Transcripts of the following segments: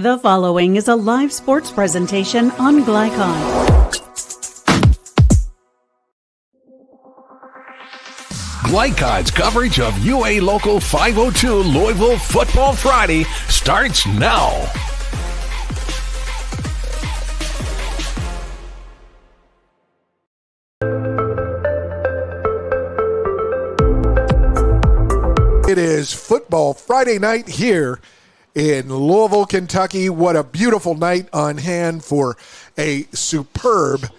The following is a live sports presentation on Glycon. Glycon's coverage of UA Local 502 Louisville Football Friday starts now. It is Football Friday night here in Louisville, Kentucky. What a beautiful night on hand for a superb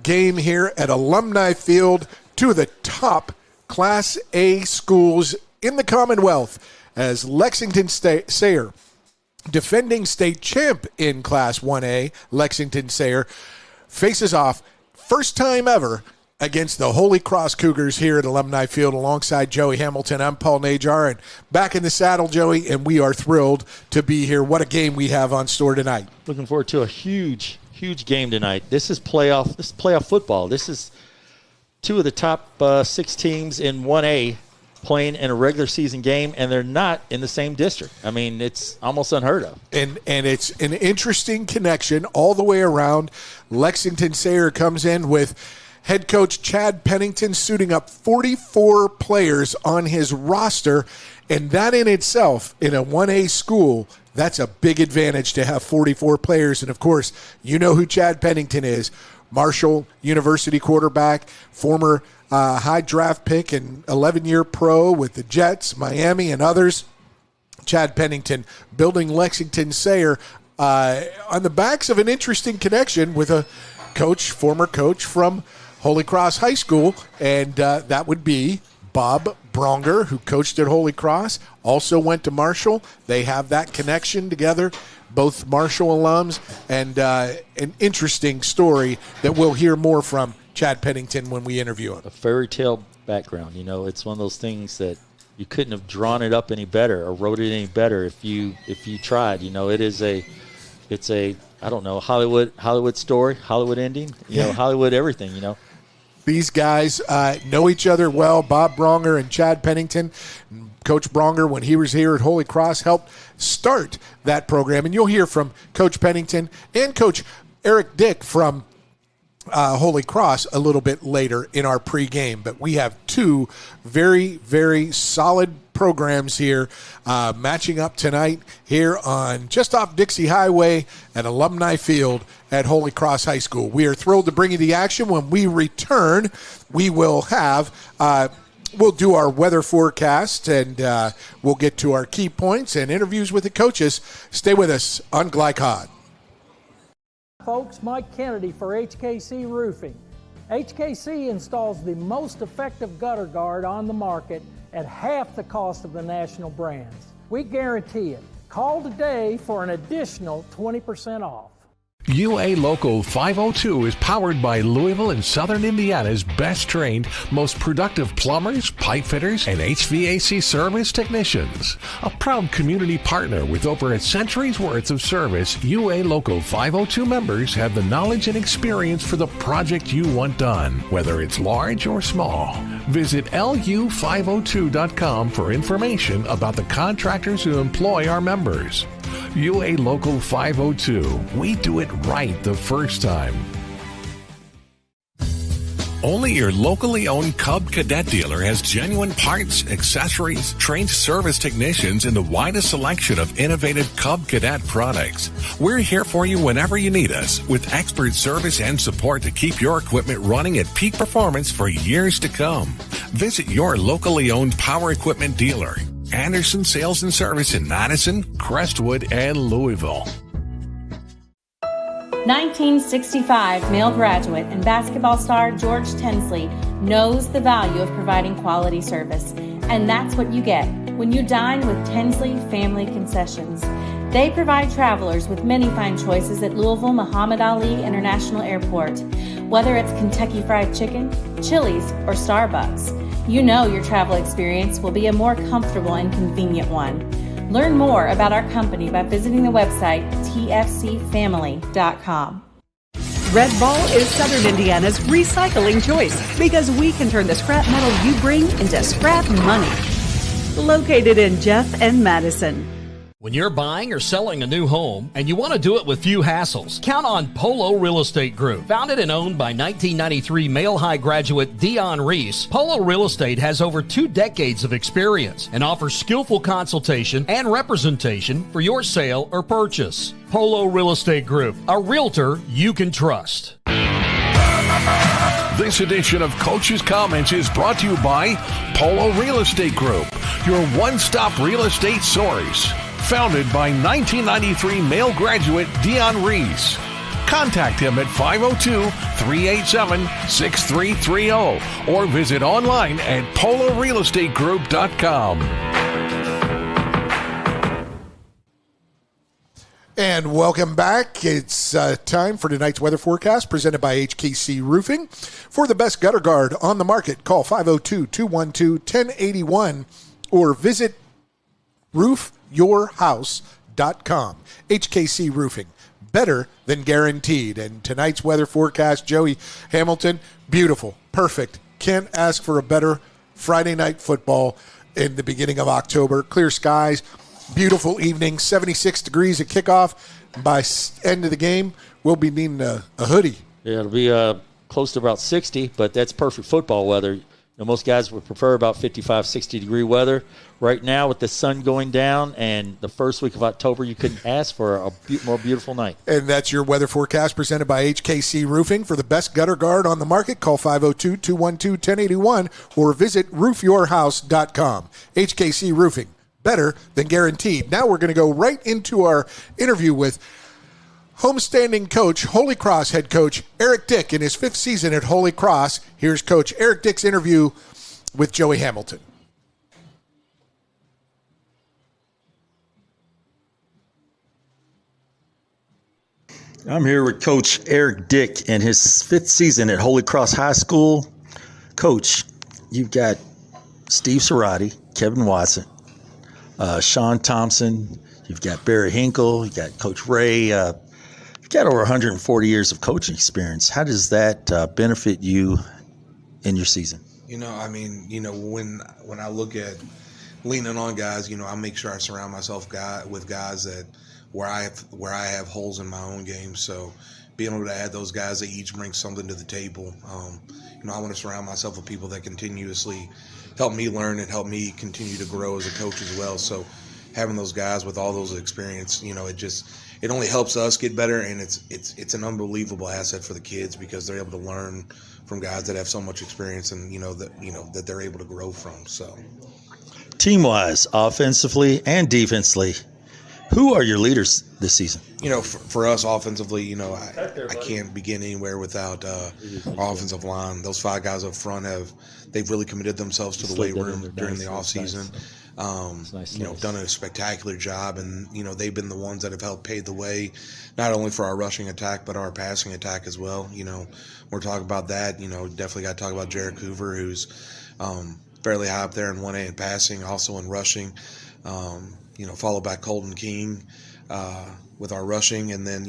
game here at Alumni Field. Two of the top Class A schools in the Commonwealth as Lexington Sayre, defending state champ in Class 1A, Lexington Sayre, faces off first time ever against the Holy Cross Cougars here at Alumni Field alongside Joey Hamilton. I'm Paul Najar, and back in the saddle, Joey, and we are thrilled to be here. What a game we have on store tonight. Looking forward to a huge game tonight. This is playoff football. This is two of the top 6 teams in 1A playing in a regular season game, and they're not in the same district. I mean, it's almost unheard of. And it's an interesting connection all the way around. Lexington Sayre comes in with head coach Chad Pennington suiting up 44 players on his roster, and that in itself, in a 1A school, that's a big advantage to have 44 players. And, of course, you know who Chad Pennington is. Marshall University quarterback, former high draft pick and 11-year pro with the Jets, Miami, and others. Chad Pennington building Lexington Sayre on the backs of an interesting connection with a former coach from Holy Cross High School, and that would be Bob Bronger, who coached at Holy Cross, also went to Marshall. They have that connection together, both Marshall alums, and an interesting story that we'll hear more from Chad Pennington when we interview him. A fairy tale background, it's one of those things that you couldn't have drawn it up any better or wrote it any better if you tried. It's a I don't know, Hollywood story, Hollywood ending, Hollywood everything, These guys know each other well. Bob Bronger and Chad Pennington. Coach Bronger, when he was here at Holy Cross, helped start that program. And you'll hear from Coach Pennington and Coach Eric Dick from Holy Cross a little bit later in our pregame. But we have two very, very solid programs here matching up tonight here on just off Dixie Highway at Alumni Field at Holy Cross High School. We are thrilled to bring you the action. When we return, we will have we'll do our weather forecast, and we'll get to our key points and interviews with the coaches. Stay with us on Glycon. Folks, Mike Kennedy for HKC Roofing. HKC installs the most effective gutter guard on the market at half the cost of the national brands. We guarantee it. Call today for an additional 20% off. UA Local 502 is powered by Louisville and Southern Indiana's best trained, most productive plumbers, pipe fitters, and HVAC service technicians. A proud community partner with over a century's worth of service, UA Local 502 members have the knowledge and experience for the project you want done, whether it's large or small. Visit lu502.com for information about the contractors who employ our members. UA Local 502. We do it right the first time. Only your locally owned Cub Cadet dealer has genuine parts, accessories, trained service technicians, and the widest selection of innovative Cub Cadet products. We're here for you whenever you need us, with expert service and support to keep your equipment running at peak performance for years to come. Visit your locally owned power equipment dealer. Anderson Sales and Service in Madison, Crestwood, and Louisville. 1965 male graduate and basketball star George Tensley knows the value of providing quality service. And that's what you get when you dine with Tensley Family Concessions. They provide travelers with many fine choices at Louisville Muhammad Ali International Airport. Whether it's Kentucky Fried Chicken, Chili's, or Starbucks, you know your travel experience will be a more comfortable and convenient one. Learn more about our company by visiting the website tfcfamily.com. Red Ball is Southern Indiana's recycling choice because we can turn the scrap metal you bring into scrap money. Located in Jeff and Madison. When you're buying or selling a new home and you want to do it with few hassles, count on Polo Real Estate Group. Founded and owned by 1993 Male High graduate Dion Reese, Polo Real Estate has over 2 decades of experience and offers skillful consultation and representation for your sale or purchase. Polo Real Estate Group, a realtor you can trust. This edition of Coach's Comments is brought to you by Polo Real Estate Group, your one-stop real estate source. Founded by 1993 male graduate Dion Reese. Contact him at 502-387-6330 or visit online at polorealestategroup.com. And welcome back. It's time for tonight's weather forecast presented by HKC Roofing. For the best gutter guard on the market, call 502-212-1081 or visit roofyourhouse.com. HKC Roofing, better than guaranteed. And tonight's weather forecast, Joey Hamilton, beautiful, perfect. Can't ask for a better Friday night football in the beginning of October. Clear skies, beautiful evening, 76 degrees at kickoff. By end of the game, we'll be needing a hoodie. Yeah, it'll be close to about 60, but that's perfect football weather. You know, most guys would prefer about 55, 60-degree weather. Right now, with the sun going down and the first week of October, you couldn't ask for a more beautiful night. And that's your weather forecast presented by HKC Roofing. For the best gutter guard on the market, call 502-212-1081 or visit roofyourhouse.com. HKC Roofing, better than guaranteed. Now we're going to go right into our interview with homestanding coach, Holy Cross head coach Eric Dick in his 5th season at Holy Cross. Here's Coach Eric Dick's interview with Joey Hamilton. I'm here with Coach Eric Dick in his 5th season at Holy Cross High School. Coach, you've got Steve Cerati, Kevin Watson, Sean Thompson, you've got Barry Hinkle, you've got Coach Ray. You've got over 140 years of coaching experience. How does that benefit you in your season? When I look at leaning on guys, I make sure I surround myself with guys that where I have holes in my own game. So being able to add those guys that each bring something to the table. I want to surround myself with people that continuously help me learn and help me continue to grow as a coach as well. So having those guys with all those experience, it only helps us get better, and it's an unbelievable asset for the kids because they're able to learn from guys that have so much experience and that they're able to grow from. So team-wise, offensively and defensively, who are your leaders this season? For us offensively, I can't begin anywhere without our offensive line. Those 5 guys up front they've really committed themselves to the weight room during the offseason. Done a spectacular job, and they've been the ones that have helped pave the way, not only for our rushing attack but our passing attack as well. We're talking about that. Definitely got to talk about Jarek Hoover, who's fairly high up there in 1A in passing, also in rushing. Followed by Colton King with our rushing, and then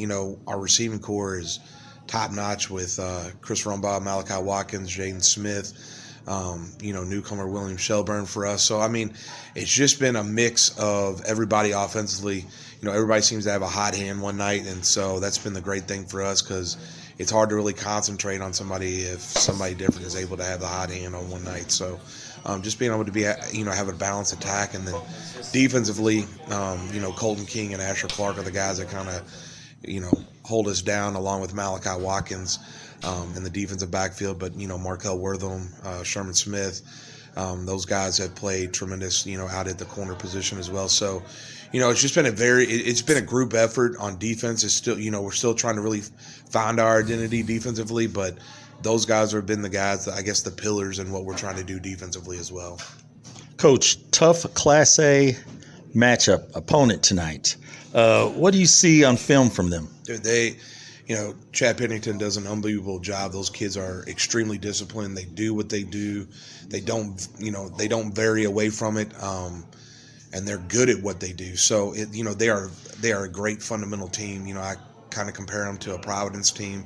our receiving core is top notch with Chris Rumbaugh, Malachi Watkins, Jaden Smith. Newcomer William Shelburne for us. So, it's just been a mix of everybody offensively. Everybody seems to have a hot hand one night, and so that's been the great thing for us because it's hard to really concentrate on somebody if somebody different is able to have the hot hand on one night. So, just being able to have a balanced attack, and then defensively, Colton King and Asher Clark are the guys that kind of, hold us down along with Malachi Watkins. In the defensive backfield, but Markel Wortham, Sherman Smith, those guys have played tremendous, out at the corner position as well. So, it's just been it's been a group effort on defense. It's still, we're still trying to really find our identity defensively, but those guys have been the guys that, I guess, the pillars in what we're trying to do defensively as well. Coach, tough Class A matchup opponent tonight. What do you see on film from them? Dude, Chad Pennington does an unbelievable job. Those kids are extremely disciplined. They do what they do. They don't vary away from it. And they're good at what they do. So, they are a great fundamental team. I kind of compare them to a Providence team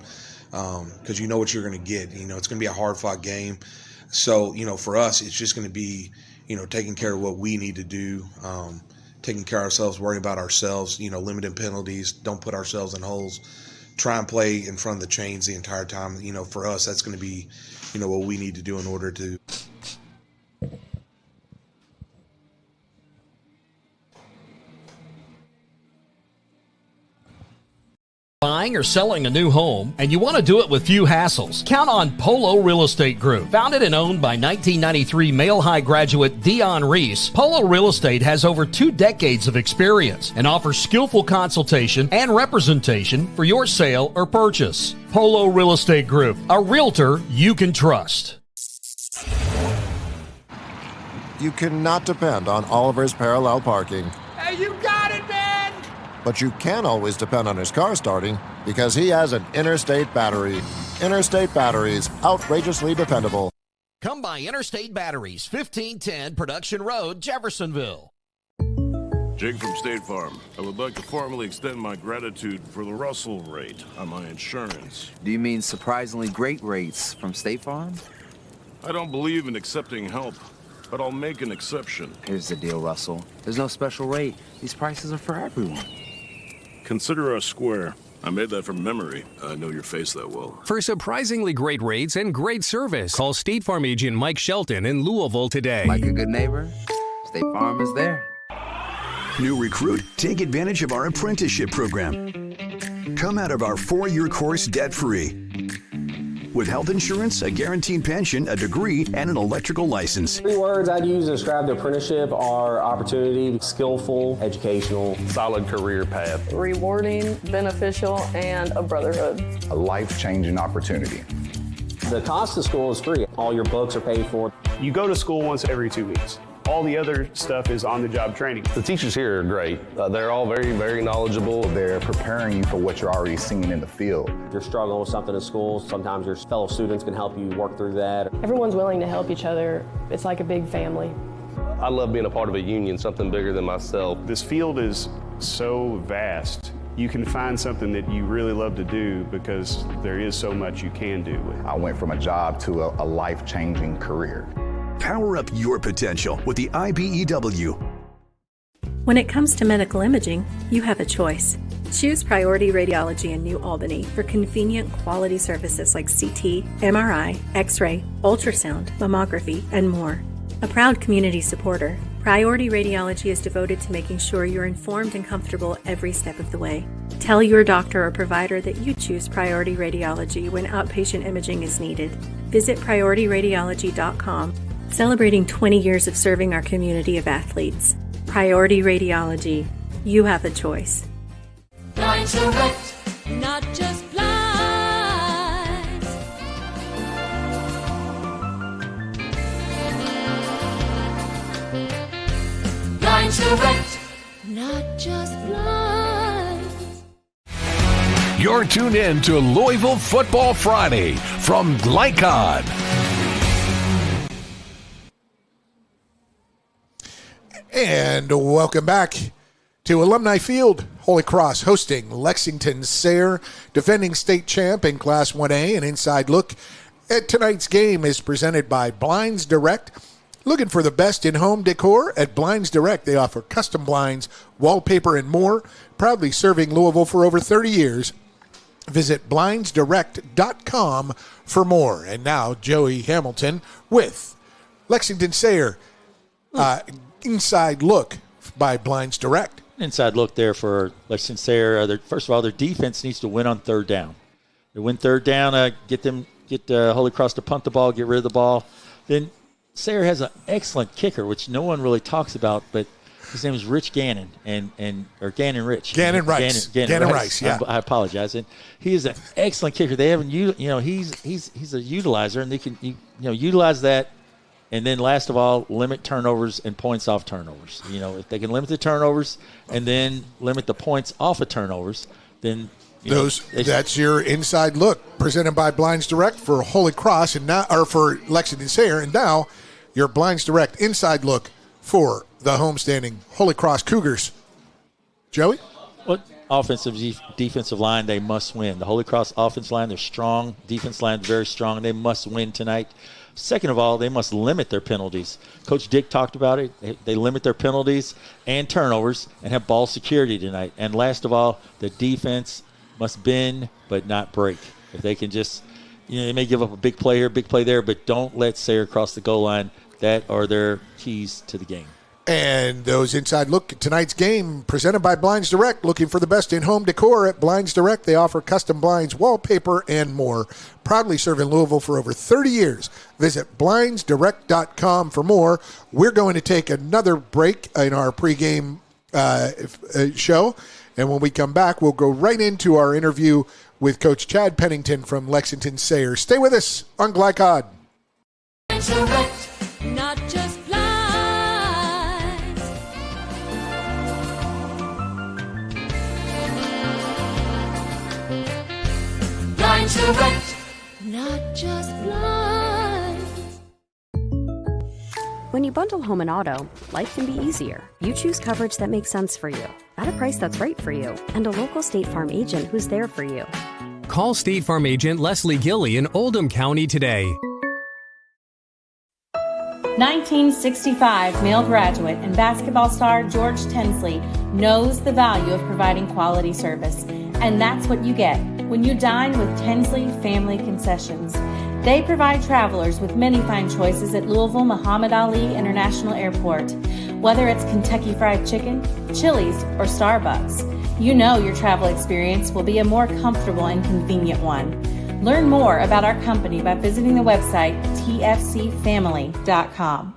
because you know what you're going to get. It's going to be a hard-fought game. So, for us, it's just going to be, taking care of what we need to do taking care of ourselves, worrying about ourselves, limiting penalties, don't put ourselves in holes, try and play in front of the chains the entire time. For us, that's going to be, what we need to do in order to. Buying or selling a new home, and you want to do it with few hassles? Count on Polo Real Estate Group. Founded and owned by 1993 Male High graduate Dion Reese, Polo Real Estate has over 2 decades of experience and offers skillful consultation and representation for your sale or purchase. Polo Real Estate Group, a realtor you can trust. You cannot depend on Oliver's parallel parking. Hey, you got it, man! But you can always depend on his car starting because he has an Interstate battery. Interstate batteries, outrageously dependable. Come by Interstate Batteries, 1510 Production Road, Jeffersonville. Jake from State Farm. I would like to formally extend my gratitude for the Russell rate on my insurance. Do you mean surprisingly great rates from State Farm? I don't believe in accepting help, but I'll make an exception. Here's the deal, Russell. There's no special rate. These prices are for everyone. Consider us square. I made that from memory. I know your face that well. For surprisingly great rates and great service, call State Farm agent Mike Shelton in Louisville today. Like a good neighbor, State Farm is there. New recruit, take advantage of our apprenticeship program. Come out of our 4-year course debt-free. With health insurance, a guaranteed pension, a degree, and an electrical license. 3 words I'd use to describe the apprenticeship are opportunity, skillful, educational, solid career path, rewarding, beneficial, and a brotherhood. A life-changing opportunity. The cost of school is free. All your books are paid for. You go to school once every 2 weeks. All the other stuff is on-the-job training. The teachers here are great. They're all very, very knowledgeable. They're preparing you for what you're already seeing in the field. If you're struggling with something in school, sometimes your fellow students can help you work through that. Everyone's willing to help each other. It's like a big family. I love being a part of a union, something bigger than myself. This field is so vast. You can find something that you really love to do because there is so much you can do. I went from a job to a life-changing career. Power up your potential with the IBEW. When it comes to medical imaging, you have a choice. Choose Priority Radiology in New Albany for convenient quality services like CT, MRI, X-ray, ultrasound, mammography, and more. A proud community supporter, Priority Radiology is devoted to making sure you're informed and comfortable every step of the way. Tell your doctor or provider that you choose Priority Radiology when outpatient imaging is needed. Visit PriorityRadiology.com. Celebrating 20 years of serving our community of athletes. Priority Radiology. You have a choice. Blinds Direct, not just blinds. Blinds Direct, not just blinds. You're tuned in to Louisville Football Friday from Lycon. And welcome back to Alumni Field. Holy Cross hosting Lexington Sayre, defending state champ in Class 1A. An inside look at tonight's game is presented by Blinds Direct. Looking for the best in home decor? At Blinds Direct, they offer custom blinds, wallpaper, and more. Proudly serving Louisville for over 30 years. Visit blindsdirect.com for more. And now Joey Hamilton with Lexington Sayre. Inside look by Blinds Direct. Inside look there for Lexington Sayre. First of all, their defense needs to win on third down. They win third down, get Holy Cross to punt the ball, get rid of the ball. Then Sayre has an excellent kicker, which no one really talks about, but his name is Rich Gannon, or Gannon Rich. Gannon Rice. Gannon Rice, yeah. I apologize. And he is an excellent kicker. They haven't, he's a utilizer, and they can utilize that. And then last of all, limit turnovers and points off turnovers. If they can limit the turnovers and then limit the points off of turnovers, then that's your inside look presented by Blinds Direct for Holy Cross for Lexington Sayre, and now your Blinds Direct inside look for the homestanding Holy Cross Cougars. Joey? Well, offensive, defensive line, they must win. The Holy Cross offensive line, they're strong. Defense line is very strong. They must win tonight. Second of all, they must limit their penalties. Coach Dick talked about it. They limit their penalties and turnovers and have ball security tonight. And last of all, the defense must bend but not break. If they can just, they may give up a big play here, big play there, but don't let Sayre cross the goal line. That are their keys to the game. And those inside look at tonight's game presented by Blinds Direct. Looking for the best in-home decor at Blinds Direct. They offer custom blinds, wallpaper, and more. Proudly serving Louisville for over 30 years. Visit blindsdirect.com for more. We're going to take another break in our pregame show. And when we come back, we'll go right into our interview with Coach Chad Pennington from Lexington Sayre. Stay with us on Glycod. Not just Blinds Direct, not just blinds. When you bundle home and auto, life can be easier. You choose coverage that makes sense for you, at a price that's right for you, and a local State Farm agent who's there for you. Call State Farm agent Leslie Gilly in Oldham County today. 1965 male graduate and basketball star George Tensley knows the value of providing quality service. And that's what you get when you dine with Tensley Family Concessions. They provide travelers with many fine choices at Louisville Muhammad Ali International Airport. Whether it's Kentucky Fried Chicken, Chili's, or Starbucks, you know your travel experience will be a more comfortable and convenient one. Learn more about our company by visiting the website tfcfamily.com.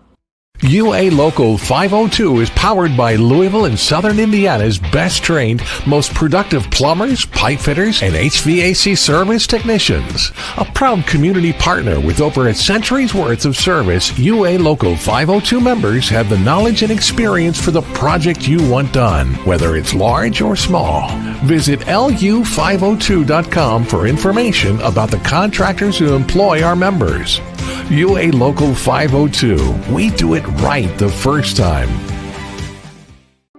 UA Local 502 is powered by Louisville and Southern Indiana's best trained, most productive plumbers, pipe fitters, and HVAC service technicians. A proud community partner with over a century's worth of service, UA Local 502 members have the knowledge and experience for the project you want done, whether it's large or small. Visit lu502.com for information about the contractors who employ our members. UA Local 502. We do it right the first time.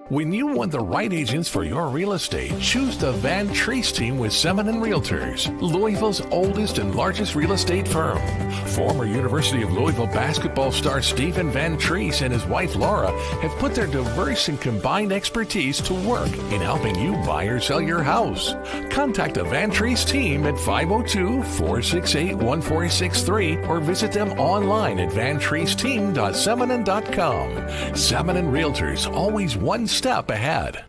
When you want the right agents for your real estate, choose the Van Treese team with Semin & Realtors, Louisville's oldest and largest real estate firm. Former University of Louisville basketball star Stephen Van Treese and his wife Laura have put their diverse and combined expertise to work in helping you buy or sell your house. Contact the Van Treese team at 502-468-1463 or visit them online at vantreeseteam.seminin.com. Semin & Realtors, always one step ahead.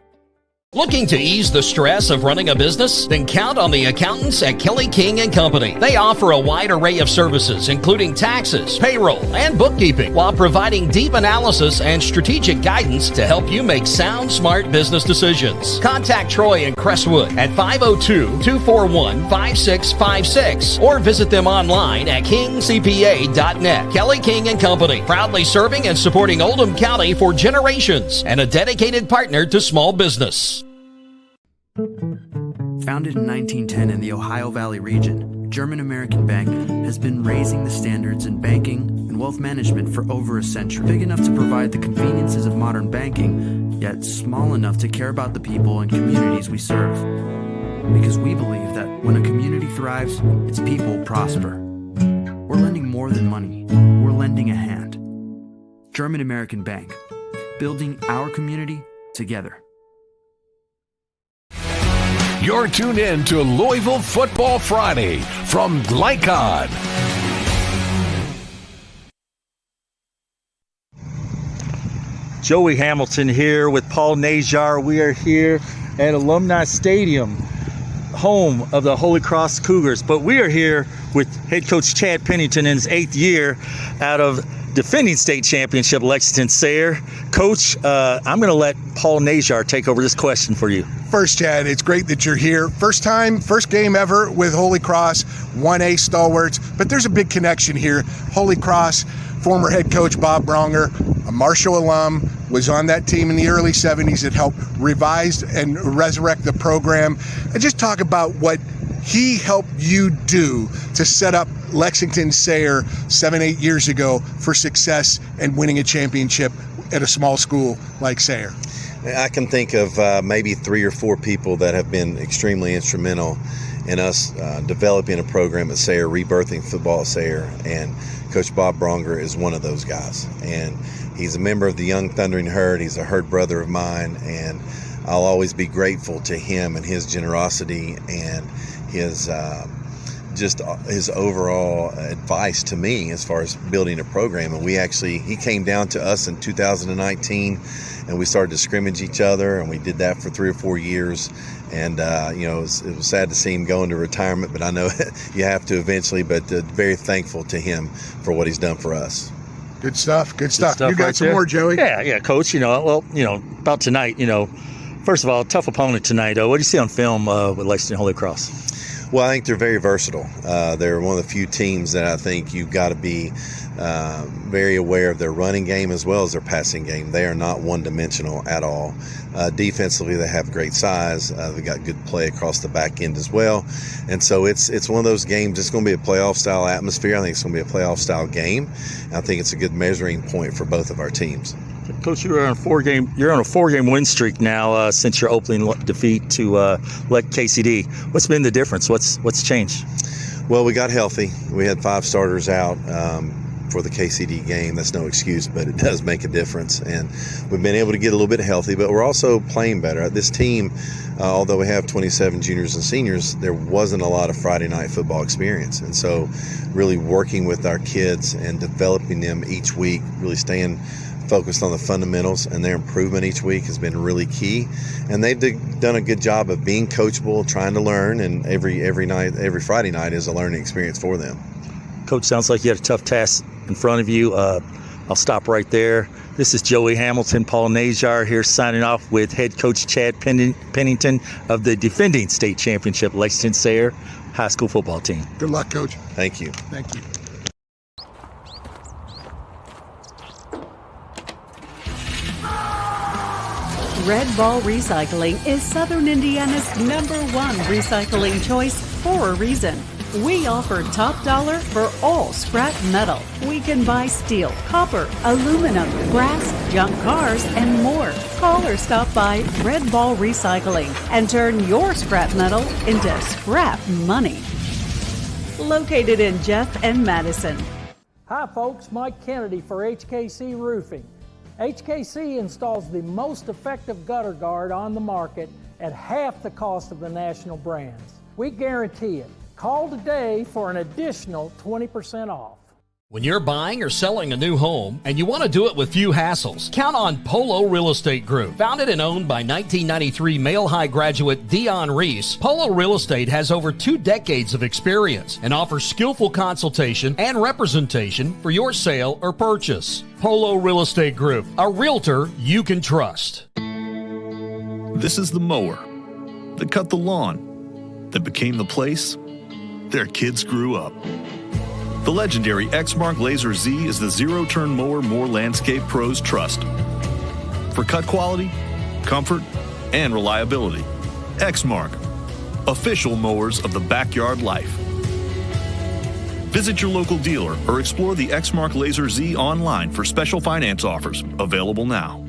Looking to ease the stress of running a business? Then count on the accountants at Kelly King & Company. They offer a wide array of services, including taxes, payroll, and bookkeeping, while providing deep analysis and strategic guidance to help you make sound, smart business decisions. Contact Troy in Crestwood at 502-241-5656 or visit them online at kingcpa.net. Kelly King & Company, proudly serving and supporting Oldham County for generations and a dedicated partner to small business. Founded in 1910 in the Ohio Valley region, German American Bank has been raising the standards in banking and wealth management for over a century. Big enough to provide the conveniences of modern banking, yet small enough to care about the people and communities we serve. Because we believe that when a community thrives, its people prosper. We're lending more than money. We're lending a hand. German American Bank, building our community together. You're tuned in to Louisville Football Friday from Glycod. Joey Hamilton here with Paul Najar. We are here at Alumni Stadium, home of the Holy Cross Cougars. But we are here with head coach Chad Pennington in his 8th year out of defending state championship Lexington Sayre. Coach, I'm going to let Paul Najar take over this question for you. First, Chad, it's great that you're here. First game ever with Holy Cross, 1A stalwarts. But there's a big connection here. Holy Cross, former head coach Bob Bronger, a Marshall alum, was on that team in the early 70s that helped revise and resurrect the program. And just talk about what he helped you do to set up Lexington Sayre 7-8 years ago for success and winning a championship at a small school like Sayre. I can think of maybe 3 or 4 people that have been extremely instrumental in us developing a program at Sayre, rebirthing football at Sayre, and Coach Bob Bronger is one of those guys. And he's a member of the Young Thundering Herd. He's a herd brother of mine, and I'll always be grateful to him and his generosity and his his overall advice to me as far as building a program. And he came down to us in 2019, and we started to scrimmage each other, and we did that for 3 or 4 years. And it was sad to see him go into retirement, but I know you have to eventually. But very thankful to him for what he's done for us. Good stuff. You got right some there. more, Joey? Yeah, Coach. About tonight. First of all, tough opponent tonight. What do you see on film with Lexington Holy Cross? Well, I think they're very versatile. They're one of the few teams that I think you've got to be very aware of their running game as well as their passing game. They are not one-dimensional at all. Defensively, they have great size. They got good play across the back end as well. And so it's one of those games. It's going to be a playoff-style atmosphere. I think it's going to be a playoff-style game. And I think it's a good measuring point for both of our teams. Coach, you're on a 4-game win streak now since your opening defeat to KCD. What's been the difference? What's changed? Well, we got healthy. We had 5 starters out for the KCD game. That's no excuse, but it does make a difference. And we've been able to get a little bit healthy, but we're also playing better. This team, although we have 27 juniors and seniors, there wasn't a lot of Friday night football experience. And so really working with our kids and developing them each week, really staying focused on the fundamentals, and their improvement each week has been really key. And they've done a good job of being coachable, trying to learn, and every Friday night is a learning experience for them. Coach, sounds like you had a tough task in front of you. I'll stop right there. This is Joey Hamilton, Paul Najar here signing off with head coach Chad Pennington of the defending state championship Lexington Sayre high school football team. Good luck, Coach. Thank you. Thank you. Red Ball Recycling is Southern Indiana's #1 recycling choice for a reason. We offer top dollar for all scrap metal. We can buy steel, copper, aluminum, brass, junk cars, and more. Call or stop by Red Ball Recycling and turn your scrap metal into scrap money. Located in Jeff and Madison. Hi folks, Mike Kennedy for HKC Roofing. HKC installs the most effective gutter guard on the market at half the cost of the national brands. We guarantee it. Call today for an additional 20% off. When you're buying or selling a new home and you want to do it with few hassles, count on Polo Real Estate Group. Founded and owned by 1993 Male High graduate Dion Reese, Polo Real Estate has over 2 decades of experience and offers skillful consultation and representation for your sale or purchase. Polo Real Estate Group, a realtor you can trust. This is the mower that cut the lawn, that became the place their kids grew up. The legendary Exmark Laser Z is the zero-turn mower more landscape pros trust. For cut quality, comfort, and reliability. Exmark, official mowers of the backyard life. Visit your local dealer or explore the Exmark Laser Z online for special finance offers, available now.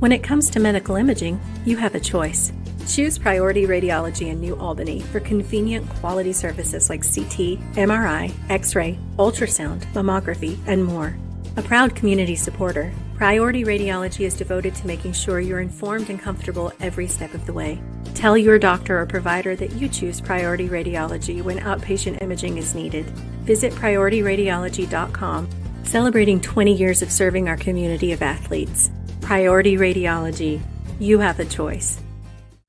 When it comes to medical imaging, you have a choice. Choose Priority Radiology in New Albany for convenient quality services like CT, MRI, X-ray, ultrasound, mammography, and more. A proud community supporter, Priority Radiology is devoted to making sure you're informed and comfortable every step of the way. Tell your doctor or provider that you choose Priority Radiology when outpatient imaging is needed. Visit PriorityRadiology.com, celebrating 20 years of serving our community of athletes. Priority Radiology. You have a choice.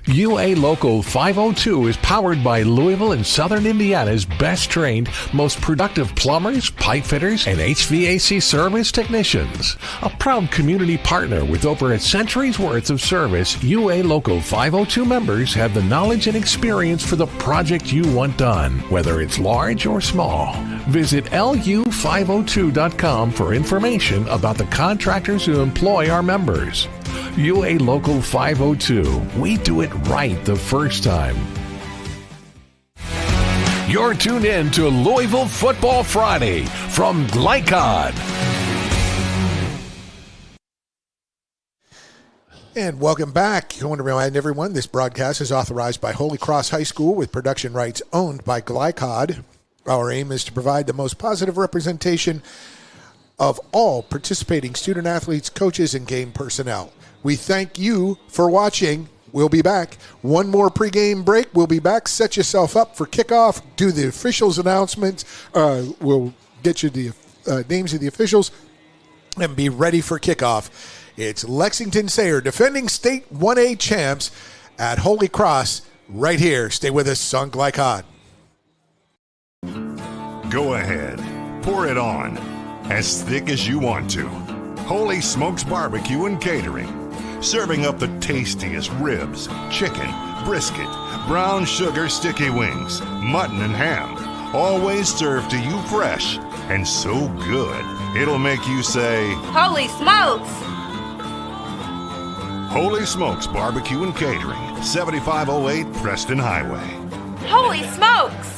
UA Local 502 is powered by Louisville and Southern Indiana's best trained, most productive plumbers, pipe fitters, and HVAC service technicians. A proud community partner with over a century's worth of service, UA Local 502 members have the knowledge and experience for the project you want done, whether it's large or small. Visit lu502.com for information about the contractors who employ our members. UA Local 502. We do it right the first time. You're tuned in to Louisville Football Friday from Glycod. And welcome back. I want to remind everyone this broadcast is authorized by Holy Cross High School with production rights owned by Glycod. Our aim is to provide the most positive representation of all participating student athletes, coaches, and game personnel. We thank you for watching. We'll be back. One more pregame break. We'll be back. Set yourself up for kickoff. Do the officials' announcements. We'll get you the names of the officials and be ready for kickoff. It's Lexington Sayre, defending state 1A champs at Holy Cross, right here. Stay with us on Glycod. Go ahead. Pour it on. As thick as you want to. Holy Smokes Barbecue and Catering. Serving up the tastiest ribs, chicken, brisket, brown sugar sticky wings, mutton and ham. Always served to you fresh and so good, it'll make you say, Holy smokes! Holy Smokes Barbecue and Catering, 7508 Preston Highway. Holy smokes!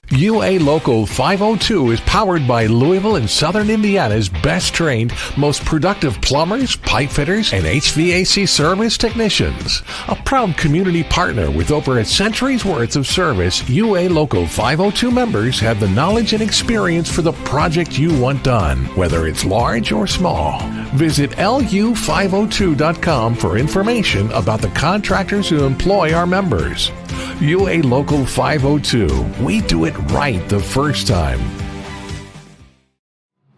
UA Local 502 is powered by Louisville and Southern Indiana's best trained, most productive plumbers, pipe fitters, and HVAC service technicians. A proud community partner with over a century's worth of service, UA Local 502 members have the knowledge and experience for the project you want done, whether it's large or small. Visit lu502.com for information about the contractors who employ our members. UA Local 502. We do it right the first time.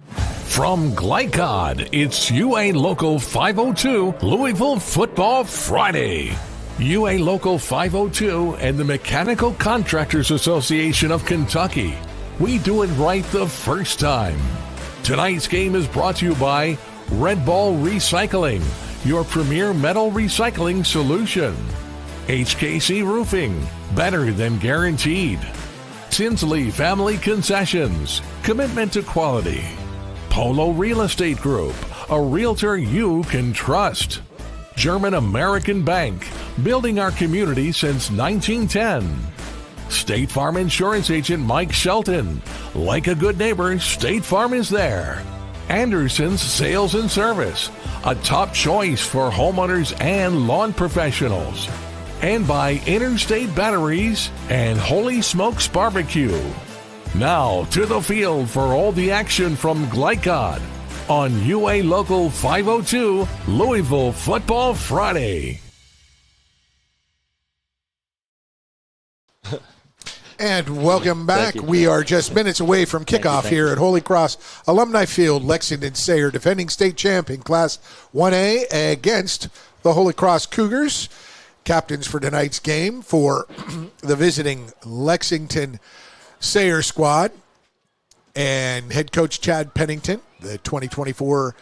From Glycod, it's UA Local 502 Louisville Football Friday. UA Local 502 and the Mechanical Contractors Association of Kentucky. We do it right the first time. Tonight's game is brought to you by Red Ball Recycling, your premier metal recycling solution. HKC Roofing, better than guaranteed. Tinsley Family Concessions, commitment to quality. Polo Real Estate Group, a realtor you can trust. German American Bank, building our community since 1910. State Farm Insurance Agent Mike Shelton, like a good neighbor, State Farm is there. Anderson's Sales and Service, a top choice for homeowners and lawn professionals. And by Interstate Batteries and Holy Smokes Barbecue. Now to the field for all the action from Glycod on UA Local 502 Louisville Football Friday. And welcome back. We are just minutes away from kickoff here at Holy Cross Alumni Field. Lexington Sayre, defending state champion, Class 1A, against the Holy Cross Cougars. Captains for tonight's game for the visiting Lexington Sayre squad. And head coach Chad Pennington, the 2024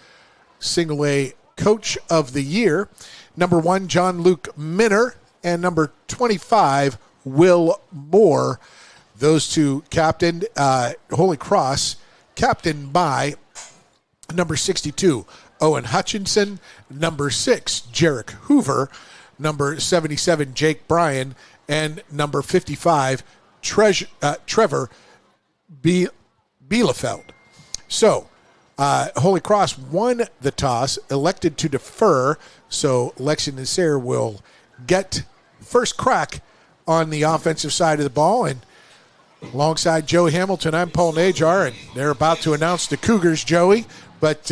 Single A Coach of the Year. Number 1, John Luke Minner. And number 25, Will Moore. Those two captained Holy Cross, captained by number 62, Owen Hutchinson. Number 6, Jarek Hoover. Number 77, Jake Bryan, and number 55, Trevor Bielefeld. So, Holy Cross won the toss, elected to defer, so Lexington Sayre will get first crack on the offensive side of the ball. And alongside Joey Hamilton, I'm Paul Najar, and they're about to announce the Cougars, Joey. But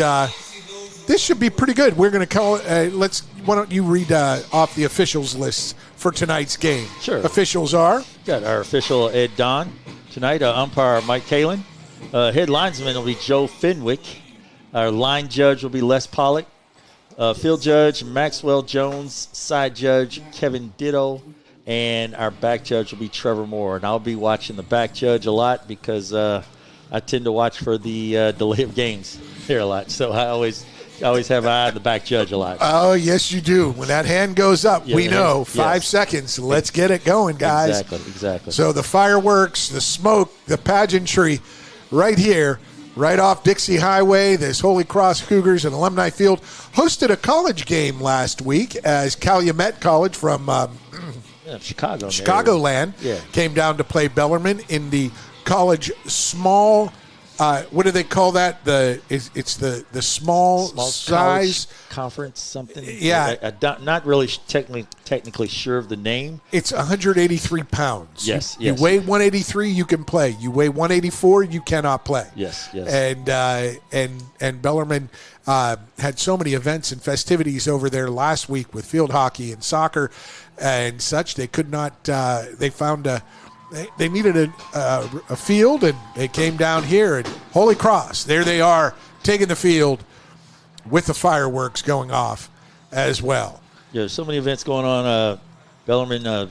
this should be pretty good. We're going to call it, why don't you read off the officials list for tonight's game? Sure. Officials are? Got our official Ed Don tonight, umpire Mike Kalin. Head linesman will be Joe Fenwick. Our line judge will be Les Pollock. Field judge Maxwell Jones. Side judge Kevin Ditto. And our back judge will be Trevor Moore. And I'll be watching the back judge a lot because I tend to watch for the delay of games here a lot. So I always have an eye on the back judge a lot. Oh, yes, you do. When that hand goes up, we know 5 seconds. Let's get it going, guys. Exactly. So the fireworks, the smoke, the pageantry right here, right off Dixie Highway. This Holy Cross Cougars and Alumni Field hosted a college game last week as Calumet College from Chicagoland came down to play Bellarmine in the college small what do they call that? It's the small size conference something. Yeah, not really technically sure of the name. It's 183 pounds. Yes, you weigh 183, you can play. You weigh 184, you cannot play. Yes. And Bellarmine had so many events and festivities over there last week with field hockey and soccer and such. They could not. They found they needed a field, and they came down here at Holy Cross. There they are, taking the field with the fireworks going off as well. Yeah, so many events going on. Bellarmine,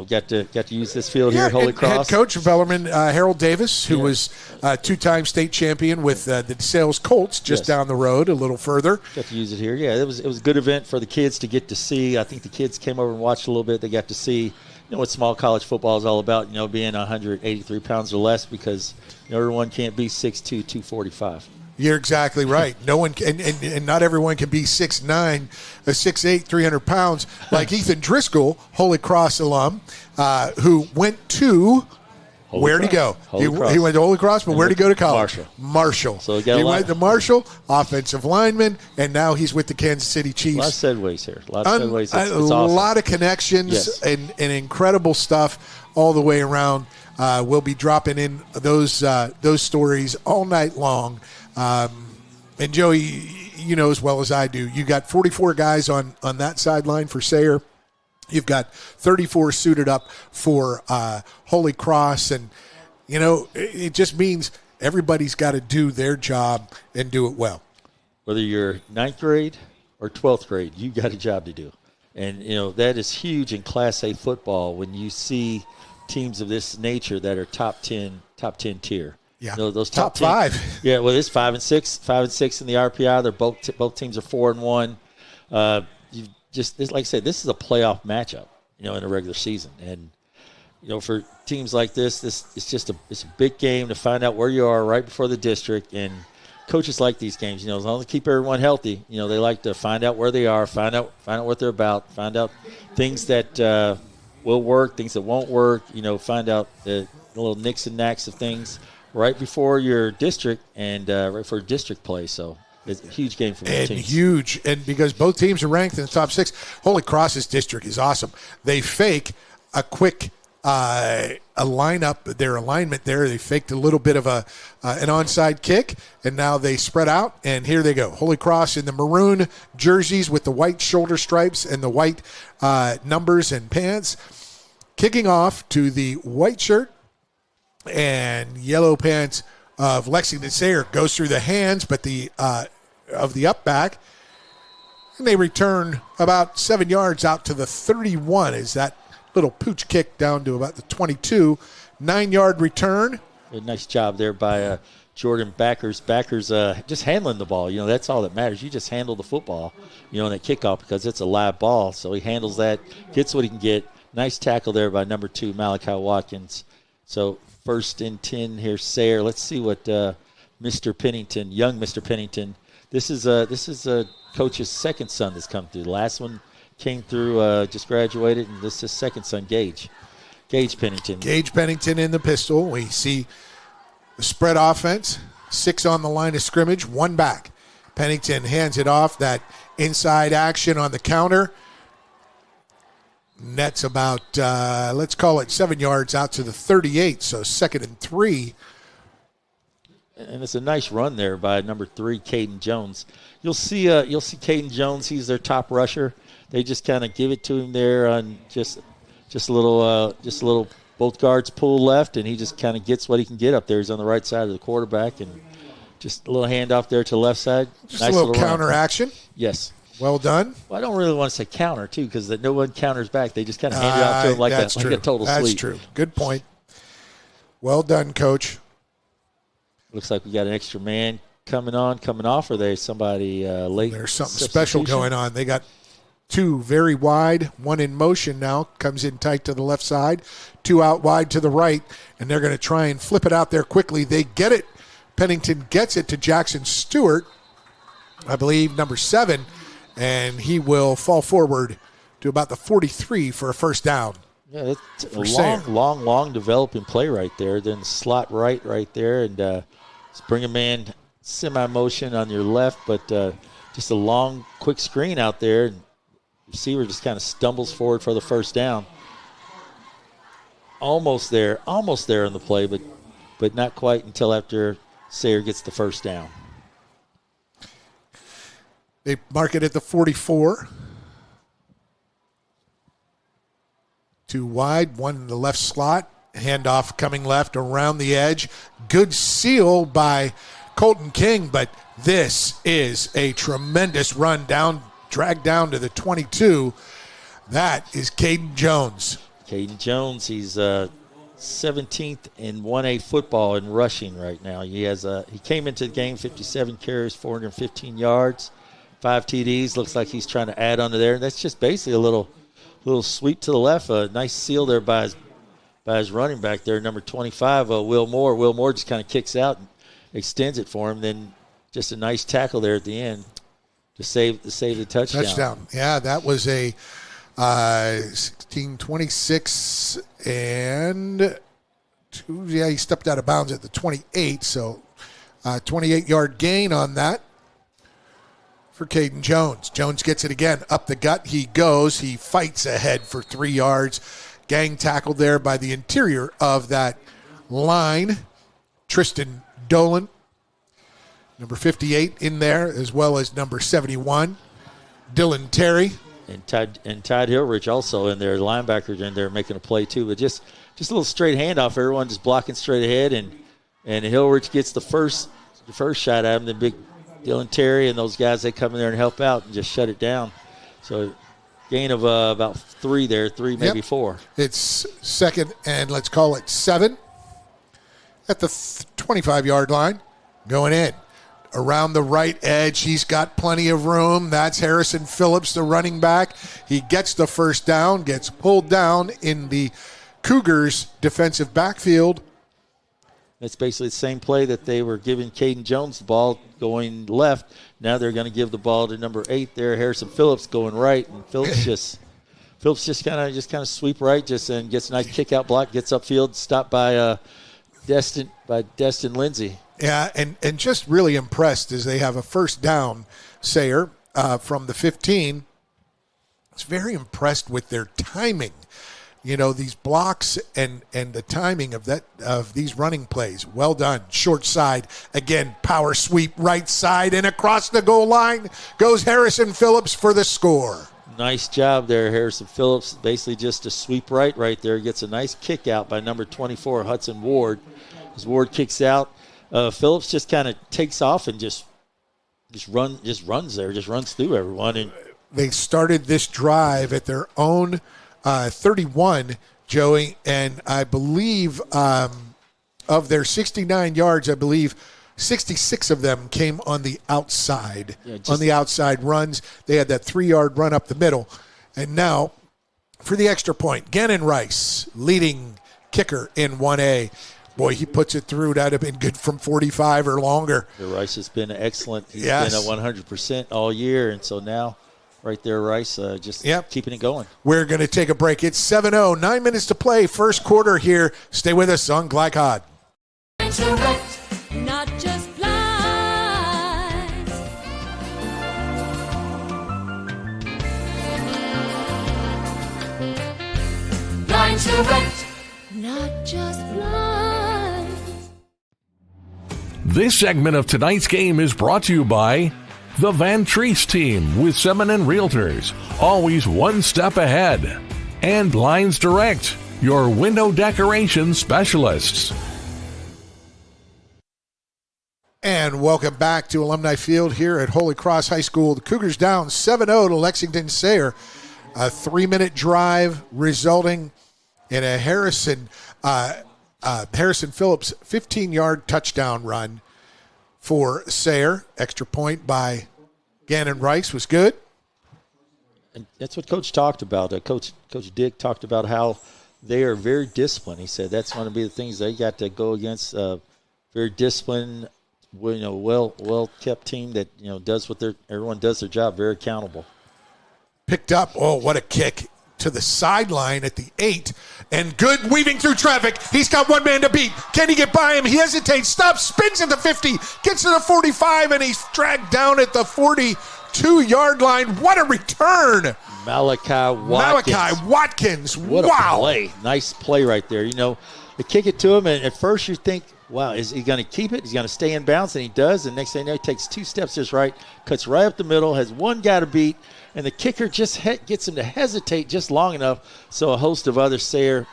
got to use this field here at Holy Cross. Head coach of Bellarmine, Harold Davis, who was a two-time state champion with the DeSales Colts just down the road a little further. Got to use it here. Yeah, it was a good event for the kids to get to see. I think the kids came over and watched a little bit. They got to see what small college football is all about, being 183 pounds or less, because everyone can't be 6'2", 245. You're exactly right. No one can, and not everyone can be 6'9", 6'8", 300 pounds, like Ethan Driscoll, Holy Cross alum, who went to where'd he go? He went to Holy Cross, but where'd he go to college? Marshall. So he went to Marshall, offensive lineman, and now he's with the Kansas City Chiefs. A lot of segues here. A lot of connections and incredible stuff all the way around. We'll be dropping in those stories all night long. And Joey, you know as well as I do, you got 44 guys on that sideline for Sayre. You've got 34 suited up for Holy Cross, and it just means everybody's got to do their job and do it well. Whether you're 9th grade or 12th grade, you got a job to do, and that is huge in Class A football when you see teams of this nature that are top 10 tier. Yeah, those top 10, 5. Yeah, well, it's 5 and 6 in the RPI. They're both teams are 4-1. Like I said, this is a playoff matchup, in a regular season, and for teams like this it's a big game to find out where you are right before the district. And coaches like these games, as long as they keep everyone healthy, they like to find out where they are, find out what they're about, find out things that will work, things that won't work, find out the little nicks and knacks of things right before your district and right for district play. So it's a huge game for both teams. Huge. And because both teams are ranked in the top 6, Holy Cross's district is awesome. They fake a quick a lineup, their alignment there. They faked a little bit of an onside kick, and now they spread out, and here they go. Holy Cross in the maroon jerseys with the white shoulder stripes and the white numbers and pants, kicking off to the white shirt and yellow pants of Lexington Sayre. Goes through the hands, but of the up back, and they return about 7 yards out to the 31. Is that little pooch kick down to about the 22, 9-yard return. A nice job there by Jordan Backers. Backers just handling the ball. That's all that matters. You just handle the football, in that kickoff, because it's a live ball. So he handles that, gets what he can get. Nice tackle there by number 2, Malachi Watkins. So 1st and 10 here, Sayre. Let's see what Mr. Pennington, young Mr. Pennington. This is coach's second son that's come through. The last one came through, just graduated, and this is his second son, Gage Pennington. Gage Pennington in the pistol. We see the spread offense, 6 on the line of scrimmage, 1 back. Pennington hands it off, that inside action on the counter. Nets about, let's call it 7 yards out to the 38, so 2nd and 3. And it's a nice run there by number 3, Caden Jones. You'll see Caden Jones. He's their top rusher. They just kind of give it to him there on just a little. Both guards pull left, and he just kind of gets what he can get up there. He's on the right side of the quarterback, and just a little handoff there to the left side. Just nice a little counter run. Action. Yes. Well done. Well, I don't really want to say counter, too, because no one counters back. They just kind of hand it out to him like a total sweep. That's true. Good point. Well done, Coach. Looks like we got an extra man coming off. Or they somebody late? There's something special going on. They got 2 very wide, 1 in motion now, comes in tight to the left side, 2 out wide to the right, and they're going to try and flip it out there quickly. They get it. Pennington gets it to Jackson Stewart, I believe, number 7, and he will fall forward to about the 43 for a first down. Yeah, that's a long developing play right there. Then slot right there, and Just bring a man semi-motion on your left, but just a long, quick screen out there. And receiver just kind of stumbles forward for the first down. Almost there on the play, but not quite until after Sayre gets the first down. They mark it at the 44. 2 wide, 1 in the left slot. Handoff coming left around the edge. Good seal by Colton King, but this is a tremendous run down, dragged down to the 22. That is Caden Jones. Caden Jones, he's 17th in 1A football in rushing right now. He came into the game 57 carries, 415 yards, 5 TDs. Looks like he's trying to add onto there. And that's just basically a little sweep to the left. A nice seal there by his running back there, number 25, Will Moore. Will Moore just kind of kicks out and extends it for him. Then just a nice tackle there at the end to save the touchdown. Yeah, that was a 16-26 and he stepped out of bounds at the 28, so 28-yard gain on that for Caden Jones. Jones gets it again. Up the gut he goes. He fights ahead for 3 yards. Gang tackled there by the interior of that line. Tristan Dolan, number 58 in there, as well as number 71, Dylan Terry. And Todd Hilrich also in there, linebackers in there making a play too. But just a little straight handoff, everyone just blocking straight ahead, and Hilrich gets the first shot at him. Then big Dylan Terry and those guys, they come in there and help out and just shut it down. So gain of about 3 there, maybe 4. It's second and let's call it 7 at the 25-yard line, going in. Around the right edge, he's got plenty of room. That's Harrison Phillips, the running back. He gets the first down, gets pulled down in the Cougars' defensive backfield. It's basically the same play that they were giving Caden Jones the ball going left. Now they're going to give the ball to number 8 there, Harrison Phillips, going right, and Phillips just kind of sweep right, and gets a nice kick out block, gets upfield, stopped by Destin Lindsay. Yeah, and just really impressed as they have a first down, Sayre, from the 15. I was very impressed with their timing. You know, these blocks and the timing of these running plays. Well done. Short side. Again, power sweep right side, and across the goal line goes Harrison Phillips for the score. Nice job there, Harrison Phillips. Basically just a sweep right there. Gets a nice kick out by number 24, Hudson Ward. As Ward kicks out, Phillips just kind of takes off and just runs through everyone. And they started this drive at their own 31, Joey, and I believe of their 69 yards, I believe 66 of them came on the outside. On the outside runs, they had that 3-yard run up the middle. And now, for the extra point, Gannon Rice, leading kicker in 1A. Boy, he puts it through. That would have been good from 45 or longer. Rice has been excellent. He's been at 100% all year, and so now right there, Rice keeping it going. We're going to take a break. It's 7-0, 9 minutes to play, first quarter here. Stay with us on Glycod. Not just blinds. Blind to rent, not just blinds. This segment of tonight's game is brought to you by the Van Treese team with Semin Realtors, always one step ahead. And Blinds Direct, your window decoration specialists. And welcome back to Alumni Field here at Holy Cross High School. The Cougars down 7-0 to Lexington Sayre. A 3-minute drive resulting in a Harrison Phillips 15-yard touchdown run for Sayre. Extra point by Gannon Rice was good. And that's what Coach talked about. Coach Dick talked about how they are very disciplined. He said that's going to be the things they got to go against. Very disciplined, well kept team that does everyone does their job. Very accountable. Picked up. Oh, what a kick! to the sideline at the 8. And good weaving through traffic. He's got one man to beat. Can he get by him? He hesitates, stops, spins at the 50, gets to the 45, and he's dragged down at the 42-yard line. What a return. Malachi Watkins. What wow. a play. Nice play right there. You know, they kick it to him, and at first you think, wow, is he going to keep it? He's going to stay in bounds, and he does. And next thing you know, he takes 2 steps to his right, cuts right up the middle, has one guy to beat, and the kicker just gets him to hesitate just long enough so a host of other Sayre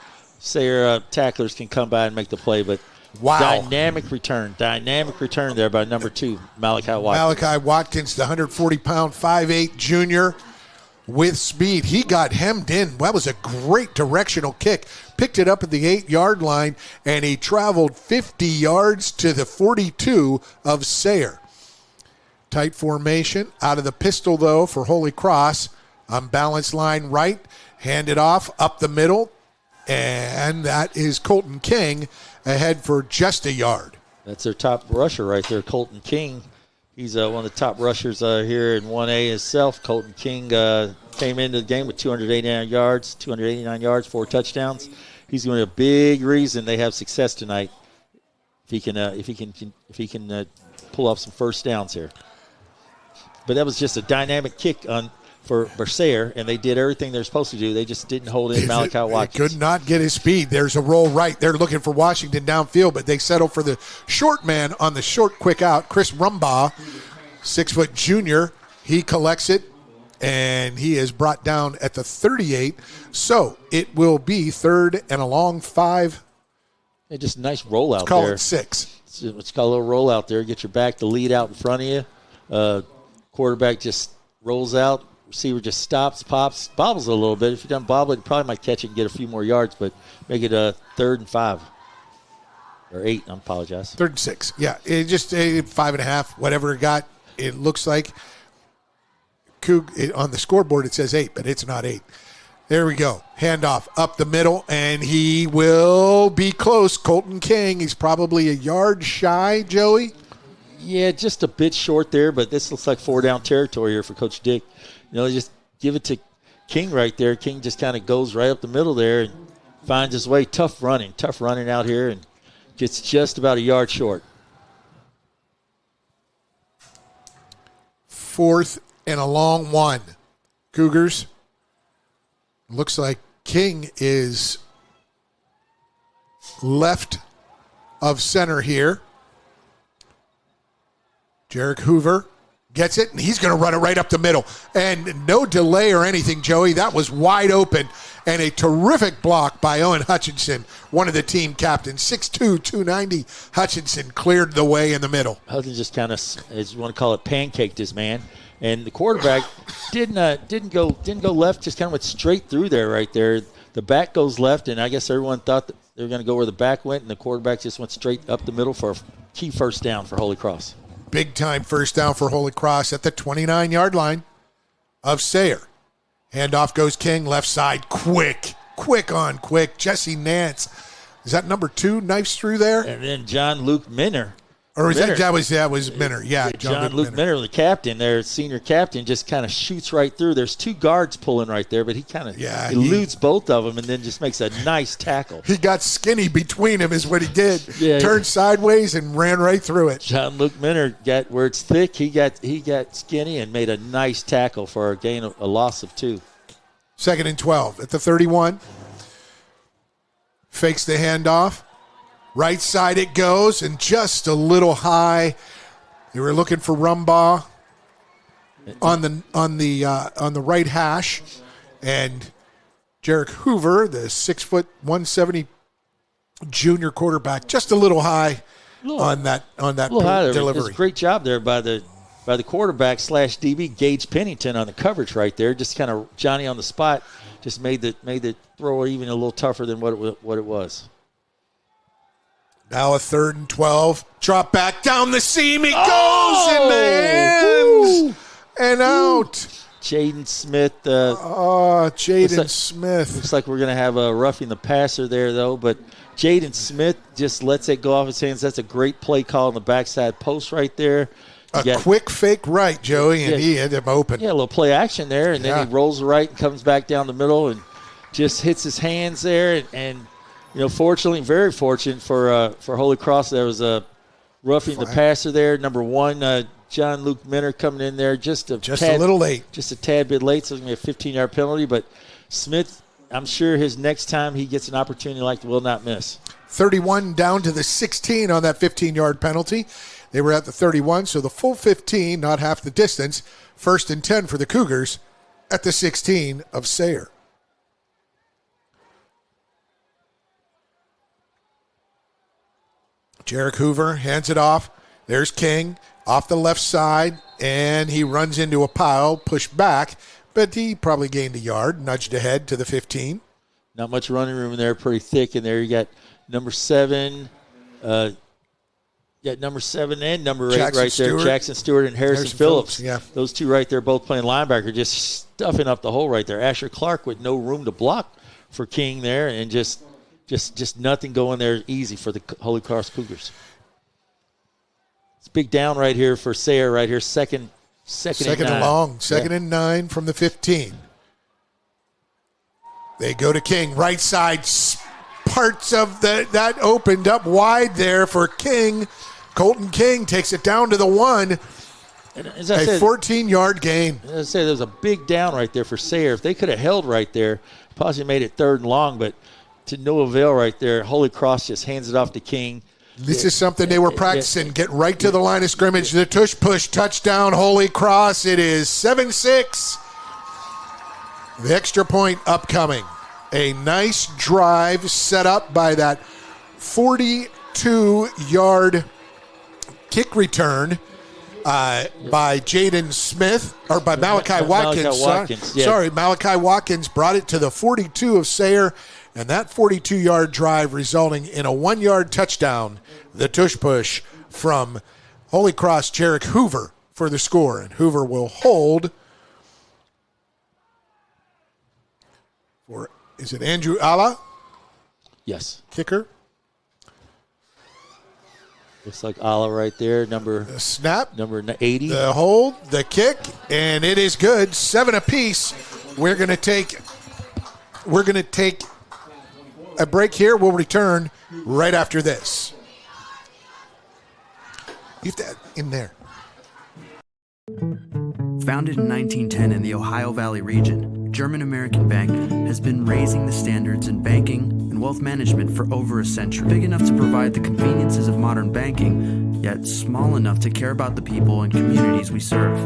tacklers can come by and make the play. But wow. Dynamic return there by number 2, Malachi Watkins. Malachi Watkins, the 140-pound, 5'8" junior with speed. He got hemmed in. That was a great directional kick. Picked it up at the 8-yard line, and he traveled 50 yards to the 42 of Sayre. Tight formation. Out of the pistol, though, for Holy Cross. Unbalanced line right. Hand it off up the middle. And that is Colton King ahead for just a yard. That's their top rusher right there, Colton King. He's one of the top rushers here in 1A himself. Colton King came into the game with 289 yards, 4 touchdowns. He's going to be a big reason they have success tonight. If he can pull off some first downs here. But that was just a dynamic kick for Sayre, and they did everything they're supposed to do. They just didn't hold in Malachi Watkins. Could not get his speed. There's a roll right. They're looking for Washington downfield, but they settle for the short man on the short quick out. Chris Rumbaugh, 6-foot junior. He collects it, and he is brought down at the 38. So it will be 3rd and a long 5. Yeah, just a nice rollout there. Let's call it 6. Let's call a little rollout there. Get your back to lead out in front of you. Quarterback just rolls out. Receiver just stops, pops, bobbles a little bit. If you don't bobble it, you probably might catch it and get a few more yards, but make it a 3rd and 5. Or 8, I apologize. 3rd and 6. Yeah, it just 5.5, whatever it got. It looks like on the scoreboard it says 8, but it's not 8. There we go. Handoff up the middle, and he will be close. Colton King, he's probably a yard shy, Joey. Yeah, just a bit short there, but this looks like 4-down territory here for Coach Dick. You know, just give it to King right there. King just kind of goes right up the middle there and finds his way. Tough running out here, and gets just about a yard short. 4th and a long 1. Cougars. Looks like King is left of center here. Jarek Hoover gets it, and he's going to run it right up the middle. And no delay or anything, Joey. That was wide open. And a terrific block by Owen Hutchinson, one of the team captains. 6'2", 290. Hutchinson cleared the way in the middle. Hutchinson just kind of, as you want to call it, pancaked this man. And the quarterback didn't go left, just kind of went straight through there right there. The back goes left, and I guess everyone thought that they were going to go where the back went, and the quarterback just went straight up the middle for a key first down for Holy Cross. Big-time first down for Holy Cross at the 29-yard line of Sayre. Handoff goes King, left side, quick on quick. Jesse Nance. Is that number 2 knifes through there? And then John Luke Minner. Or was that was Minner? Yeah, John Luke Minner, the captain there, senior captain, just kind of shoots right through. There's 2 guards pulling right there, but he kind of eludes both of them and then just makes a nice tackle. He got skinny between them is what he did. Turned sideways and ran right through it. John Luke Minner got where it's thick. He got skinny and made a nice tackle for a loss of 2. 2nd and 12 at the 31. Fakes the handoff. Right side it goes, and just a little high. They were looking for Rumbaugh on the right hash, and Jarek Hoover, the 6', 170 junior quarterback, just a little high on that delivery. It's a great job there by the quarterback / DB Gage Pennington on the coverage right there. Just kind of Johnny on the spot, just made the throw even a little tougher than what it was. Now a 3rd and 12. Drop back down the seam. He goes in the hands and out. Jaden Smith. Smith. Looks like we're going to have a roughing the passer there, though. But Jaden Smith just lets it go off his hands. That's a great play call on the backside post right there. Quick fake right, Joey, and he had him open. Yeah, a little play action there, and then he rolls right and comes back down the middle and just hits his hands there. And fortunately, very fortunate for Holy Cross, there was a roughing the passer there. Number 1, John Luke Minner coming in there just a little late. Just a tad bit late, so it's going to be a 15-yard penalty. But Smith, I'm sure his next time he gets an opportunity like that will not miss. 31 down to the 16 on that 15-yard penalty. They were at the 31, so the full 15, not half the distance. 1st and 10 for the Cougars at the 16 of Sayre. Jarek Hoover hands it off. There's King off the left side, and he runs into a pile, pushed back, but he probably gained a yard, nudged ahead to the 15. Not much running room in there, pretty thick in there. You got number 7, number 7 and number 8 right there. Jackson Stewart and Harrison Phillips. Yeah. Those two right there, both playing linebacker, just stuffing up the hole right there. Asher Clark with no room to block for King there, and just nothing going there easy for the Holy Cross Cougars. It's big down right here for Sayre right here. Second and long. Second and 9 from the 15. They go to King. Right side, parts of that opened up wide there for King. Colton King takes it down to the 1. And as I said, 14-yard gain. As I said, there's a big down right there for Sayre. If they could have held right there, possibly made it 3rd and long, but to no avail right there. Holy Cross just hands it off to King. This is something they were practicing. Get right to the line of scrimmage. The tush push, touchdown, Holy Cross. It is 7-6. The extra point upcoming. A nice drive set up by that 42-yard kick return by Jaden Smith, or by Malachi Watkins. Sorry, Malachi Watkins brought it to the 42 of Sayre, and that 42-yard drive resulting in a 1-yard touchdown. The tush push from Holy Cross Jarek Hoover for the score, and Hoover will hold for, is it Andrew Alla? Yes. Kicker. Looks like Alla right there, the snap, number 80. The hold, the kick, and it is good. 7 apiece. We're going to take a break here. We'll return right after this. You have to in there. Founded in 1910 in the Ohio Valley region, German American Bank has been raising the standards in banking and wealth management for over a century. Big enough to provide the conveniences of modern banking, yet small enough to care about the people and communities we serve.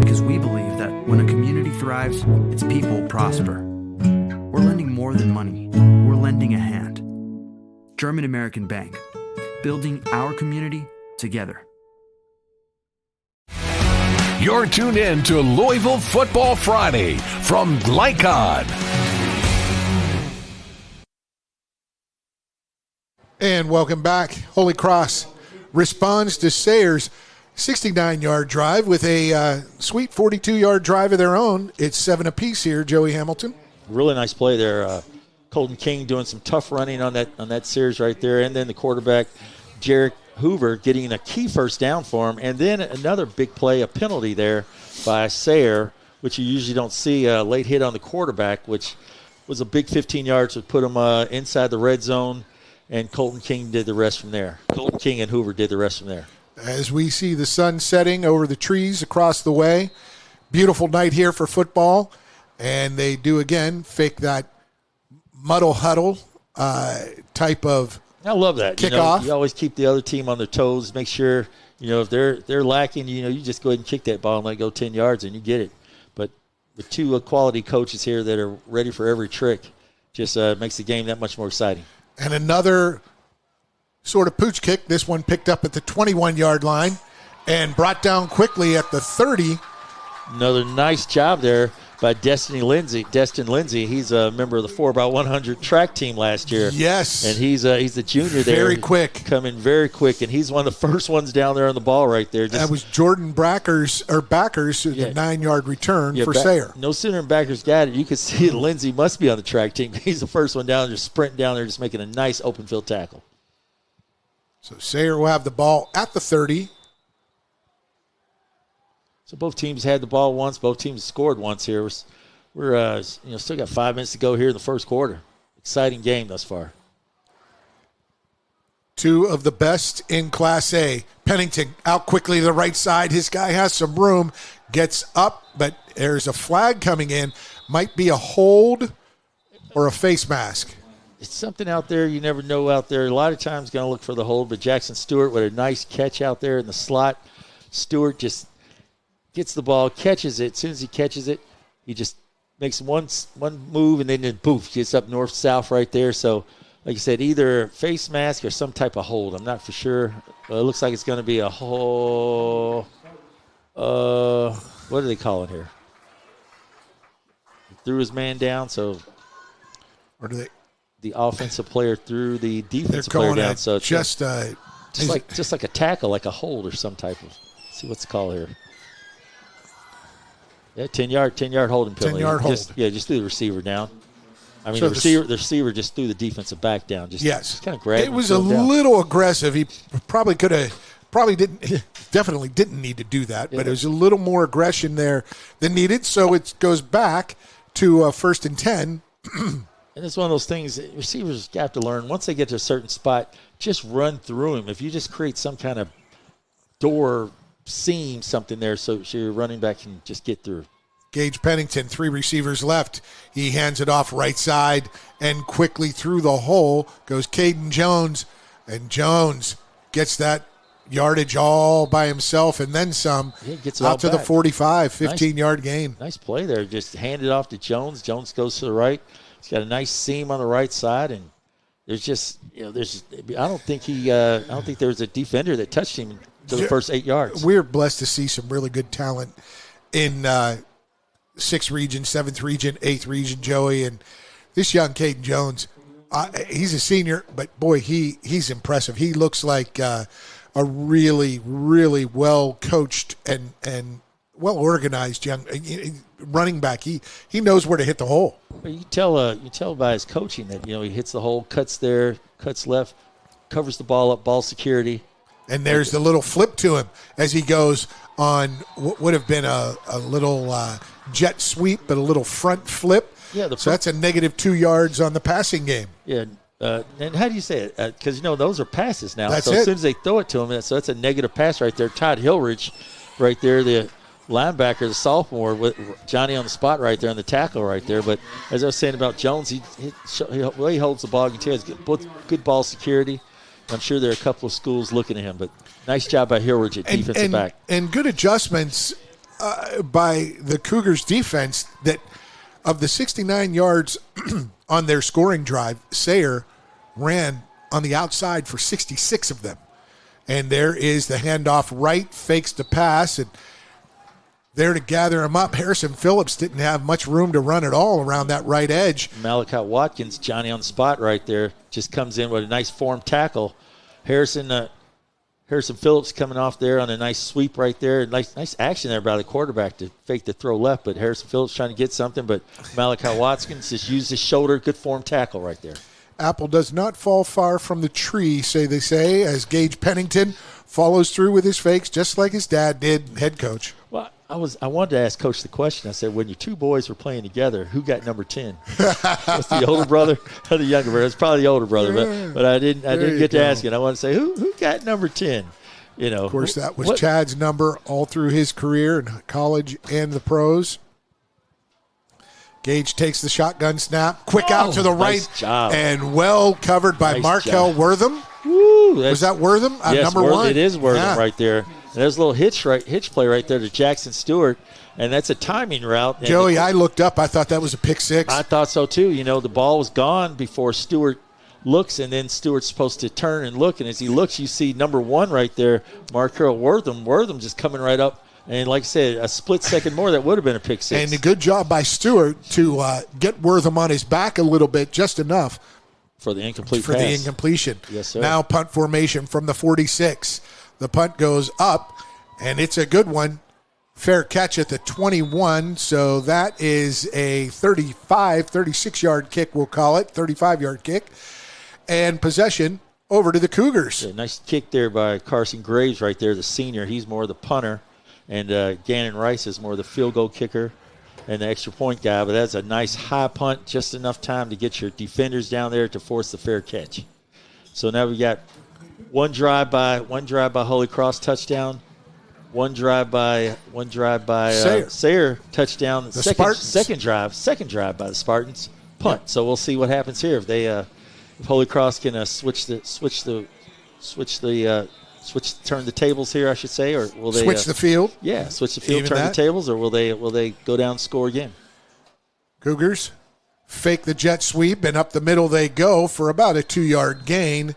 Because we believe that when a community thrives, its people prosper. We're lending more than money. We're lending a hand. German American Bank, building our community together. You're tuned in to Louisville Football Friday from Glycod. And welcome back. Holy Cross responds to Sayre's 69-yard drive with a sweet 42-yard drive of their own. It's 7 apiece here, Joey Hamilton. Really nice play there. Colton King doing some tough running on that series right there, and then the quarterback, Jarek Hoover, getting a key first down for him, and then another big play, a penalty there by Sayre, which you usually don't see, a late hit on the quarterback, which was a big 15 yards to put him inside the red zone, and Colton King did the rest from there. Colton King and Hoover did the rest from there. As we see the sun setting over the trees across the way, beautiful night here for football, and they do again fake that muddle huddle type of I love that. Kickoff. You always keep the other team on their toes. Make sure, if they're lacking, you just go ahead and kick that ball and let it go 10 yards and you get it. But with two quality coaches here that are ready for every trick, just makes the game that much more exciting. And another sort of pooch kick. This one picked up at the 21-yard line and brought down quickly at the 30. Another nice job there by Destin Lindsay. He's a member of the 4x100 track team last year. Yes. And he's the junior there. Very quick. Coming very quick, and he's one of the first ones down there on the ball right there. That was Jordan Backers, the 9-yard return for Sayre. No sooner than Backers got it, you could see that Lindsay must be on the track team. He's the first one down there, sprinting down there, just making a nice open field tackle. So Sayre will have the ball at the 30. So both teams had the ball once. Both teams scored once here. We're still got 5 minutes to go here in the first quarter. Exciting game thus far. Two of the best in Class A. Pennington out quickly to the right side. His guy has some room. Gets up, but there's a flag coming in. Might be a hold or a face mask. It's something out there you never know out there. A lot of times going to look for the hold, but Jackson Stewart with a nice catch out there in the slot. Stewart just gets the ball, catches it. As soon as he catches it, he just makes one move, and then poof, gets up north-south right there. So, like you said, either face mask or some type of hold. I'm not for sure. It looks like it's going to be a whole what do they call it here? He threw his man down, so or do they? The offensive player threw the defensive player down. So it's just like a tackle, like a hold or some type of. Let's see what's the call here. Yeah, 10-yard holding penalty. 10-yard hold. Just threw the receiver down. I mean, So the receiver just threw the defensive back down. Just kind of grabbed him. It was a little aggressive. He definitely didn't need to do that, but it was a little more aggression there than needed. So it goes back to 1st and 10. And it's one of those things that receivers have to learn. Once they get to a certain spot, just run through him. If you just create some kind of door, seam, something there, so your running back can just get through. Gage Pennington, 3 receivers left. He hands it off right side, and quickly through the hole goes Caden Jones. And Jones gets that yardage all by himself and then some. Yeah, gets it out all to back. the 45, 15-yard gain. Nice play there. Just hand it off to Jones. Jones goes to the right. He's got a nice seam on the right side, and there's just I don't think there was a defender that touched him to the first 8 yards. We're blessed to see some really good talent in 6th region, 7th region, 8th region, Joey, and this young Caden Jones. He's a senior, but boy, he's impressive. He looks like a really, really well coached and well organized young running back. He knows where to hit the hole. Well, you tell by his coaching that he hits the hole, cuts there, cuts left, covers the ball up, ball security. And there's the little flip to him as he goes on what would have been a little jet sweep, but a little front flip. Yeah, so that's a negative 2 yards on the passing game. Yeah, and how do you say it? Because those are passes now. That's so it. As soon as they throw it to him, so that's a negative pass right there. Todd Hillridge, right there, the linebacker, the sophomore, with Johnny on the spot right there on the tackle right there. But as I was saying about Jones, he holds the ball. You can tell he's good ball security. I'm sure there are a couple of schools looking at him, but nice job by Hillridge at defensive back. And good adjustments by the Cougars defense that of the 69 yards on their scoring drive, Sayre ran on the outside for 66 of them. And there is the handoff right, fakes the pass, and there to gather him up. Harrison Phillips didn't have much room to run at all around that right edge. Malachi Watkins, Johnny on the spot right there, just comes in with a nice form tackle. Harrison Phillips coming off there on a nice sweep right there. Nice action there by the quarterback to fake the throw left, but Harrison Phillips trying to get something, but Malachi Watkins just used his shoulder. Good form tackle right there. Apple does not fall far from the tree, they say, as Gage Pennington follows through with his fakes just like his dad did, head coach. Well, I wanted to ask Coach the question. I said, when your two boys were playing together, who got number 10? Was the older brother or the younger brother? It's probably the older brother, but I didn't get to ask it. I wanted to say, who got number 10? Of course, that was Chad's number all through his career in college and the pros. Gage takes the shotgun snap, quick out to the right, job. And well covered by Markel Wortham. Woo, was that Wortham? Yes, number 1? It is Wortham right there. And there's a little hitch play right there to Jackson Stewart, and that's a timing route. Joey, I looked up. I thought that was a pick six. I thought so too. The ball was gone before Stewart looks, and then Stewart's supposed to turn and look, and as he looks, you see number 1 right there, Markel Wortham. Wortham just coming right up. And like I said, a split second more, that would have been a pick six. And a good job by Stewart to get Wortham on his back a little bit, just enough. For the incomplete pass. The incompletion. Yes, sir. Now punt formation from the 46. The punt goes up, and it's a good one. Fair catch at the 21, so that is a 36-yard kick, we'll call it, 35-yard kick. And possession over to the Cougars. Yeah, nice kick there by Carson Graves right there, the senior. He's more the punter. And Gannon Rice is more the field goal kicker. and the extra point guy, but that's a nice high punt, just enough time to get your defenders down there to force the fair catch. So now we got one drive by Holy Cross touchdown, one drive by Sayre touchdown. Second drive by the Spartans punt. Yep. So we'll see what happens here if they if Holy Cross can turn the tables here, I should say, or will they switch the field? Yeah, switch the field, turn the tables, or will they go down and score again? Cougars fake the jet sweep, and up the middle they go for about a 2-yard gain.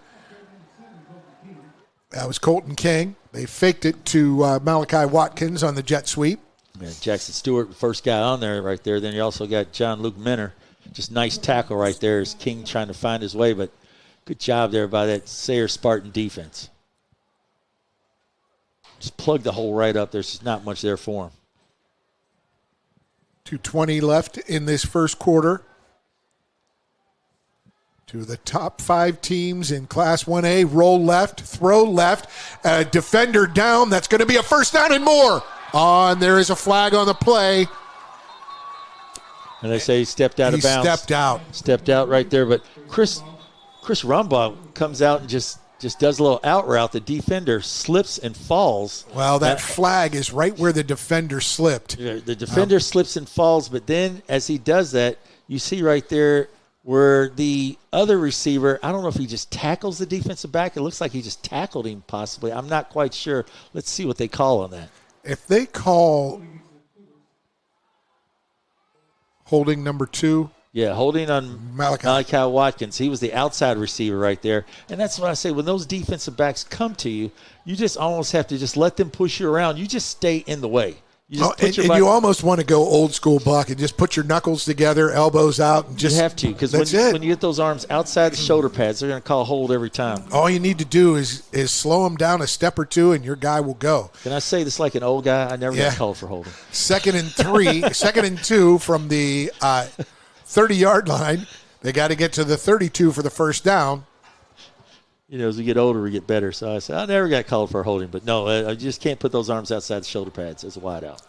That was Colton King. They faked it to Malachi Watkins on the jet sweep. Yeah, Jackson Stewart, the first guy on there right there. Then you also got John Luke Minner. Just nice tackle right there as King trying to find his way, but good job there by that Sayre Spartan defense. Just plug the hole right up. There's just not much there for him. 2:20 left in this first quarter. Two of the top 5 teams in Class 1A. Roll left, throw left, defender down. That's going to be a first down and more. And there is a flag on the play. And they say he stepped out of bounds. Stepped out right there. But Chris Rumbaugh comes out and just does a little out route. The defender slips and falls. Well, that flag is right where the defender slipped. The defender slips and falls, but then as he does that, you see right there where the other receiver, I don't know if he just tackles the defensive back. It looks like he just tackled him possibly. I'm not quite sure. Let's see what they call on that. If they call holding number 2. Yeah, holding on Malachi Watkins. He was the outside receiver right there. And that's what I say. When those defensive backs come to you, you just almost have to just let them push you around. You just stay in the way. You almost want to go old school Buck and just put your knuckles together, elbows out. And just, you have to, because when you get those arms outside the shoulder pads, they're going to call hold every time. All you need to do is slow them down a step or two, and your guy will go. Can I say this like an old guy? I never got called for holding. 2nd and 3, 2nd and 2 from the 30-yard line. They got to get to the 32 for the first down. You know, as we get older, we get better. So I said, I never got called for holding. But no, I just can't put those arms outside the shoulder pads as a wide out.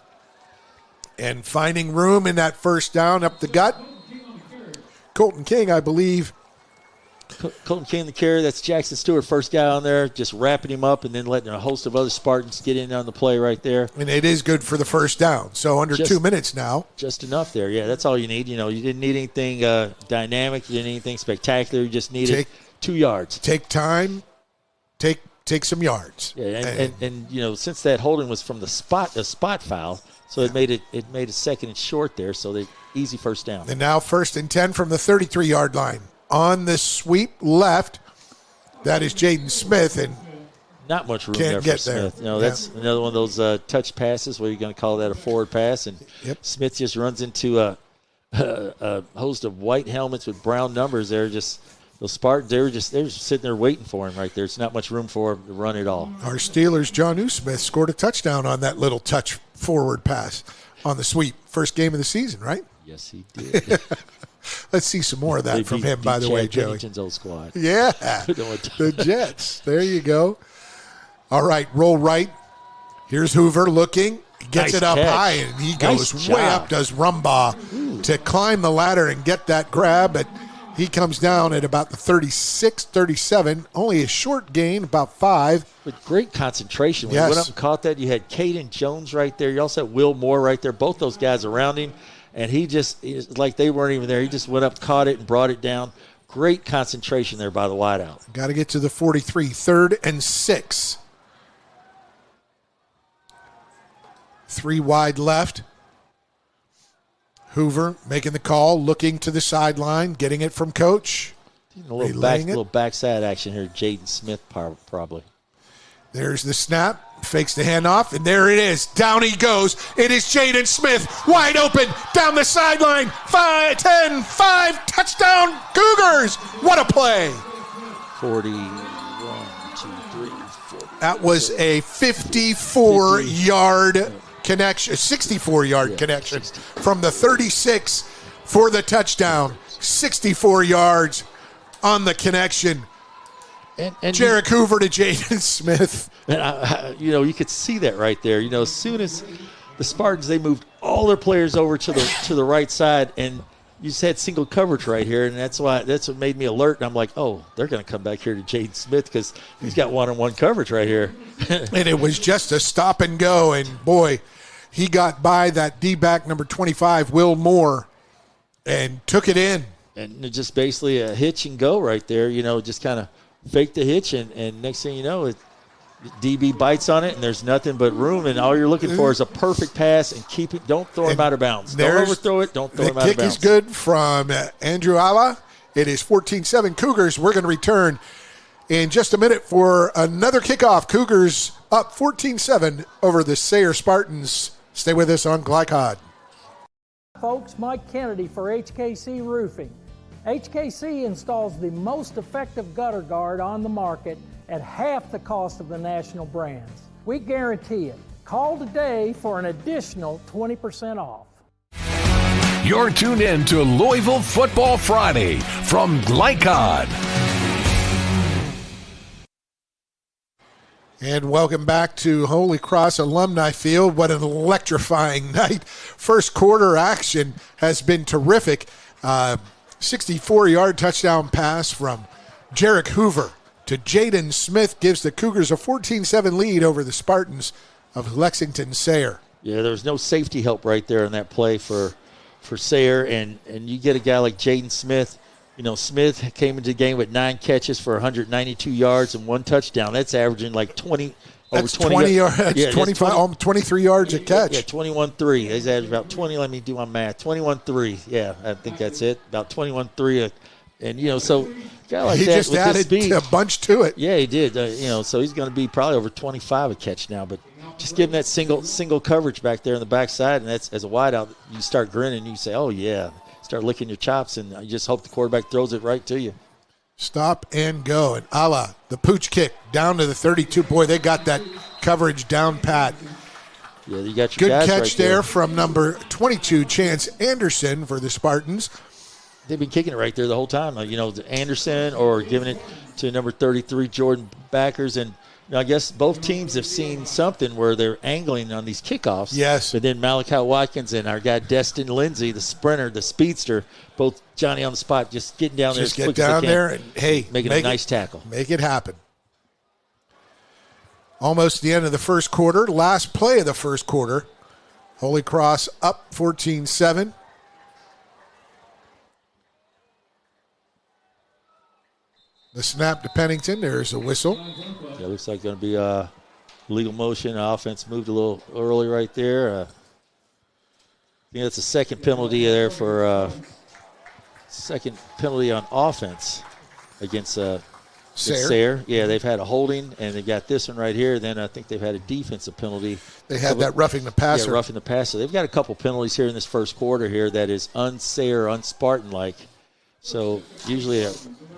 And finding room in that first down up the gut. Colton King, I believe. Colton King, the carry. That's Jackson Stewart, first guy on there, just wrapping him up and then letting a host of other Spartans get in on the play right there. And it is good for the first down. So under 2 minutes now. Just enough there. Yeah, that's all you need. You know, you didn't need anything dynamic. You didn't need anything spectacular. You just needed 2 yards. Take time. Take some yards. Yeah, and you know, since that holding was from the spot foul, so it made it 2nd and short there, so they easy first down. And now 1st and 10 from the 33-yard line. On the sweep left, that is Jaden Smith, and not much room there for Smith. You know, that's another one of those touch passes where you're going to call that a forward pass, and Smith just runs into a host of white helmets with brown numbers there. Just those Spartans, they're just sitting there waiting for him right there. It's not much room for him to run at all. Our Steelers, John Smith, scored a touchdown on that little touch forward pass on the sweep. First game of the season, right? Yes, he did. Let's see some more of that from him, by the way, Joey. Pennington's old squad. Yeah, the Jets. There you go. All right, roll right. Here's Hoover looking. He gets it up high, and he goes way up, does Rumbaugh, to climb the ladder and get that grab. But he comes down at about the 36, 37. Only a short gain, about 5. With great concentration. When he went up and caught that, you had Caden Jones right there. You also had Will Moore right there. Both those guys around him. And he like they weren't even there. He just went up, caught it, and brought it down. Great concentration there by the wideout. Got to get to the 43. 3rd and 6. 3 wide left. Hoover making the call, looking to the sideline, getting it from Coach. A little backside action here. Jaden Smith probably. There's the snap. Fakes the handoff, and there it is. Down he goes. It is Jaden Smith, wide open, down the sideline. 5, 10, 5, touchdown, Cougars. What a play. 41, 2, 3, 4. That was a 54-yard connection, 64-yard connection from the 36 for the touchdown. 64 yards on the connection. And Jarek Hoover to Jaden Smith. And you could see that right there. You know, as soon as the Spartans, they moved all all their players over to the right side, and you just had single coverage right here, and that's what made me alert. And I'm like, oh, they're going to come back here to Jaden Smith because he's got one-on-one coverage right here. And it was just a stop and go, and boy, he got by that D-back number 25, Will Moore, and took it in. And just basically a hitch and go right there, just kind of fake the hitch, and next thing you know, DB bites on it, and there's nothing but room, and all you're looking for is a perfect pass, and keep it. Don't throw him out of bounds. Don't overthrow it. Don't throw him out of bounds. The kick is good from Andrew Ala. It is 14-7 Cougars. We're going to return in just a minute for another kickoff. Cougars up 14-7 over the Sayre Spartans. Stay with us on Glycod. Folks, Mike Kennedy for HKC Roofing. HKC installs the most effective gutter guard on the market at half the cost of the national brands. We guarantee it. Call today for an additional 20% off. You're tuned in to Louisville Football Friday from Glycod. And welcome back to Holy Cross Alumni Field. What an electrifying night. First quarter action has been terrific. 64-yard touchdown pass from Jarek Hoover to Jaden Smith gives the Cougars a 14-7 lead over the Spartans of Lexington Sayre. Yeah, there was no safety help right there in that play for Sayre, and you get a guy like Jaden Smith. Smith came into the game with 9 catches for 192 yards and 1 touchdown. That's averaging like 20. That's 20 yards. That's 25, 23 yards a catch. Yeah, 21-3. He's at about 20. Let me do my math. 21-3. Yeah, I think that's it. About 21-3. And, so a guy like he that just with added speed, a bunch to it. Yeah, he did. So he's going to be probably over 25 a catch now. But just give him that single coverage back there on the backside, and that's as a wideout, you start grinning. You say, oh, yeah. Start licking your chops, and you just hope the quarterback throws it right to you. Stop and go. And Ala, the pooch kick down to the 32. Boy, they got that coverage down pat. Yeah, you got your good guys catch right there from number 22, Chance Anderson, for the Spartans. They've been kicking it right there the whole time. Anderson or giving it to number 33, Jordan Backers. And I guess both teams have seen something where they're angling on these kickoffs. Yes. But then Malachi Watkins and our guy Destin Lindsay, the sprinter, the speedster, both Johnny on the spot, just getting down there. Just get down there and, hey, making a nice tackle. Make it happen. Almost the end of the first quarter. Last play of the first quarter. Holy Cross up 14-7. The snap to Pennington. There's a whistle. Yeah, looks like going to be a legal motion. Offense moved a little early right there. I think that's a second penalty there for second penalty on offense against Sayre. Yeah, they've had a holding, and they got this one right here. Then I think they've had a defensive penalty. They had that roughing the passer. Yeah, roughing the passer. They've got a couple penalties here in this first quarter here that is un-Sayre, un-Spartan-like. So usually a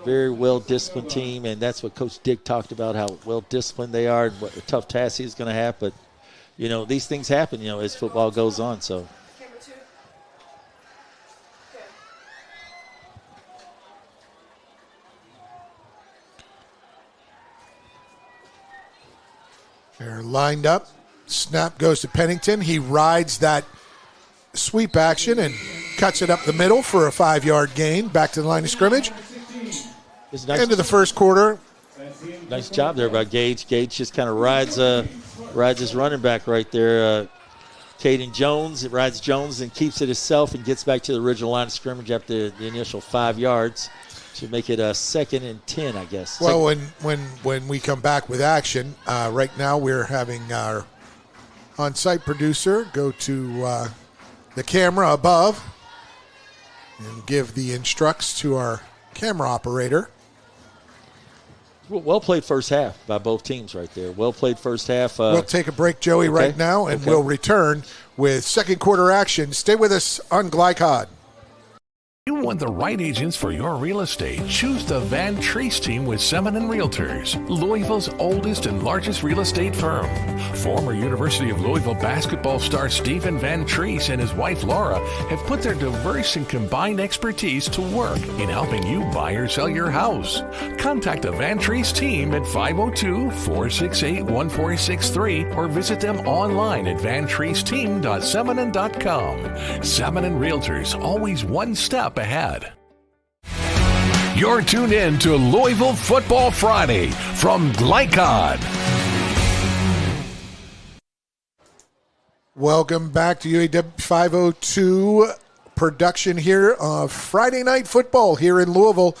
very well-disciplined team, and that's what Coach Dick talked about, how well-disciplined they are and what a tough task he's going to have. But, these things happen, as football goes on. So. They're lined up. Snap goes to Pennington. He rides that sweep action and cuts it up the middle for a 5-yard gain. Back to the line of scrimmage. End of the first quarter. Nice job there by Gage. Gage just kind of rides his running back right there. Caden Jones. It rides Jones and keeps it himself and gets back to the original line of scrimmage after the initial 5 yards. Should make it a 2nd and 10, I guess. Well, when we come back with action, right now we're having our on-site producer go to the camera above and give the instructs to our camera operator. Well played first half by both teams right there. Well played first half. We'll take a break, Joey, right now, and we'll return with second quarter action. Stay with us on Glycod. You want the right agents for your real estate? Choose the Van Treese team with Semin Realtors, Louisville's oldest and largest real estate firm. Former University of Louisville basketball star Stephen Van Treese and his wife Laura have put their diverse and combined expertise to work in helping you buy or sell your house. Contact the Van Treese team at 502-468-1463 or visit them online at vantreeseteam.seminin.com. Seminin Realtors, always one step ahead. You're tuned in to Louisville Football Friday from Glycod. Welcome back to UAW 502 production here of Friday Night Football here in Louisville.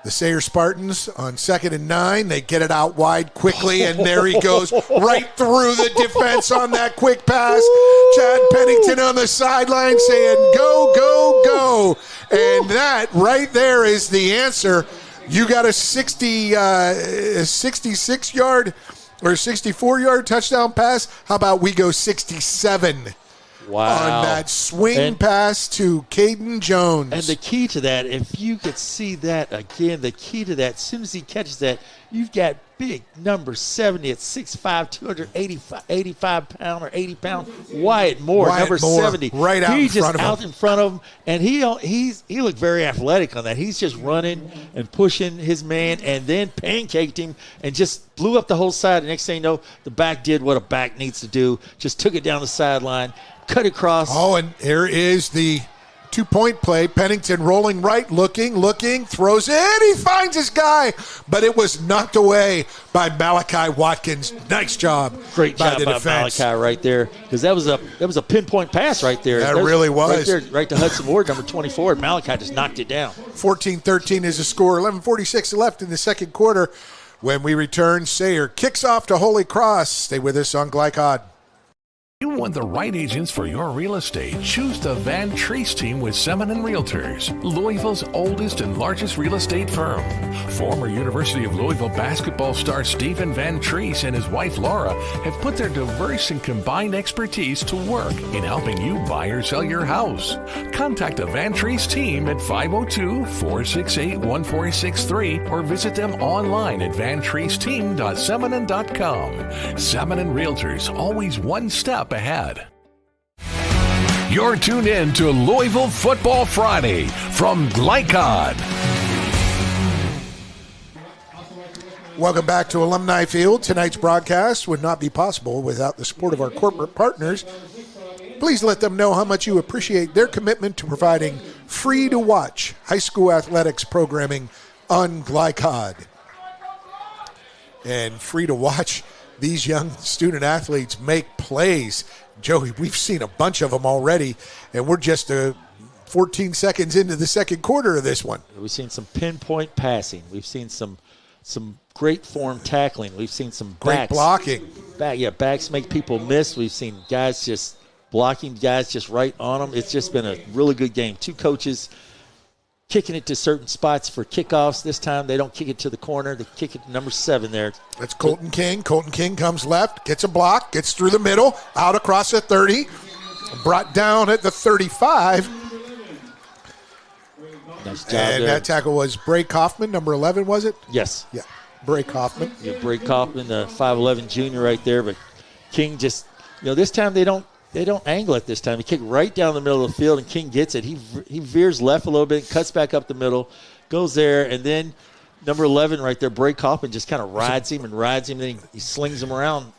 The Sayre Spartans on 2nd and 9. They get it out wide quickly, and there he goes right through the defense on that quick pass. Chad Pennington on the sideline saying, go, go, go. And that right there is the answer. You got a 66-yard or 64-yard touchdown pass. How about we go 67? Wow. On that swing pass to Caden Jones. And the key to that, if you could see that again, the key to that, as soon as he catches that, you've got big number 70 at 6'5", 285 pound or 80 pound Wyatt Moore, number 70. Right out in front of him. Out in front of him, and he looked very athletic on that. He's just running and pushing his man, and then pancaked him and just blew up the whole side. The next thing you know, the back did what a back needs to do, just took it down the sideline, cut across. Oh, and here is the two-point play. Pennington rolling right, looking, throws it. He finds his guy, but it was knocked away by Malachi Watkins. Nice job. Great job by the by defense. Malachi right there, because that was a pinpoint pass right there. That really was. Right there, right to Hudson Ward, number 24. And Malachi just knocked it down. 14-13 is the score. 11:46 left in the second quarter. When we return, Sayre kicks off to Holy Cross. Stay with us on Glycod. You want the right agents for your real estate? Choose the Van Treese team with Semin Realtors, Louisville's oldest and largest real estate firm. Former University of Louisville basketball star Stephen Van Treese and his wife Laura have put their diverse and combined expertise to work in helping you buy or sell your house. Contact the Van Treese team at 502-468-1463 or visit them online at vantreeseteam.seminin.com. Seminin Realtors, always one step ahead. You're tuned in to Louisville Football Friday from Glycod. Welcome back to Alumni Field. Tonight's broadcast would not be possible without the support of our corporate partners. Please let them know how much you appreciate their commitment to providing free-to-watch high school athletics programming on Glycod. And free-to-watch these young student athletes make plays. Joey, we've seen a bunch of them already, and we're just 14 seconds into the second quarter of this one. We've seen some pinpoint passing. We've seen some great form tackling. We've seen some great blocking. Backs make people miss. We've seen guys just blocking guys just right on them. It's just been a really good game. Two coaches kicking it to certain spots for kickoffs. This time they don't kick it to the corner. They kick it to number 7 there. That's Colton King. Colton King comes left, gets a block, gets through the middle, out across the 30, brought down at the 35. Nice job and there. That tackle was Bray Kaufman, number 11, was it? Yes. Yeah, Bray Kaufman. Yeah, Bray Kaufman, the 5'11 junior right there. But King just, this time they don't angle it this time. He kicked right down the middle of the field, and King gets it. He veers left a little bit, cuts back up the middle, goes there, and then number 11 right there, Bray Kaufman, just kind of rides him, then he slings him around.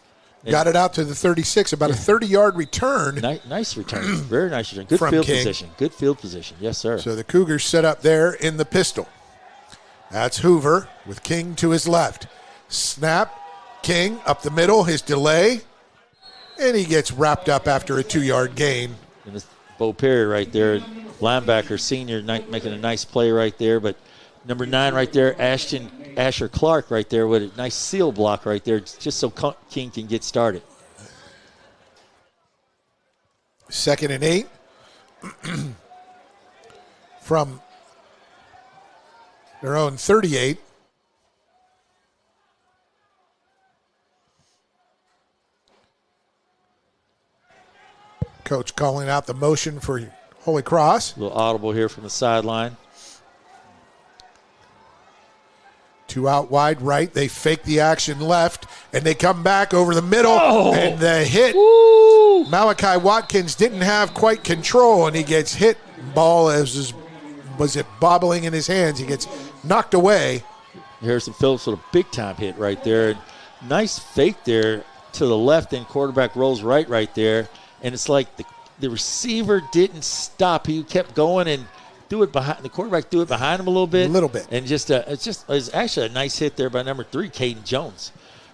Got it out to the 36, about a 30-yard return. Nice return. Very nice return. Good field position. Good field position. Yes, sir. So the Cougars set up there in the pistol. That's Hoover with King to his left. Snap. King up the middle, his delay. And he gets wrapped up after a 2-yard gain. And it's Bo Perry right there, linebacker, senior, making a nice play right there. But number 9 right there, Asher Clark right there with a nice seal block right there, just so King can get started. 2nd and 8 from their own 38. Coach calling out the motion for Holy Cross. A little audible here from the sideline. 2 out wide right. They fake the action left, and they come back over the middle, and the hit. Woo! Malachi Watkins didn't have quite control, and he gets hit. Ball was it bobbling in his hands. He gets knocked away. Harrison Phillips with a big-time hit right there. Nice fake there to the left, and quarterback rolls right there. And it's like the receiver didn't stop. He kept going and do it behind the quarterback. Do it behind him a little bit, and it's actually a nice hit there by number 3, Caden Jones.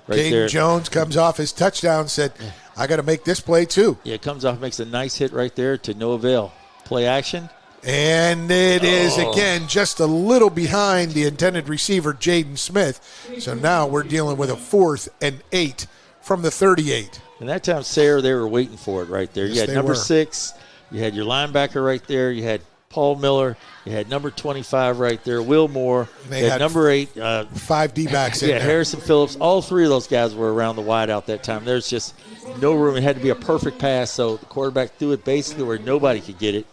Caden Jones comes off his touchdown. Said, "I got to make this play too." Yeah, comes off, makes a nice hit right there to no avail. Play action, and it is again just a little behind the intended receiver, Jaden Smith. So now we're dealing with a 4th and 8 from the 38. And that time, Sayre, they were waiting for it right there. Yes, you had number 6, you had your linebacker right there, you had Paul Miller, you had number 25 right there, Will Moore, they had number 8. 5 D-backs in there. Harrison Phillips. All 3 of those guys were around the wide out that time. There's just no room. It had to be a perfect pass, so the quarterback threw it basically where nobody could get it.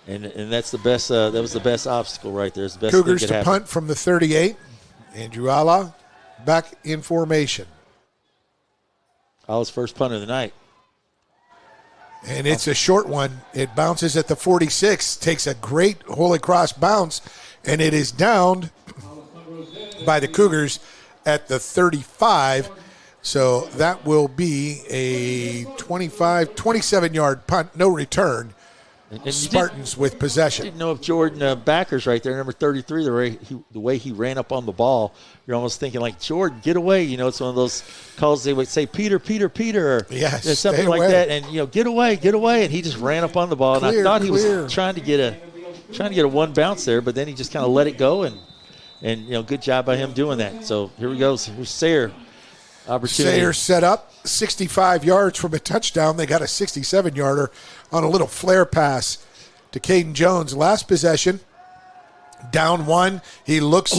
And that's the best. That was the best obstacle right there. It's the best Cougars thing that to happened. punt from the 38. Andrew Ala back in formation. Ala's first punt of the night. And it's a short one. It bounces at the 46, takes a great Holy Cross bounce, and it is downed by the Cougars at the 35. So that will be a 27-yard punt, no return. And Spartans with possession. Didn't know if Jordan Backer's right there, number 33, the way he ran up on the ball. You're almost thinking like, Jordan, get away. It's one of those calls they would say, Peter, Peter, Peter, or yes, something like that. And get away, and he just ran up on the ball. Clear, and I thought he was trying to get a one bounce there, but then he just kind of let it go, and good job by him doing that. So here we go. Here's Sayre. Opportunity. Sayre set up 65 yards from a touchdown. They got a 67-yarder on a little flare pass to Caden Jones. Last possession, down 1. He looks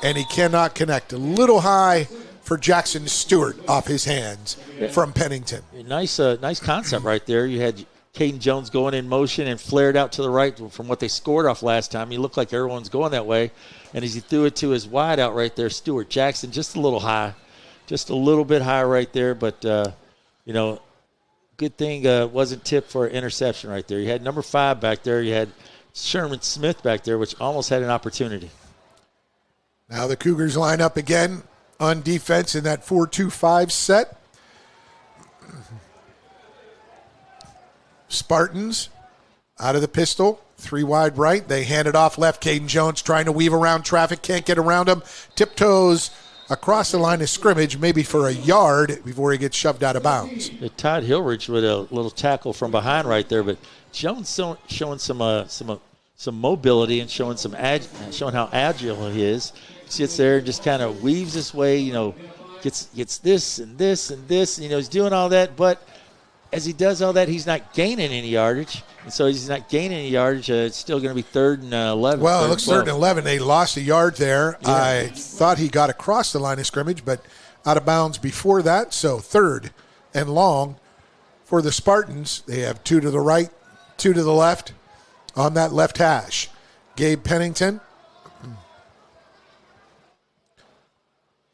and he cannot connect. A little high for Jackson Stewart off his hands from Pennington. Nice concept right there. You had Caden Jones going in motion and flared out to the right from what they scored off last time. He looked like everyone's going that way. And as he threw it to his wide out right there, Stewart Jackson just a little high. Just a little bit high right there, but, good thing wasn't tipped for an interception right there. You had number 5 back there. You had Sherman Smith back there, which almost had an opportunity. Now the Cougars line up again on defense in that 4-2-5 set. Spartans out of the pistol, 3 wide right. They hand it off left. Caden Jones trying to weave around traffic, can't get around him. Tiptoes across the line of scrimmage, maybe for a yard before he gets shoved out of bounds. Todd Hillridge with a little tackle from behind right there, but Jones showing some mobility and showing how agile he is. Sits there and just kind of weaves his way, gets this and this and this. He's doing all that, but as he does all that, he's not gaining any yardage. And so he's not gaining any yardage. It's still going to be 3rd and 11. Well, it looks 3rd and 11. They lost a yard there. Yeah. I thought he got across the line of scrimmage, but out of bounds before that. So 3rd and long for the Spartans. They have 2 to the right, 2 to the left on that left hash. Gabe Pennington.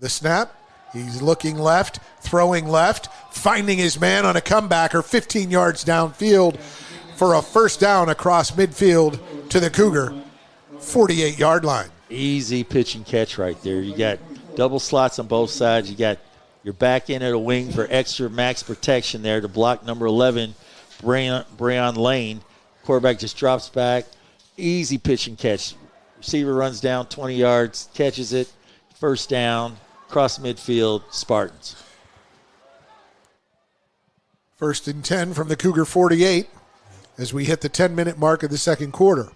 The snap. He's looking left, throwing left, finding his man on a comebacker 15 yards downfield for a first down across midfield to the Cougar 48-yard line. Easy pitch and catch right there. You got double slots on both sides. You got your back end of the wing for extra max protection there to block number 11, Breon Lane. Quarterback just drops back. Easy pitch and catch. Receiver runs down 20 yards, catches it, first down. Across midfield, Spartans. 1st and 10 from the Cougar 48 as we hit the 10-minute mark of the second quarter.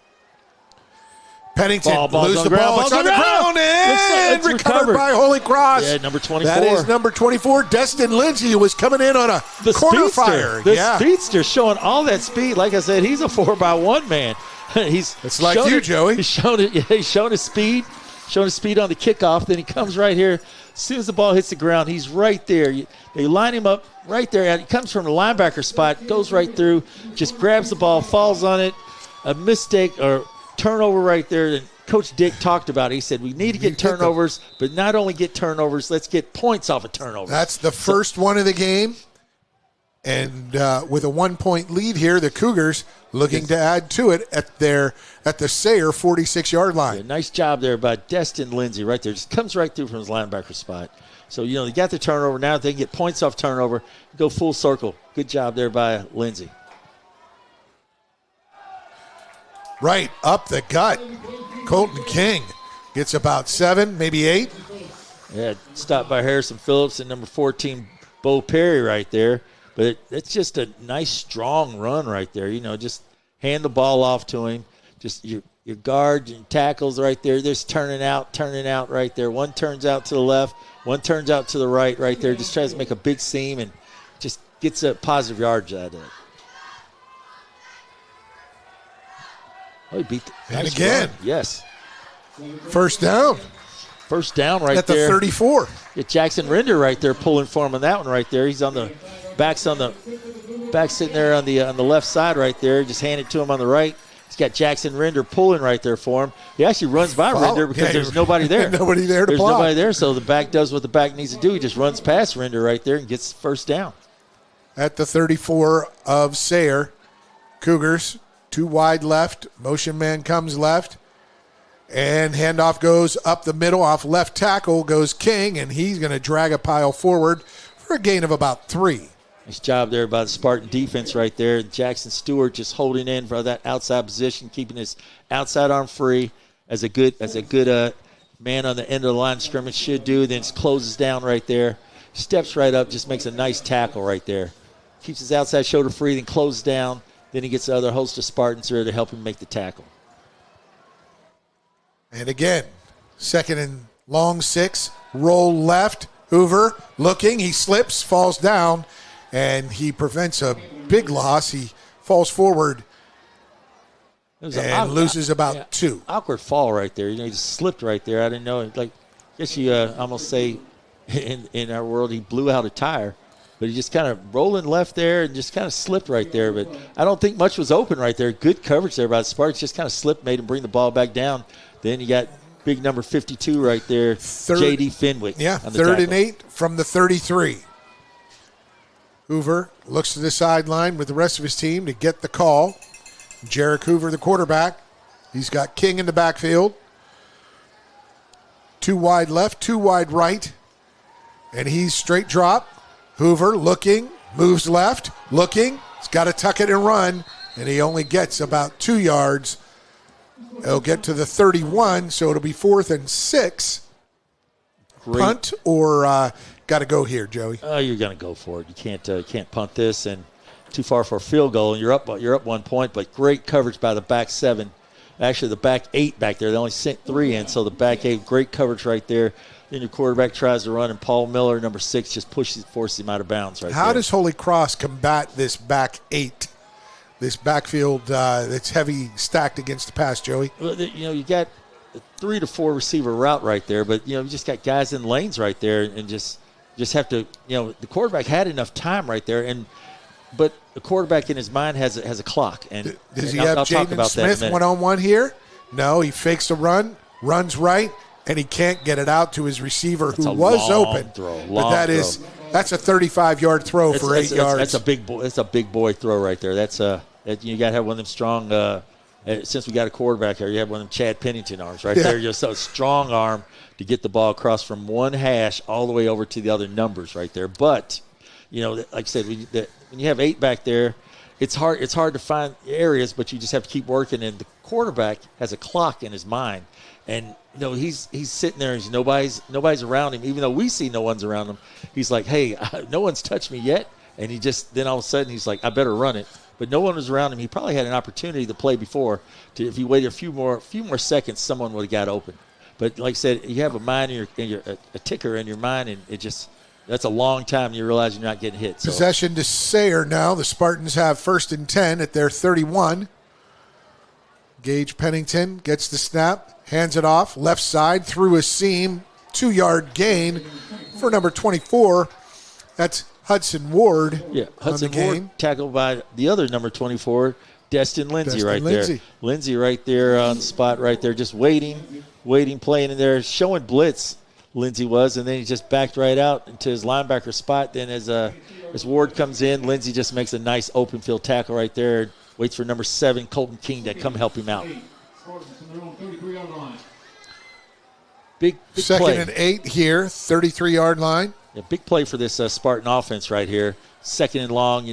Pennington loses the ball. It's on the ground and recovered by Holy Cross. Yeah, number 24. That is number 24, Destin Lindsay, who was coming in on a corner fire. The speedster showing all that speed. Like I said, he's a 4x1 man. It's like you, Joey. He's showing it. Yeah, he's showing his speed. Showing his speed on the kickoff. Then he comes right here. As soon as the ball hits the ground, he's right there. They line him up right there. He comes from the linebacker spot, goes right through, just grabs the ball, falls on it. a mistake or turnover right there that Coach Dick talked about. He said we need to get turnovers, but not only get turnovers, let's get points off of turnovers. That's the first one of the game. And with a 1-point lead here, the Cougars looking to add to it at the Sayre 46-yard line. Yeah, nice job there by Destin Lindsay right there. Just comes right through from his linebacker spot. So, they got the turnover. Now they can get points off turnover, go full circle. Good job there by Lindsay. Right up the gut. Colton King gets about 7, maybe 8. Yeah, stopped by Harrison Phillips and number 14, Bo Perry right there. But it's just a nice, strong run right there. Just hand the ball off to him. Just your guard and tackles right there. Just turning out right there. One turns out to the left. One turns out to the right there. Just tries to make a big seam and just gets a positive yardage out of it. Oh, he beat the and again. Run. Yes. First down. First down right at there. At the 34. Get Jackson Render right there pulling for him on that one right there. He's on the back sitting there on the left side right there. Just hand it to him on the right. He's got Jackson Render pulling right there for him. He actually runs by Render because there's nobody there. Nobody there to There's block. nobody there, so the back does what the back needs to do. He just runs past Render right there and gets first down. At the 34 of Sayre, Cougars, 2 wide left. Motion man comes left. And handoff goes up the middle. Off left tackle goes King, and he's going to drag a pile forward for a gain of about 3. Nice job there by the Spartan defense right there. Jackson Stewart just holding in for that outside position, keeping his outside arm free as a good man on the end of the line of scrimmage should do. Then closes down right there. Steps right up, just makes a nice tackle right there. Keeps his outside shoulder free, then closes down. Then he gets the other host of Spartans there to help him make the tackle. And again, 2nd and long 6, roll left. Hoover looking, he slips, falls down, and he prevents a big loss. He falls forward and loses about 2. Awkward fall right there. He just slipped right there. I didn't know. I guess you almost say in our world he blew out a tire. But he just kind of rolling left there and just kind of slipped right there. But I don't think much was open right there. Good coverage there by the Spartans. Just kind of slipped, made him bring the ball back down. Then you got big number 52 right there, J.D. Fenwick. Yeah, 3rd and 8 from the 33. Hoover looks to the sideline with the rest of his team to get the call. Jarek Hoover, the quarterback. He's got King in the backfield. 2 wide left, 2 wide right. And he's straight drop. Hoover looking, moves left, looking. He's got to tuck it and run, and he only gets about 2 yards. He'll get to the 31, so it'll be 4th and 6. Great. Punt or got to go here, Joey? Oh, you're going to go for it. You can't punt this, and too far for a field goal. And you're up 1 point, but great coverage by the back 7. Actually, the back 8 back there. They only sent 3 in, so the back 8, great coverage right there. Then your quarterback tries to run, and Paul Miller, number 6, just forces him out of bounds right there. How does Holy Cross combat this back 8? This backfield that's heavy stacked against the pass, Joey? Well, you got a 3 to 4 receiver route right there, but you just got guys in lanes right there, and just have to. The quarterback had enough time right there, but the quarterback in his mind has a clock. And does he have Jaden Smith 1-on-1 here? No, he fakes a run, runs right, and he can't get it out to his receiver who was open. That's a 35-yard throw for 8 yards. That's a big boy. That's a big boy throw right there. You got to have one of them strong. Since we got a quarterback here, you have one of them Chad Pennington arms right there. Just a strong arm to get the ball across from one hash all the way over to the other numbers right there. But like I said, when you have 8 back there, it's hard to find areas, but you just have to keep working. And the quarterback has a clock in his mind, and he's sitting there and nobody's around him. Even though we see no one's around him, he's like, "Hey, no one's touched me yet." And then all of a sudden he's like, "I better run it." But no one was around him. He probably had an opportunity to play before. If he waited a few more seconds, someone would have got open. But like I said, you have a mind a ticker in your mind, and that's a long time. You realize you're not getting hit. So. Possession to Sayre now. The Spartans have 1st and 10 at their 31. Gage Pennington gets the snap, hands it off, left side through a seam, 2-yard gain for number 24. That's Hudson Ward. Yeah, Hudson Ward tackled by the other number 24, Destin Lindsay Destin right Lindsay. there. Lindsay right there on the spot right there, just waiting, playing in there, showing blitz. Lindsay was, and then he just backed right out into his linebacker spot. Then as Ward comes in, Lindsay just makes a nice open field tackle right there. Waits for number 7, Colton King, to come help him out. Big Second play. and 8 here, 33-yard line. Yeah, big play for this Spartan offense right here. Second and long,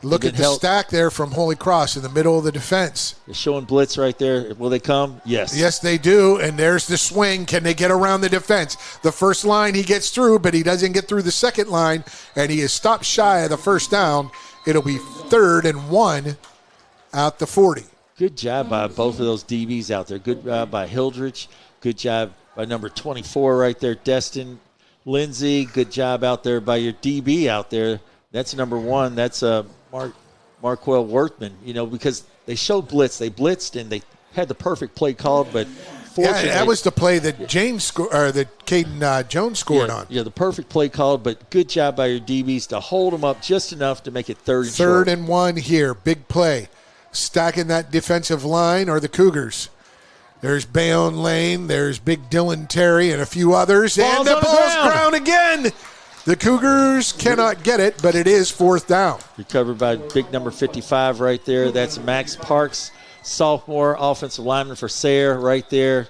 Look at the stack there from Holy Cross in the middle of the defense. They're showing blitz right there. Will they come? Yes. Yes, they do. And there's the swing. Can they get around the defense? The first line he gets through, but he doesn't get through the second line, and he is stopped shy of the first down. It'll be 3rd and 1 out the 40. Good job by both of those DBs out there. Good job by Hildrich. Good job by number 24 right there, Destin Lindsay. Good job out there by your DB out there. That's number 1. That's Marquell Worthman, because they showed blitz. They blitzed, and they had the perfect play called, but fortunately. Yeah, that was the play that Caden Jones scored on. Yeah, the perfect play called, but good job by your DBs to hold them up just enough to make it 3rd and short. 3rd and 1 here. Big play. Stacking that defensive line are the Cougars. There's Bayonne Lane. There's Big Dylan Terry and a few others. Ball's and the on the ball's ground. ground again. The Cougars cannot get it, but it is 4th down. Recovered by big number 55 right there. That's Max Parks, sophomore offensive lineman for Sayre right there.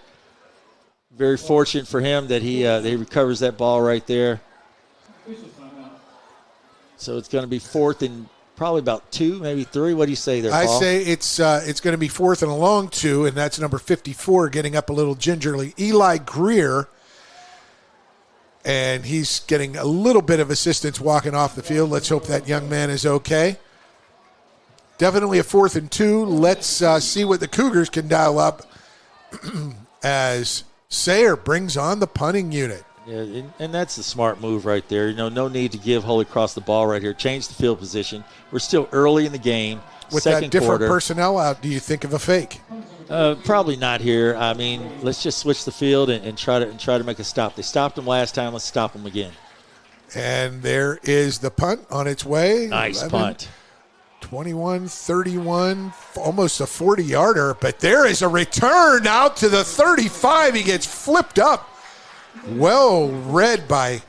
Very fortunate for him that he recovers that ball right there. So it's going to be 4th and probably about 2, maybe 3. What do you say there, Paul? I say it's going to be 4th and a long 2, and that's number 54 getting up a little gingerly. Eli Greer. And he's getting a little bit of assistance walking off the field. Let's hope that young man is okay. Definitely a 4th and 2. Let's see what the Cougars can dial up as Sayre brings on the punting unit. Yeah, and that's the smart move right there. No need to give Holy Cross the ball right here. Change the field position. We're still early in the game. With second that different quarter. personnel out, do you think of a fake? Probably not here. I mean, let's just switch the field and try to make a stop. They stopped them last time. Let's stop them again. And there is the punt on its way. Nice 11, punt. 21-31, almost a 40-yarder. But there is a return out to the 35. He gets flipped up. Well read by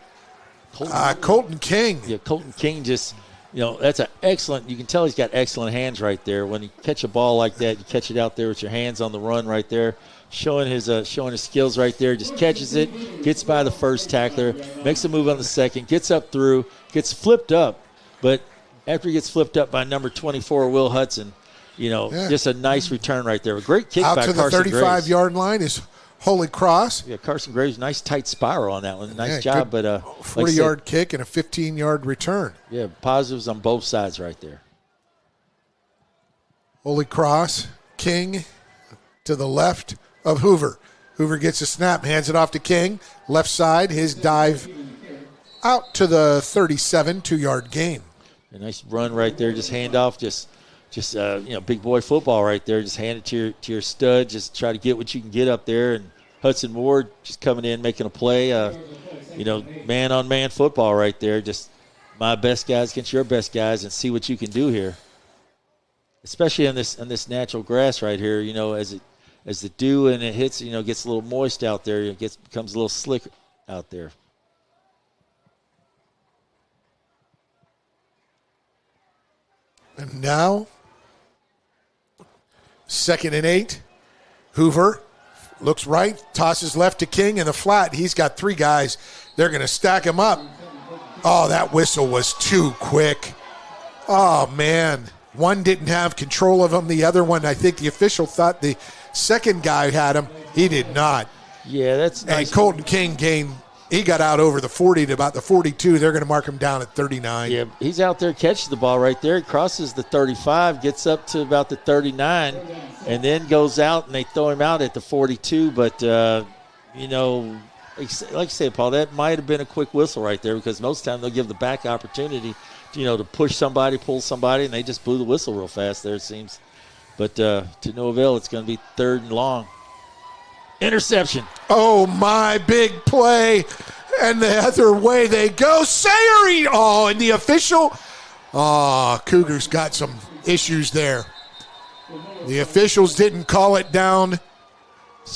Colton King. Yeah, Colton King just, that's an excellent, you can tell he's got excellent hands right there. When you catch a ball like that, you catch it out there with your hands on the run right there, showing his skills right there, just catches it, gets by the first tackler, makes a move on the second, gets up through, gets flipped up, but after he gets flipped up by number 24, Will Hudson, just a nice return right there. A great kick out by to Carson the Graves. 35-yard line is Holy Cross. Yeah, Carson Graves, nice tight spiral on that one. Nice job, but 40-yard kick and a 15-yard return. Yeah, positives on both sides right there. Holy Cross, King to the left of Hoover. Hoover gets a snap, hands it off to King. Left side, his dive out to the 37, 2-yard gain. A nice run right there, just hand off, just big boy football right there. Just hand it to your stud. Just try to get what you can get up there. And Hudson Ward just coming in, making a play. Man-on-man football right there. Just my best guys against your best guys, and see what you can do here. Especially on this natural grass right here. As the dew and it hits, gets a little moist out there. It becomes a little slick out there. And now, 2nd and 8. Hoover looks right, tosses left to King in the flat. He's got 3 guys. They're going to stack him up. Oh, that whistle was too quick. Oh, man. One didn't have control of him. The other one, I think the official thought the second guy had him. He did not. Yeah, that's nice. And Colton King he got out over the 40 to about the 42. They're going to mark him down at 39. Yeah, he's out there catching the ball right there. He crosses the 35, gets up to about the 39, and then goes out, and they throw him out at the 42. But, like you say, Paul, that might have been a quick whistle right there, because most of the time they'll give the back opportunity, to push somebody, pull somebody, and they just blew the whistle real fast there, it seems. But to no avail, it's going to be 3rd and long. Interception. Oh, my big play. And the other way they go. Sayre. Oh, and the official. Oh, Cougars got some issues there. The officials didn't call it down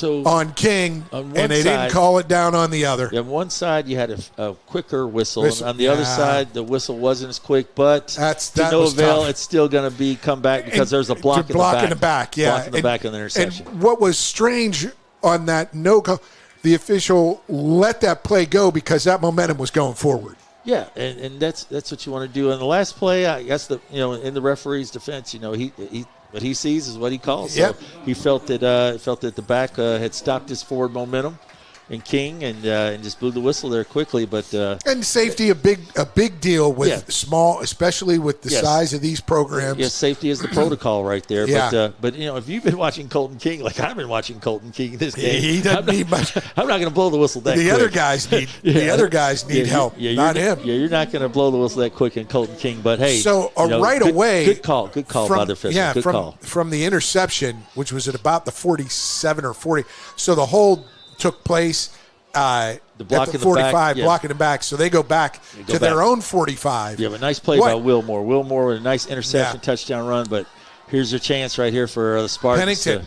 on King, and they didn't call it down on the other. On one side, you had a quicker whistle. And on the other side, the whistle wasn't as quick, but to no avail. Tough. It's still going to be come back because there's a block in the back. In the back, yeah. Block in the back of the interception. And what was strange on that no-call, the official let that play go because that momentum was going forward. Yeah, and that's what you want to do. On the last play, I guess in the referee's defense, he what he sees is what he calls. Yep. So he felt that the back had stopped his forward momentum in King and just blew the whistle there quickly. But and safety a big deal with small, especially with the size of these programs. Yes, safety is the protocol right there. Yeah. But if you've been watching Colton King like I've been watching Colton King this game, he doesn't need much. I'm not going to blow the whistle that quick. The other guys need help, not him. Yeah, you're not going to blow the whistle that quick in Colton King. But hey, so right away, good call by the official. Yeah, good call from the interception, which was at about the 47 or 40. So the hold took place at the 45, blocking the back. So they go back to their own 45. You have a nice play by Wilmore. Wilmore with a nice interception, touchdown run. But here's your chance right here for the Spartans. Pennington.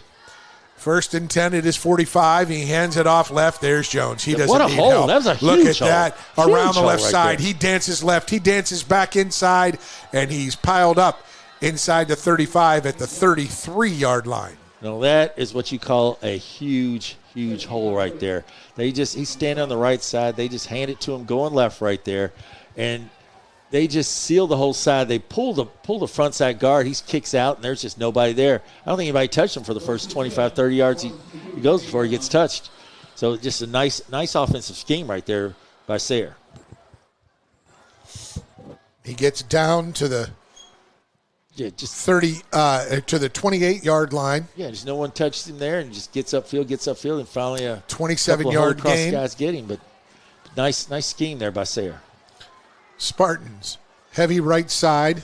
First and 10 at his 45. He hands it off left. There's Jones. He doesn't need hole. help. That was a Look huge at that. Hole. Around Huge the left right side. there. He dances left. He dances back inside, and he's piled up inside the 35 at the 33-yard line. Now that is what you call a huge hole right there. He's standing on the right side. They just hand it to him going left right there, and they just seal the whole side. They pull the front side guard. He kicks out, and there's just nobody there. I don't think anybody touched him for the first 25, 30 yards he goes before he gets touched. So just a nice offensive scheme right there by Sayre. He gets down to the 30 to the 28-yard line. Yeah, just no one touches him there, and just gets upfield, and finally a 27-yard gain. Guys get him, but nice scheme there by Sayre. Spartans, heavy right side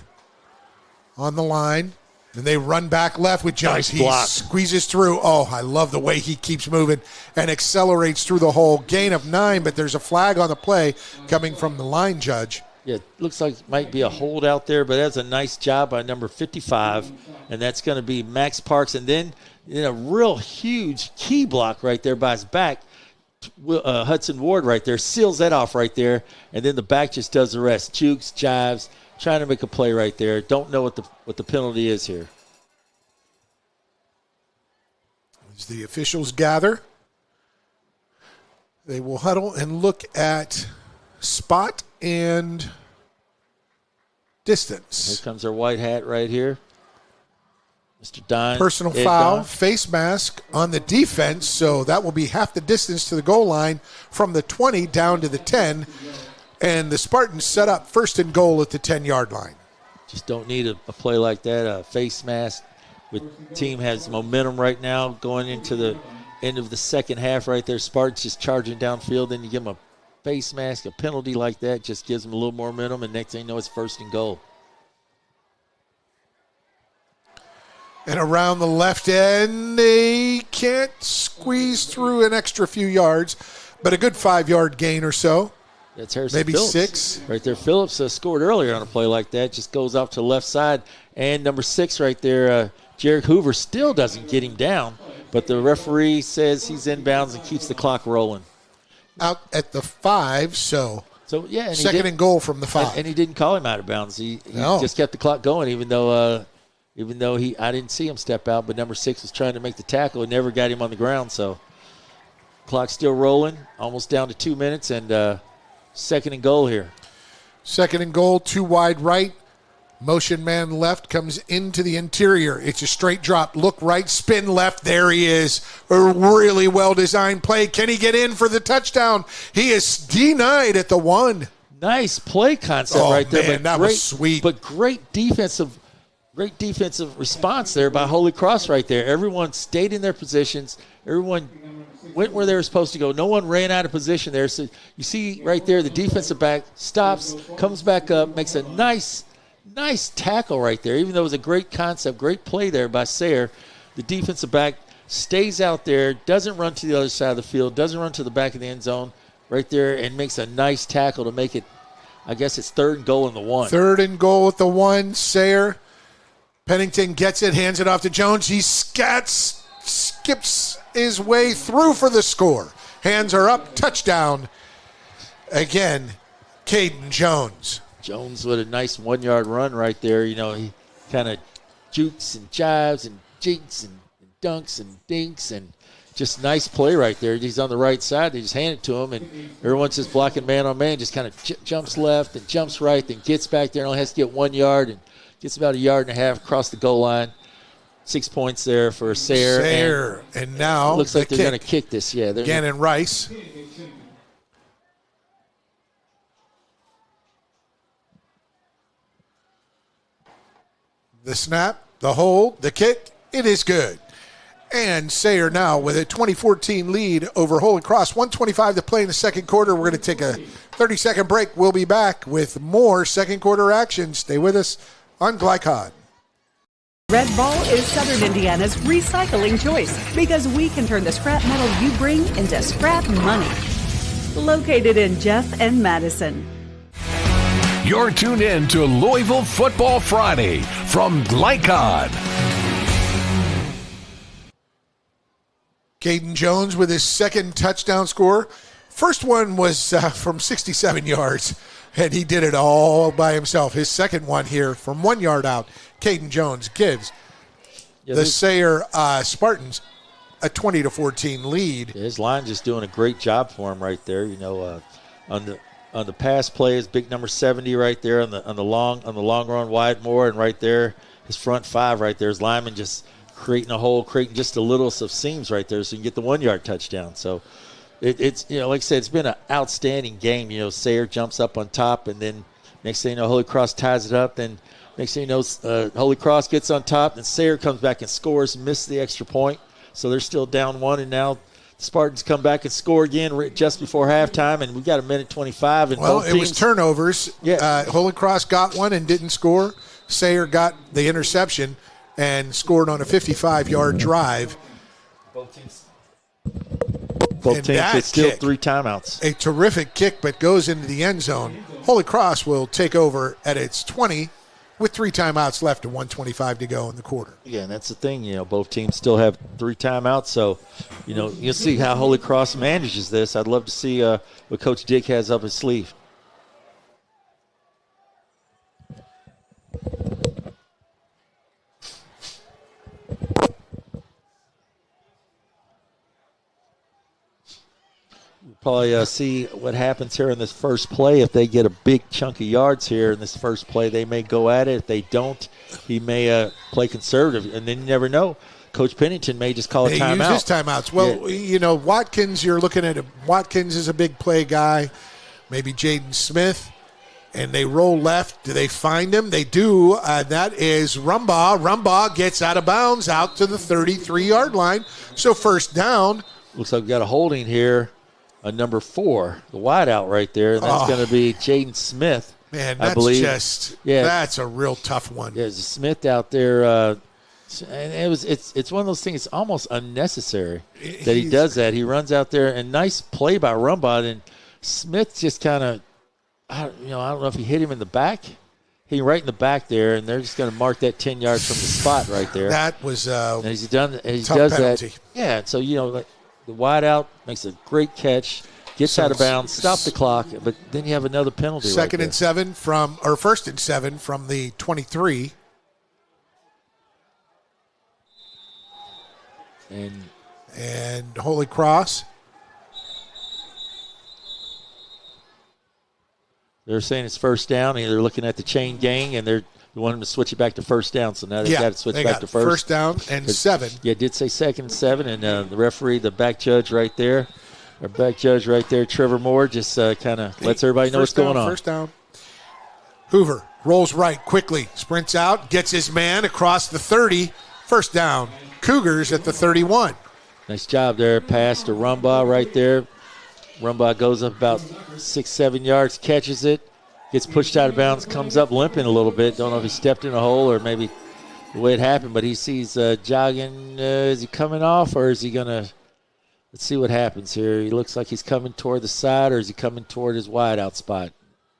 on the line, and they run back left with Jones. Nice block. He squeezes through. Oh, I love the way he keeps moving and accelerates through the hole. Gain of 9, but there's a flag on the play coming from the line judge. Yeah, it looks like it might be a hold out there, but that's a nice job by number 55, and that's going to be Max Parks. And then a real huge key block right there by his back. Hudson Ward right there seals that off right there, and then the back just does the rest. Jukes, jives, trying to make a play right there. Don't know what the penalty is here. As the officials gather, they will huddle and look at spot and distance. Here comes our white hat right here. Mr. Don. Personal foul, face mask on the defense, so that will be half the distance to the goal line from the 20 down to the 10. And the Spartans set up first and goal at the 10-yard line. Just don't need a play like that, a face mask. The team has momentum right now going into the end of the second half right there. Spartans just charging downfield, then you give them a face mask, a penalty like that just gives them a little more momentum, and next thing you know, it's first and goal. And around the left end, they can't squeeze through an extra few yards, but a good 5-yard gain or so. That's Harrison maybe Phillips. 6. Right there. Phillips scored earlier on a play like that. Just goes off to the left side. And number 6 right there, Jarek Hoover still doesn't get him down, but the referee says he's inbounds and keeps the clock rolling. Out at the 5, so yeah, and second and goal from the 5. And he didn't call him out of bounds. He just kept the clock going, even though I didn't see him step out, but number 6 was trying to make the tackle and never got him on the ground. So clock's still rolling, almost down to 2 minutes, and second and goal here. Second and goal, 2 wide right. Motion man left comes into the interior. It's a straight drop. Look right, spin left. There he is. A really well-designed play. Can he get in for the touchdown? He is denied at the 1. Nice play concept right there. Man, that was sweet. But great defensive response there by Holy Cross right there. Everyone stayed in their positions. Everyone went where they were supposed to go. No one ran out of position there. So you see right there, the defensive back stops, comes back up, makes a nice tackle right there. Even though it was a great concept, great play there by Sayre, the defensive back stays out there, doesn't run to the other side of the field, doesn't run to the back of the end zone right there, and makes a nice tackle to make it, I guess it's third and goal in the 1. Third and goal at the 1. Sayre Pennington gets it, hands it off to Jones. He skips his way through for the score. Hands are up, touchdown. Again, Caden Jones. Jones with a nice 1-yard run right there. You know, he kind of jukes and jives and jinks and dunks and dinks and just nice play right there. He's on the right side. They just hand it to him, and everyone's just blocking man on man. Just kind of jumps left and jumps right, then gets back there and only has to get 1 yard and gets about 1.5 yards across the goal line. 6 points there for Sayre. And now looks like they're going to kick this. Yeah, Gannon Rice. The snap, the hold, the kick, it is good. And Sayre now with a 2014 lead over Holy Cross. 1:25 to play in the second quarter. We're going to take a 30-second break. We'll be back with more second quarter action. Stay with us on Glycod. Red Ball is Southern Indiana's recycling choice because we can turn the scrap metal you bring into scrap money. Located in Jeff and Madison. You're tuned in to Louisville Football Friday from Glycod. Caden Jones with his second touchdown score. First one was from 67 yards, and he did it all by himself. His second one here from 1 yard out, Caden Jones gives the Sayre Spartans a 20-14 lead. His line just doing a great job for him right there. You know, on the pass plays, big number 70 right there on the long run, Wyatt Moore, and right there his front five right there. His lineman just creating a hole, creating just a little of seams right there so you can get the 1 yard touchdown. So it's, you know, like I said, it's been an outstanding game. You know, Sayre jumps up on top, and then next thing you know, Holy Cross ties it up. Then next thing you know, Holy Cross gets on top, and Sayre comes back and scores, misses the extra point. So they're still down one, and now the Spartans come back and score again just before halftime, and we've got 1:25. And well, it was turnovers. Yeah. Holy Cross got one and didn't score. Sayre got the interception and scored on a 55-yard drive. Both teams get still 3 timeouts. A terrific kick, but goes into the end zone. Holy Cross will take over at its 20 with 3 timeouts left and 1:25 to go in the quarter. Yeah, and that's the thing. You know, both teams still have 3 timeouts. So, you know, you'll see how Holy Cross manages this. I'd love to see what Coach Dick has up his sleeve. Probably see what happens here in this first play. If they get a big chunk of yards here in this first play, they may go at it. If they don't, he may play conservative. And then you never know. Coach Pennington may just call a timeout. Use his timeouts. Well, you know, Watkins, you're looking at Watkins is a big play guy. Maybe Jaden Smith. And they roll left. Do they find him? They do. That is Rumbaugh. Rumbaugh gets out of bounds out to the 33-yard line. So first down. Looks like we've got a holding here. Number 4, the wideout right there, and that's going to be Jaden Smith. Man, I believe. That's a real tough one. Yeah, there's a Smith out there, and it's one of those things. It's almost unnecessary that he does that. He runs out there, and nice play by Rumbot, and Smith just kind of, I don't know if he hit him in the back. He right in the back there, and they're just going to mark that 10 yards from the spot right there. That was and he does penalty. that. Yeah, so the wideout makes a great catch, gets out of bounds, stop the clock, but then you have another penalty. First and 7 from the 23. And Holy Cross. They're saying it's first down. They're looking at the chain gang, and they want them to switch it back to first down. So now they've got to switch back to first. First down and 7. Yeah, it did say 2nd and 7, and the referee, the back judge right there, Trevor Moore, just kind of lets everybody know what's going on. First down. Hoover rolls right quickly, sprints out, gets his man across the 30. First down. Cougars at the 31. Nice job there. Pass to Rumbaugh right there. Rumbaugh goes up about 6-7 yards, catches it. Gets pushed out of bounds, comes up limping a little bit. Don't know if he stepped in a hole or maybe the way it happened, but he sees jogging. Is he coming off, or is he going to – let's see what happens here. He looks like he's coming toward the side, or is he coming toward his wideout spot?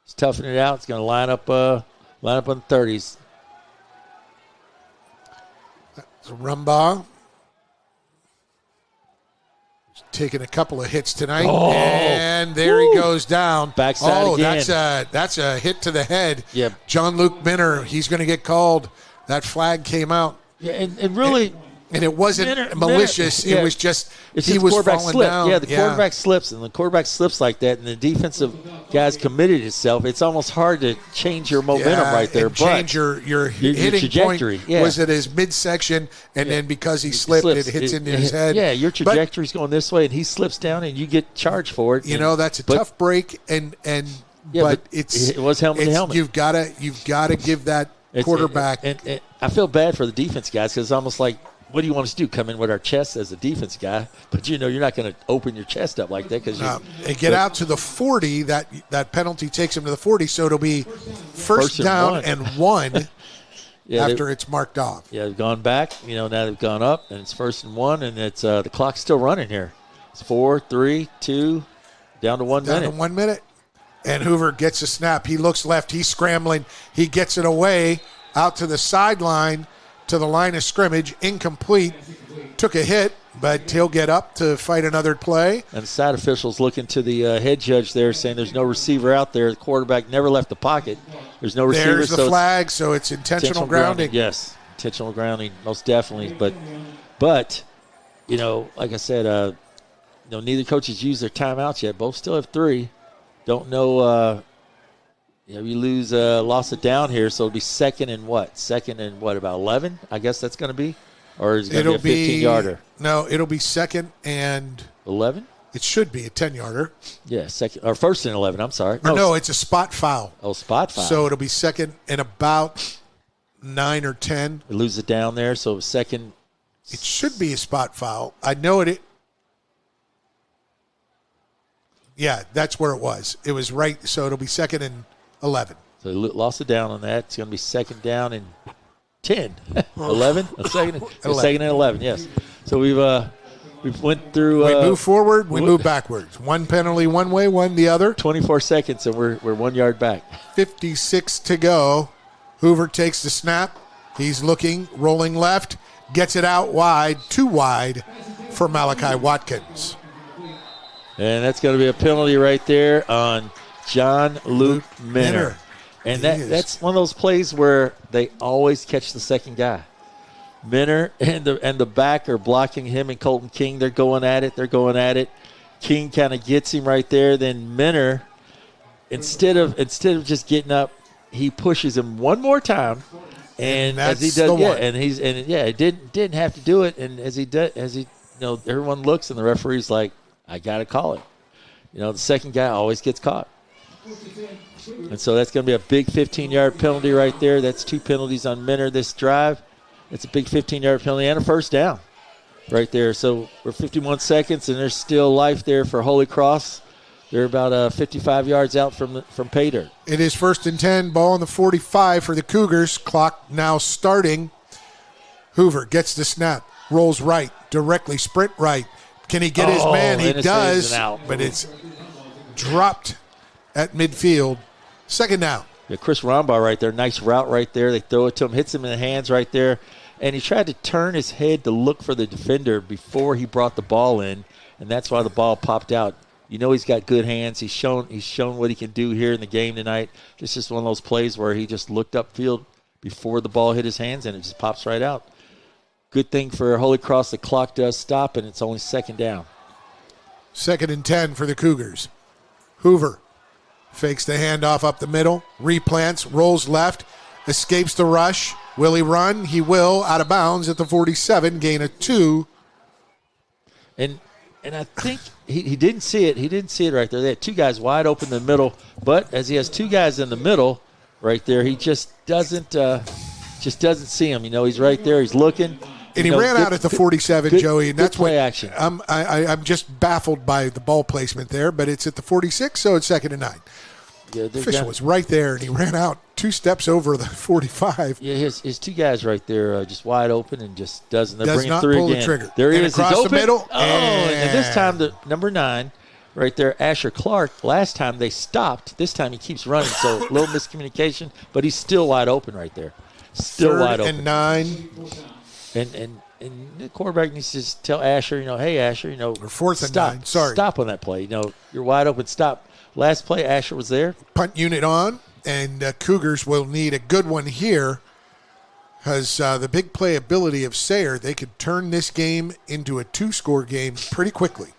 He's toughing it out. He's going to line up on the 30s. So Rumbaugh taking a couple of hits tonight, and there he goes down. Backside again. That's a hit to the head. Yeah. John Luke Minner, he's going to get called. That flag came out. Yeah, and really... And it wasn't malicious. Yeah. It was just it's he just was quarterback falling slip. down. Yeah, the quarterback slips, and the quarterback slips like that, and the defensive guy's committed himself. It's almost hard to change your momentum right there. And change your hitting trajectory. Point was at his midsection, and then because he slipped, it hits into his head. Yeah, your trajectory's going this way, and he slips down, and you get charged for it. You know, that's a tough break, but it was helmet to helmet. You've got to give that quarterback. And I feel bad for the defense guys because it's almost like, what do you want us to do? Come in with our chest as a defense guy, but you're not going to open your chest up like that because and get out to the 40. That penalty takes him to the 40, so it'll be first down and one after it's marked off. Yeah, they've gone back. Now they've gone up, and it's 1st and 1, and it's the clock's still running here. It's 4, 3, 2, down to 1 minute. Down to 1 minute, and Hoover gets a snap. He looks left. He's scrambling. He gets it away out to the sideline. To the line of scrimmage, incomplete. Took a hit, but he'll get up to fight another play. And side officials looking to the head judge there saying there's no receiver out there. The quarterback never left the pocket. There's no receiver. There's the flag, so it's intentional grounding. Yes, intentional grounding, most definitely. But like I said, neither coaches used their timeouts yet. Both still have 3. Don't know. We lose loss of down here, so it'll be second and what? About 11? I guess that's going to be? Or is it going to be a 15-yarder? No, it'll be second and 11? It should be a 10-yarder. Yeah, second or 1st and 11, I'm sorry. No, it's a spot foul. Oh, spot foul. So it'll be second and about 9 or 10. We lose it down there, so second. It should be a spot foul. I know it. Yeah, that's where it was. It was right, so it'll be second and 11. So lost it down on that. It's going to be second down and 10. 11? Second and 11, yes. So we've went through. We move forward, we move backwards. One penalty one way, one the other. 24 seconds, and we're 1 yard back. 56 to go. Hoover takes the snap. He's looking, rolling left, gets it out wide, too wide for Malachi Watkins. And that's going to be a penalty right there on John Luke Minner. And that's one of those plays where they always catch the second guy. Minner and the back are blocking him and Colton King. They're going at it. King kind of gets him right there. Then Minner, instead of just getting up, he pushes him one more time. And as he does, it didn't have to do it. And everyone looks and the referee's like, I gotta call it. The second guy always gets caught. And so that's going to be a big 15-yard penalty right there. That's 2 penalties on Minner this drive. It's a big 15-yard penalty and a first down right there. So we're 51 seconds, and there's still life there for Holy Cross. They're about 55 yards out from pay dirt. It is 1st and 10, ball on the 45 for the Cougars. Clock now starting. Hoover gets the snap, rolls right, directly, sprint right. Can he get his man? He does, but it's dropped at midfield. Second down. Yeah, Chris Rumbaugh right there. Nice route right there. They throw it to him, hits him in the hands right there. And he tried to turn his head to look for the defender before he brought the ball in, and that's why the ball popped out. He's got good hands. He's shown what he can do here in the game tonight. It's just one of those plays where he just looked upfield before the ball hit his hands, and it just pops right out. Good thing for Holy Cross, the clock does stop, and it's only second down. 2nd and 10 for the Cougars. Hoover fakes the handoff up the middle, replants, rolls left, escapes the rush. Will he run? He will, out of bounds at the 47, gain of 2. And I think he didn't see it. He didn't see it right there. They had 2 guys wide open in the middle, but as he has 2 guys in the middle right there, he just doesn't see him. He's right there. He's looking. And he ran out at the 47, Joey, and that's play action. I'm just baffled by the ball placement there, but it's at the 46, so it's 2nd and 9. Yeah, Fisher was right there, and he ran out 2 steps over the 45. Yeah, his 2 guys right there just wide open and just doesn't. They're Does bringing not 3 pull again. the trigger. There he and is. Across He's open. the middle. And this time the number 9 right there, Asher Clark. Last time they stopped. This time he keeps running, so a little miscommunication, but he's still wide open right there. Still wide open. 3rd and 9. And the quarterback needs to just tell Asher, hey, Asher, Or 4th and stop. 9, sorry. Stop on that play. You're wide open, stop. Last play, Asher was there. Punt unit on, and Cougars will need a good one here because the big playability of Sayre, they could turn this game into a 2-score game pretty quickly.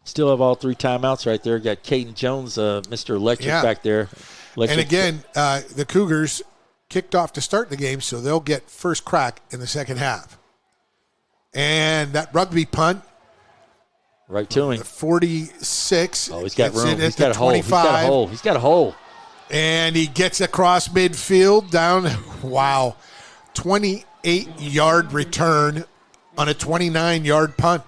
Still have all 3 timeouts right there. Got Caden Jones, Mr. Electric back there. And again, the Cougars kicked off to start the game, so they'll get first crack in the second half. And that rugby punt. Right to him. 46. Oh, he's got room. He's got a hole. He's got a hole. And he gets across midfield down. Wow. 28-yard return on a 29-yard punt.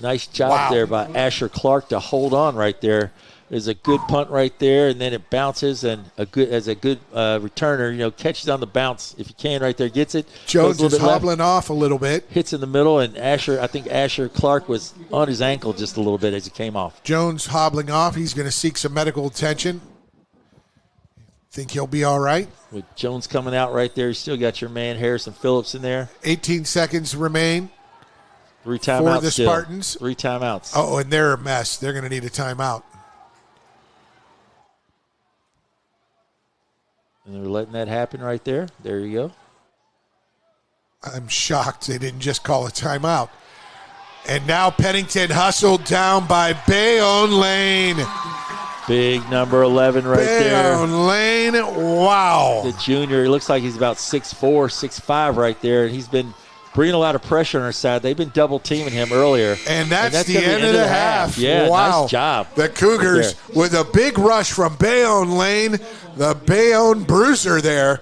Nice job there by Asher Clark to hold on right there. There's a good punt right there, and then it bounces, and a good returner, catches on the bounce if you can right there, gets it. Jones is hobbling off a little bit. Hits in the middle, and I think Asher Clark was on his ankle just a little bit as he came off. Jones hobbling off. He's going to seek some medical attention. Think he'll be all right. With Jones coming out right there, you still got your man Harrison Phillips in there. 18 seconds remain. 3 timeouts for the still. Spartans. 3 timeouts. Oh, and they're a mess. They're going to need a timeout. And they're letting that happen right there. There you go. I'm shocked they didn't just call a timeout. And now Pennington hustled down by Bayonne Lane. Big number 11 right there. Bayonne Lane, wow. The junior, he looks like he's about 6'4", 6'5" right there. And he's been bringing a lot of pressure on our side. They've been double teaming him earlier. And that's the end of the half. Yeah, wow. Nice job. The Cougars with a big rush from Bayonne Lane. The Bayonne bruiser there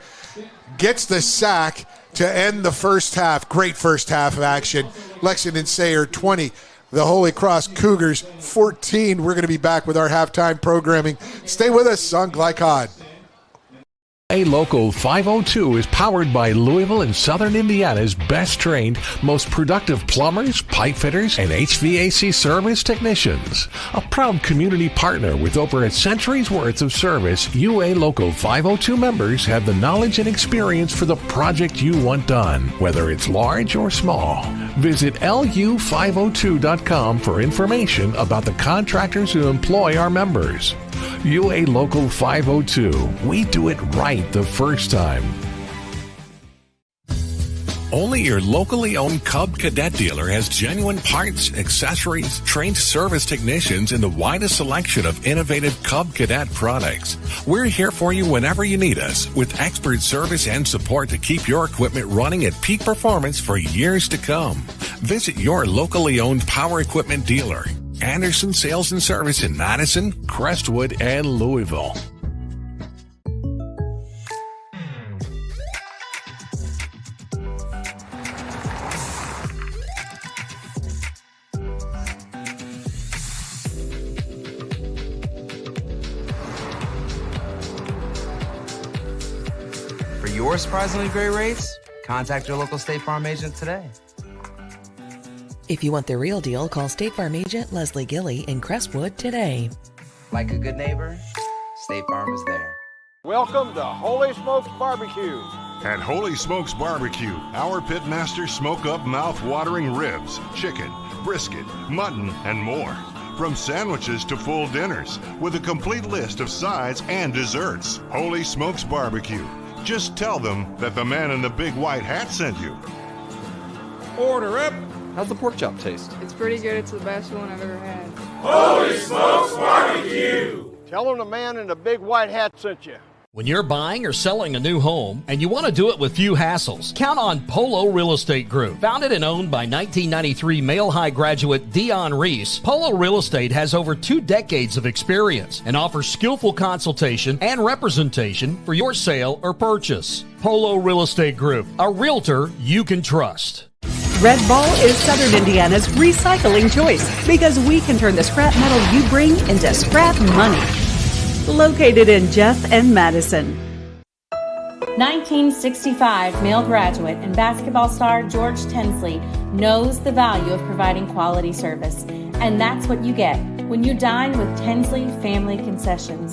gets the sack to end the first half. Great first half of action. Lexington Sayre 20. The Holy Cross Cougars 14. We're going to be back with our halftime programming. Stay with us on Glycod. A Local 502 is powered by Louisville and Southern Indiana's best trained, most productive plumbers, pipe fitters, and HVAC service technicians. A proud community partner with over a century's worth of service, UA Local 502 members have the knowledge and experience for the project you want done, whether it's large or small. Visit lu502.com for information about the contractors who employ our members. UA Local 502. We do it right the first time. Only your locally owned Cub Cadet dealer has genuine parts, accessories, trained service technicians, and the widest selection of innovative Cub Cadet products. We're here for you whenever you need us, with expert service and support to keep your equipment running at peak performance for years to come. Visit your locally owned power equipment dealer. Anderson Sales and Service in Madison, Crestwood, and Louisville. For your surprisingly great rates, contact your local State Farm agent today. If you want the real deal, call State Farm agent Leslie Gilly in Crestwood today. Like a good neighbor, State Farm is there. Welcome to Holy Smokes Barbecue. At Holy Smokes Barbecue, our pitmasters smoke up mouth-watering ribs, chicken, brisket, mutton, and more. From sandwiches to full dinners, with a complete list of sides and desserts. Holy Smokes Barbecue. Just tell them that the man in the big white hat sent you. Order up. How's the pork chop taste? It's pretty good. It's the best one I've ever had. Holy Smokes Barbecue. Tell them the man in the big white hat sent you. When you're buying or selling a new home and you want to do it with few hassles, count on Polo Real Estate Group. Founded and owned by 1993 Male High graduate Dion Reese, Polo Real Estate has over 2 decades of experience and offers skillful consultation and representation for your sale or purchase. Polo Real Estate Group, a realtor you can trust. Red Ball is Southern Indiana's recycling choice because we can turn the scrap metal you bring into scrap money. Located in Jeff and Madison. 1965 male graduate and basketball star George Tensley knows the value of providing quality service. And that's what you get when you dine with Tensley Family Concessions.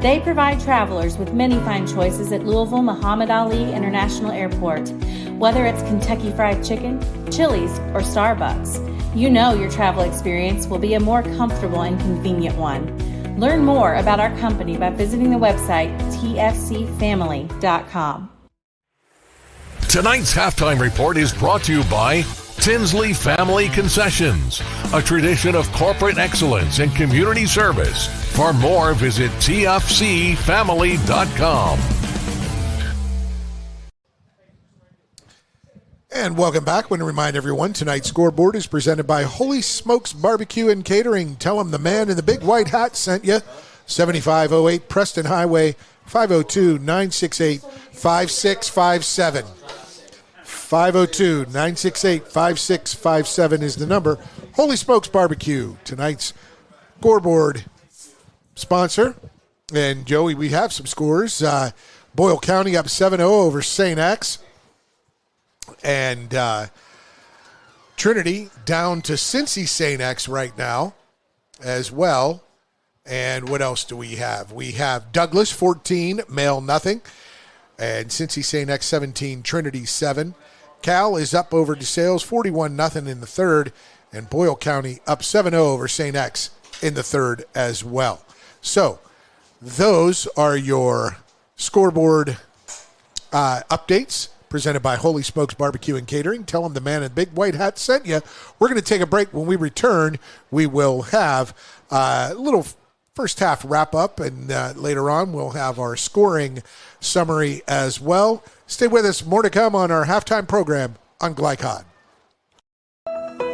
They provide travelers with many fine choices at Louisville Muhammad Ali International Airport. Whether it's Kentucky Fried Chicken, Chili's, or Starbucks, you know your travel experience will be a more comfortable and convenient one. Learn more about our company by visiting the website tfcfamily.com. Tonight's halftime report is brought to you by Tinsley Family Concessions, a tradition of corporate excellence and community service. For more, visit tfcfamily.com. And welcome back. I want to remind everyone, tonight's scoreboard is presented by Holy Smokes Barbecue and Catering. Tell them the man in the big white hat sent you. 7508 Preston Highway, 502-968-5657. 502-968-5657 is the number. Holy Smokes Barbecue, tonight's scoreboard sponsor. And, Joey, we have some scores. Boyle County up 7-0 over St. X. And Trinity down to Cincy St. X right now as well. And what else do we have? We have Douglas 14, Male nothing. And Cincy St. X 17, Trinity 7. Cal is up over DeSales 41-0 in the third. And Boyle County up 7-0 over St. X in the third as well. So those are your scoreboard updates presented by Holy Smokes Barbecue and Catering. Tell them the man in the big white hat sent you. We're going to take a break. When we return, we will have a little first half wrap up, and later on we'll have our scoring summary as well. Stay with us. More to come on our halftime program on Glycod.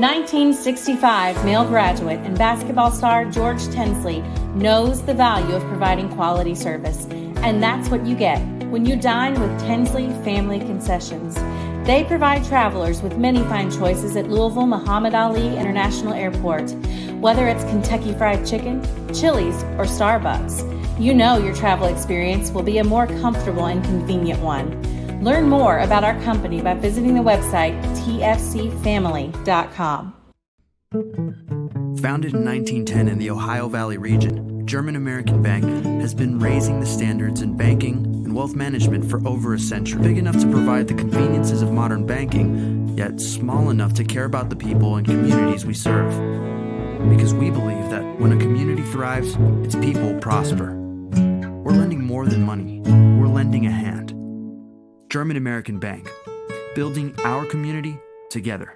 1965 male graduate and basketball star George Tensley knows the value of providing quality service, and that's what you get when you dine with Tensley Family Concessions. They provide travelers with many fine choices at Louisville Muhammad Ali International Airport. Whether it's Kentucky Fried Chicken, Chili's, or Starbucks, you know your travel experience will be a more comfortable and convenient one. Learn more about our company by visiting the website tfcfamily.com. Founded in 1910 in the Ohio Valley region, German American Bank has been raising the standards in banking and wealth management for over a century. Big enough to provide the conveniences of modern banking, yet small enough to care about the people and communities we serve. Because we believe that when a community thrives, its people prosper. We're lending more than money. We're lending a hand. German American Bank, building our community together.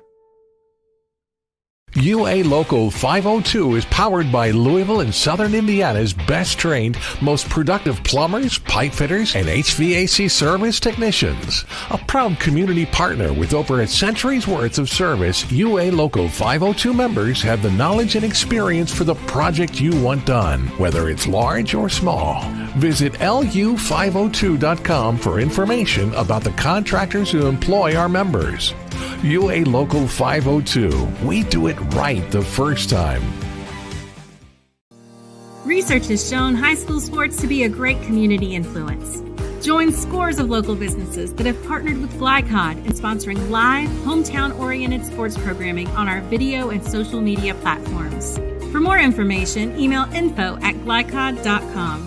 UA Local 502 is powered by Louisville and Southern Indiana's best trained, most productive plumbers, pipe fitters, and HVAC service technicians. A proud community partner with over a century's worth of service, UA Local 502 members have the knowledge and experience for the project you want done, whether it's large or small. Visit lu502.com for information about the contractors who employ our members. UA Local 502. We do it right the first time. Research has shown high school sports to be a great community influence. Join scores of local businesses that have partnered with Glycod in sponsoring live, hometown-oriented sports programming on our video and social media platforms. For more information, email info@glycod.com.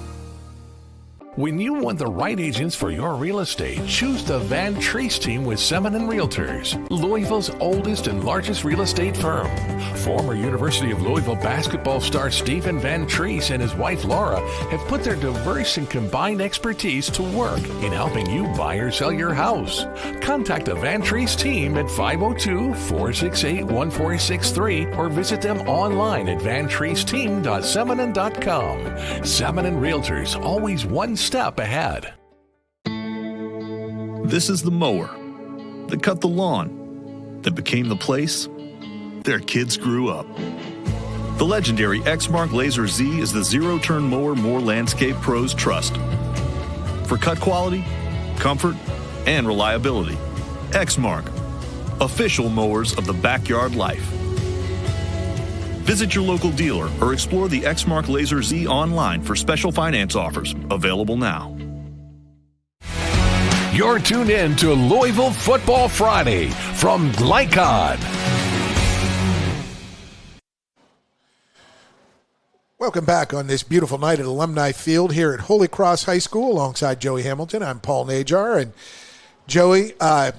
When you want the right agents for your real estate, choose the Van Treese team with Semin Realtors, Louisville's oldest and largest real estate firm. Former University of Louisville basketball star Stephen Van Treese and his wife Laura have put their diverse and combined expertise to work in helping you buy or sell your house. Contact the Van Treese team at 502-468-1463 or visit them online at vantreeseteam.seminin.com. Seminin Realtors, always one step ahead. This is the mower that cut the lawn, that became the place their kids grew up. The legendary Exmark Laser Z is the zero-turn mower more landscape pros trust. For cut quality, comfort, and reliability, Exmark, official mowers of the backyard life. Visit your local dealer or explore the Exmark Laser Z online for special finance offers, available now. You're tuned in to Louisville Football Friday from Glycod. Welcome back on this beautiful night at Alumni Field here at Holy Cross High School alongside Joey Hamilton. I'm Paul Najar. And Joey, a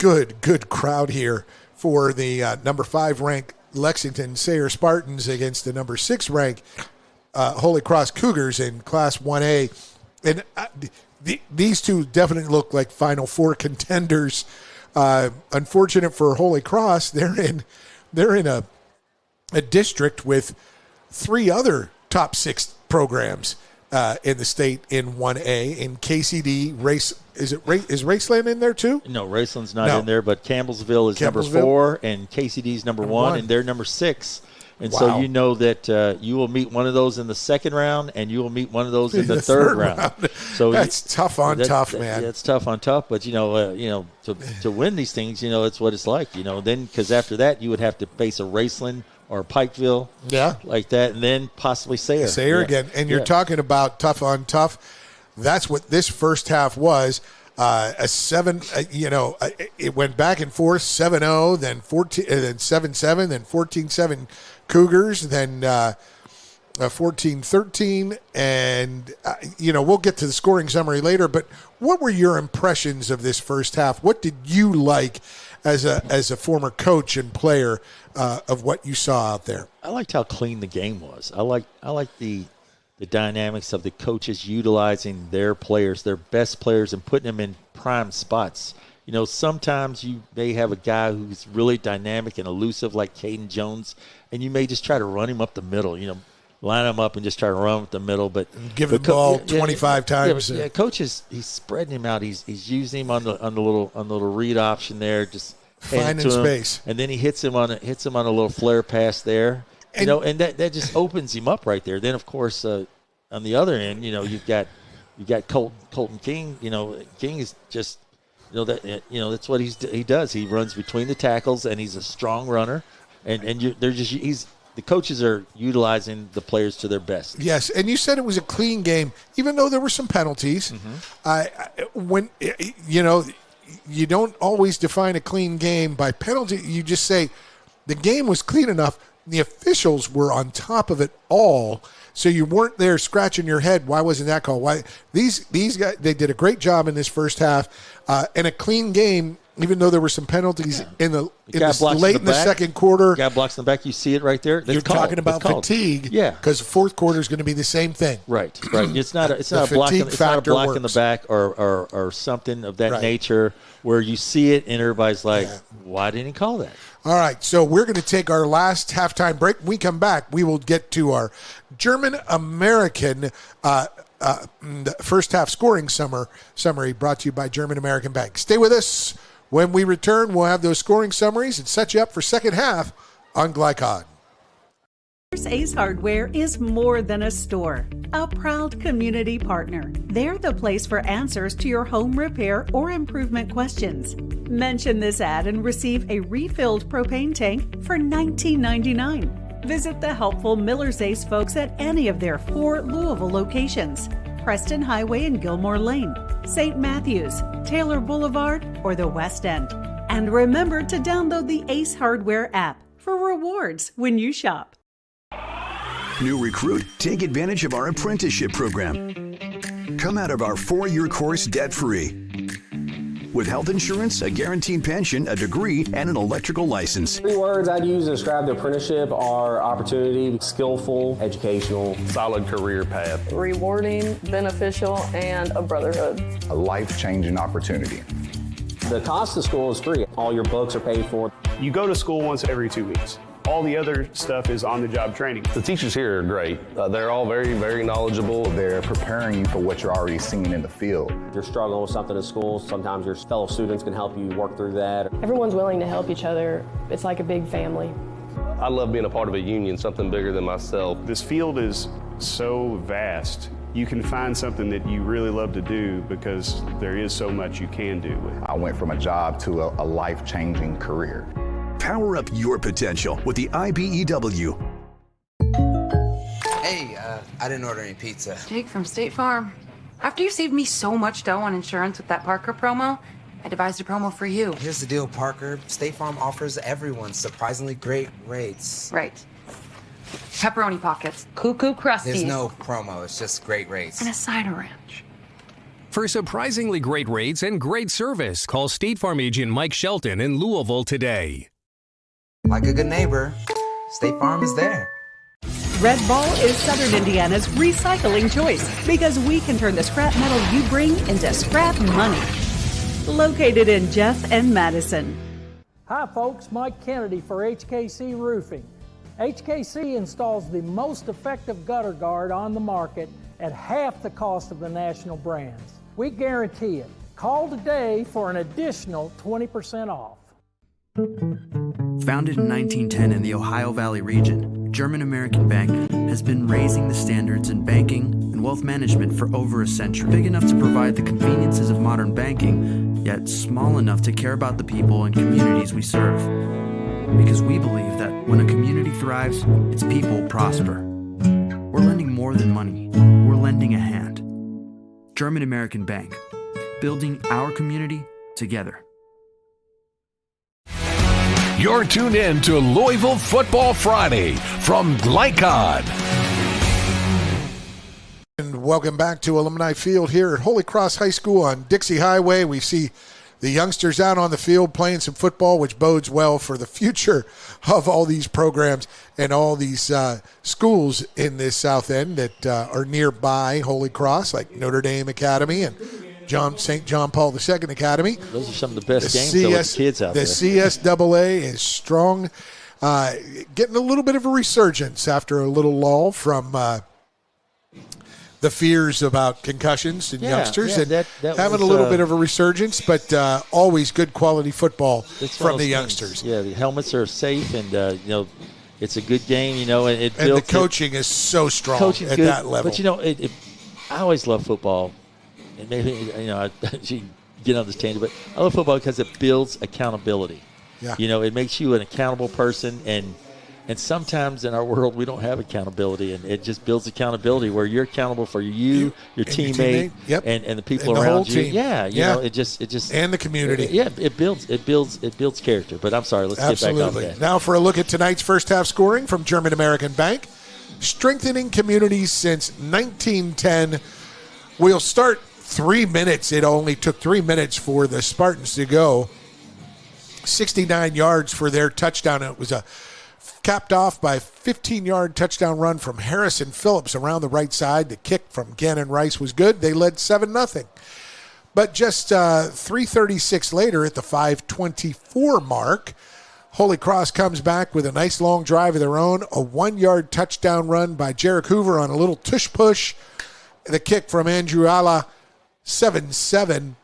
good crowd here for the number 5 ranked Lexington Sayre Spartans against the number 6 ranked Holy Cross Cougars in Class 1A. And these two definitely look like Final Four contenders. Unfortunate for Holy Cross, they're in a district with 3 other top 6 programs in the state in 1A. In KCD, is Raceland in there too? No, Raceland's not in there, but Campbellsville is number 4, and KCD's number 1, and they're number 6. And so you know that you will meet one of those in the second round, and you will meet one of those in the third round. So that's tough on tough, man. It's tough on tough, but to win these things, that's what it's like. Then because after that you would have to face a Raceland or Pikeville, like that, and then possibly Sayre. Sayre again, and you're talking about tough on tough. That's what this first half was. A 7, it went back and forth, 7-0, then 14, then 7-7, then 14-7 Cougars, then 14-13, and we'll get to the scoring summary later. But what were your impressions of this first half? What did you like as a former coach and player of what you saw out there? I liked how clean the game was. I like the dynamics of the coaches utilizing their players, their best players, and putting them in prime spots. Sometimes you may have a guy who's really dynamic and elusive like Caden Jones, and you may just try to run him up the middle, line him up and just try to run up the middle. But give the ball 25 times. Yeah, coach he's spreading him out. He's using him on the little read option there, just finding space. And then he hits him on a little flare pass there. And that just opens him up right there. Then of course on the other end, you've got Colton King. King is just that's what he does. He runs between the tackles and he's a strong runner. The coaches are utilizing the players to their best. Yes, and you said it was a clean game, even though there were some penalties. When you don't always define a clean game by penalty. You just say the game was clean enough. The officials were on top of it all, so you weren't there scratching your head. Why wasn't that called? Why these guys? They did a great job in this first half, and a clean game. Even though there were some penalties in the late in the second quarter. Guy blocks in the back. You see it right there. You're talking about fatigue. Yeah. Because the fourth quarter is going to be the same thing. Right. It's not a block in the back or something of that nature where you see it and everybody's like, why didn't he call that? All right, so we're going to take our last halftime break. When we come back, we will get to our German-American first half scoring summary brought to you by German-American Bank. Stay with us. When we return, we'll have those scoring summaries and set you up for second half on Glycod. Ace Hardware is more than a store, a proud community partner. They're the place for answers to your home repair or improvement questions. Mention this ad and receive a refilled propane tank for $19.99. Visit the helpful Miller's Ace folks at any of their 4 Louisville locations: Preston Highway and Gilmore Lane, St. Matthews, Taylor Boulevard, or the West End. And remember to download the Ace Hardware app for rewards when you shop. New recruit, take advantage of our apprenticeship program. Come out of our 4-year course debt-free. With health insurance, a guaranteed pension, a degree, and an electrical license. 3 words I'd use to describe the apprenticeship are opportunity, skillful, educational, solid career path, rewarding, beneficial, and a brotherhood. A life-changing opportunity. The cost of school is free. All your books are paid for. You go to school once every 2 weeks. All the other stuff is on-the-job training. The teachers here are great. They're all very, very knowledgeable. They're preparing you for what you're already seeing in the field. If you're struggling with something at school, sometimes your fellow students can help you work through that. Everyone's willing to help each other. It's like a big family. I love being a part of a union, something bigger than myself. This field is so vast. You can find something that you really love to do because there is so much you can do with it. I went from a job to a life-changing career. Power up your potential with the IBEW. Hey, I didn't order any pizza. Jake from State Farm. After you saved me so much dough on insurance with that Parker promo, I devised a promo for you. Here's the deal, Parker. State Farm offers everyone surprisingly great rates. Right. Pepperoni pockets. Cuckoo Krusties. There's no promo. It's just great rates. And a cider ranch. For surprisingly great rates and great service, call State Farm agent Mike Shelton in Louisville today. Like a good neighbor, State Farm is there. Red Ball is Southern Indiana's recycling choice because we can turn the scrap metal you bring into scrap money. Located in Jeff and Madison. Hi folks, Mike Kennedy for HKC Roofing. HKC installs the most effective gutter guard on the market at half the cost of the national brands. We guarantee it. Call today for an additional 20% off. Founded in 1910 in the Ohio Valley region, German American Bank has been raising the standards in banking and wealth management for over a century. Big enough to provide the conveniences of modern banking, yet small enough to care about the people and communities we serve. Because we believe that when a community thrives, its people prosper. We're lending more than money. We're lending a hand. German American Bank, building our community together. You're tuned in to Louisville Football Friday from Glycod. And welcome back to Alumni Field here at Holy Cross High School on Dixie Highway. We see the youngsters out on the field playing some football, which bodes well for the future of all these programs and all these schools in this South End that are nearby Holy Cross, like Notre Dame Academy and St. John Paul II Academy. Those are some of the best games with kids out there. The CSAA is strong, getting a little bit of a resurgence after a little lull from the fears about concussions in youngsters, and that having was, a little bit of a resurgence, but always good quality football from the youngsters. Yeah, the helmets are safe, and it's a good game. And the coaching is so strong at that level. But I always love football. And maybe, I get on this tangent, but I love football because it builds accountability. Yeah. It makes you an accountable person, and sometimes in our world we don't have accountability, and it just builds accountability where you're accountable for your teammate, yep. and the people and the around whole you. team. Yeah, it just and the community. It builds character. But I'm sorry, let's get back on that. Now for a look at tonight's first half scoring from German American Bank, strengthening communities since 1910. We'll start 3 minutes. It only took 3 minutes for the Spartans to go 69 yards for their touchdown. It was capped off by a 15-yard touchdown run from Harrison Phillips around the right side. The kick from Gannon Rice was good. They led 7-0. But just 3:36 later at the 5:24 mark, Holy Cross comes back with a nice long drive of their own, a 1-yard touchdown run by Jarek Hoover on a little tush-push. The kick from Andrew Alla, 7-7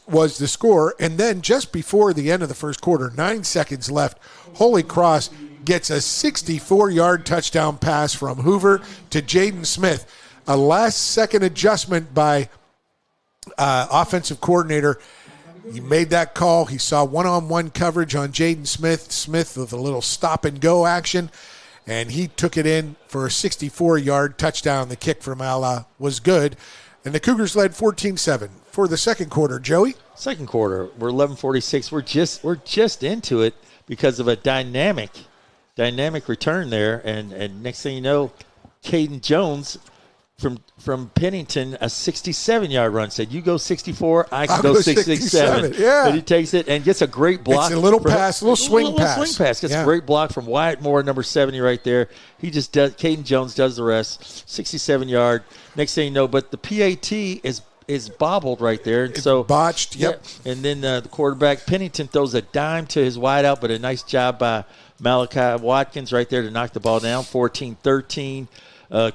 was the score. And then just before the end of the first quarter, 9 seconds left, Holy Cross gets a 64-yard touchdown pass from Hoover to Jaden Smith. A last-second adjustment by offensive coordinator. He made that call. He saw one-on-one coverage on Jaden Smith. Smith with a little stop-and-go action, and he took it in for a 64-yard touchdown. The kick from Alla was good, and the Cougars led 14-7 for the second quarter. Joey? Second quarter, we're 11:46. We're just into it because of a dynamic return there, and next thing you know, Caden Jones from Pennington, a 67-yard run, said, you go 64, I can go 67. Yeah. But he takes it and gets a great block. It's a little pass, a little swing pass. Gets a great block from Wyatt Moore, number 70 right there. He just does, Caden Jones does the rest, 67-yard. Next thing you know, but the PAT is bobbled right there. And so botched, yep. Yeah, and then the quarterback, Pennington, throws a dime to his wideout, but a nice job by Malachi Watkins right there to knock the ball down, 14-13.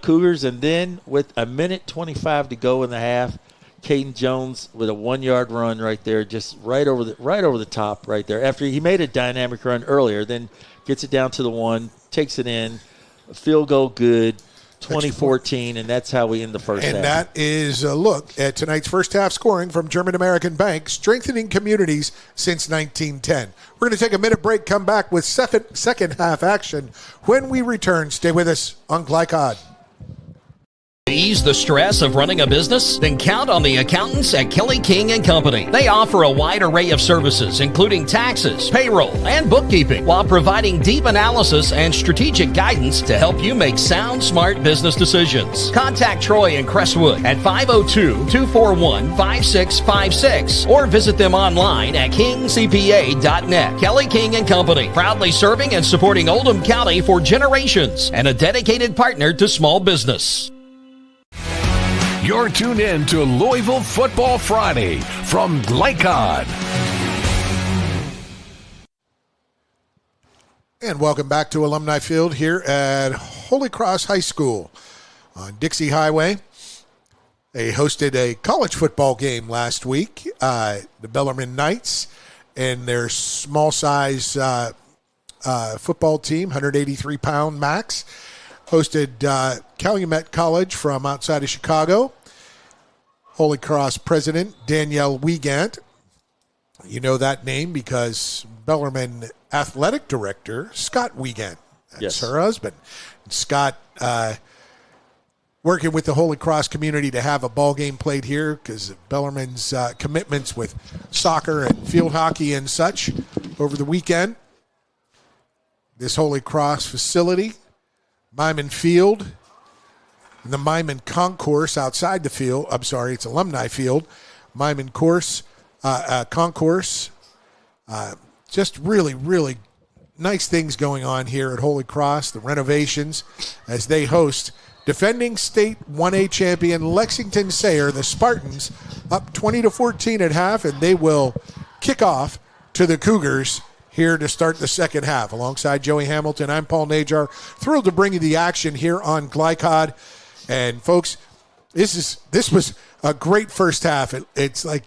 Cougars, and then with a minute 25 to go in the half, Caden Jones with a 1-yard run right there, just right over the top right there. After he made a dynamic run earlier, then gets it down to the 1, takes it in, field goal good, 2014, and that's how we end the first half. And that is a look at tonight's first half scoring from German American Bank, strengthening communities since 1910. We're going to take a minute break, come back with second half action. When we return, stay with us on Glycod. To ease the stress of running a business? Then count on the accountants at Kelly King & Company. They offer a wide array of services, including taxes, payroll, and bookkeeping, while providing deep analysis and strategic guidance to help you make sound, smart business decisions. Contact Troy in Crestwood at 502-241-5656 or visit them online at kingcpa.net. Kelly King & Company, proudly serving and supporting Oldham County for generations and a dedicated partner to small business. You're tuned in to Louisville Football Friday from Glycod. And welcome back to Alumni Field here at Holy Cross High School on Dixie Highway. They hosted a college football game last week. The Bellarmine Knights and their small-size football team, 183-pound max, hosted Calumet College from outside of Chicago. Holy Cross president Danielle Wiegand. You know that name because Bellarmine athletic director Scott Wiegand. That's her husband. And Scott working with the Holy Cross community to have a ball game played here because of Bellarmine's commitments with soccer and field hockey and such over the weekend. This Holy Cross facility, Myman Field, and the Myman Concourse outside the field. I'm sorry, it's Alumni Field. Myman Concourse. Just really, really nice things going on here at Holy Cross. The renovations as they host defending state 1A champion Lexington Sayre, the Spartans, up 20-14 at half, and they will kick off to the Cougars here to start the second half. Alongside Joey Hamilton, I'm Paul Najar. Thrilled to bring you the action here on Glycod. And folks, this was a great first half. It's like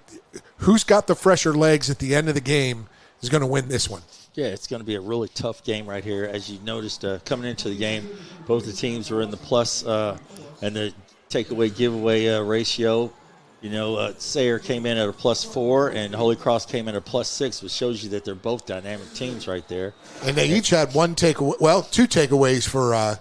who's got the fresher legs at the end of the game is going to win this one. Yeah, it's going to be a really tough game right here. As you noticed coming into the game, both the teams were in the plus and the takeaway giveaway ratio. You know, Sayre came in at a +4 and Holy Cross came in at a +6, which shows you that they're both dynamic teams right there. And they each had two takeaways for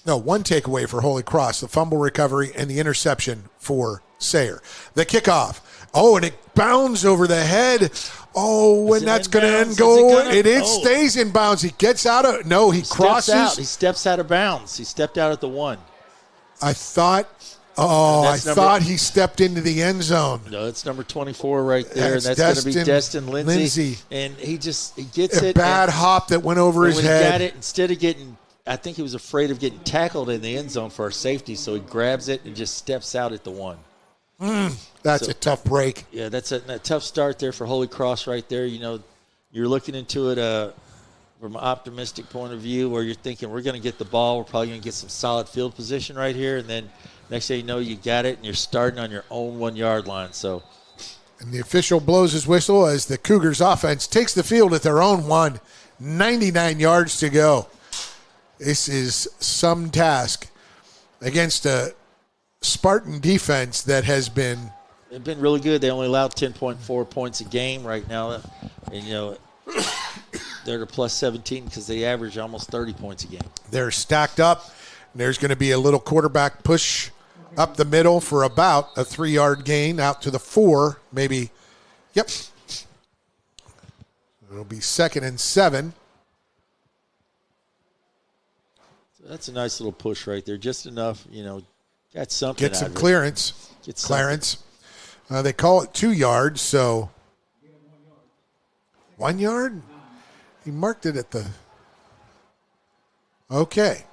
one takeaway for Holy Cross, the fumble recovery and the interception for Sayre. The kickoff. Oh, and it bounds over the head. Oh, and that's going to end goal. It stays in bounds. He gets out of – no, he crosses. He steps out of bounds. He stepped out at the 1. I thought he stepped into the end zone. No, it's number 24 right there, and that's going to be Destin Lindsay. And he gets it. Bad hop that went over his head. He got it, instead of getting – I think he was afraid of getting tackled in the end zone for our safety, so he grabs it and just steps out at the 1. That's a tough break. Yeah, that's a tough start there for Holy Cross right there. You know, you're looking into it from an optimistic point of view where you're thinking we're going to get the ball. We're probably going to get some solid field position right here. And then next thing you know, you got it, and you're starting on your own 1-yard line. So, and the official blows his whistle as the Cougars offense takes the field at their own 1. 99 yards to go. This is some task against a Spartan defense that has been – they've been really good. They only allowed 10.4 points a game right now. And, you know, they're at a +17 because they average almost 30 points a game. They're stacked up. There's going to be a little quarterback push up the middle for about a 3-yard gain out to the 4, maybe. Yep. It'll be 2nd and 7. That's a nice little push right there. Just enough, you know, got something. Get some clearance. Clarence. They call it 2 yards, so 1 yard? He marked it at the – okay.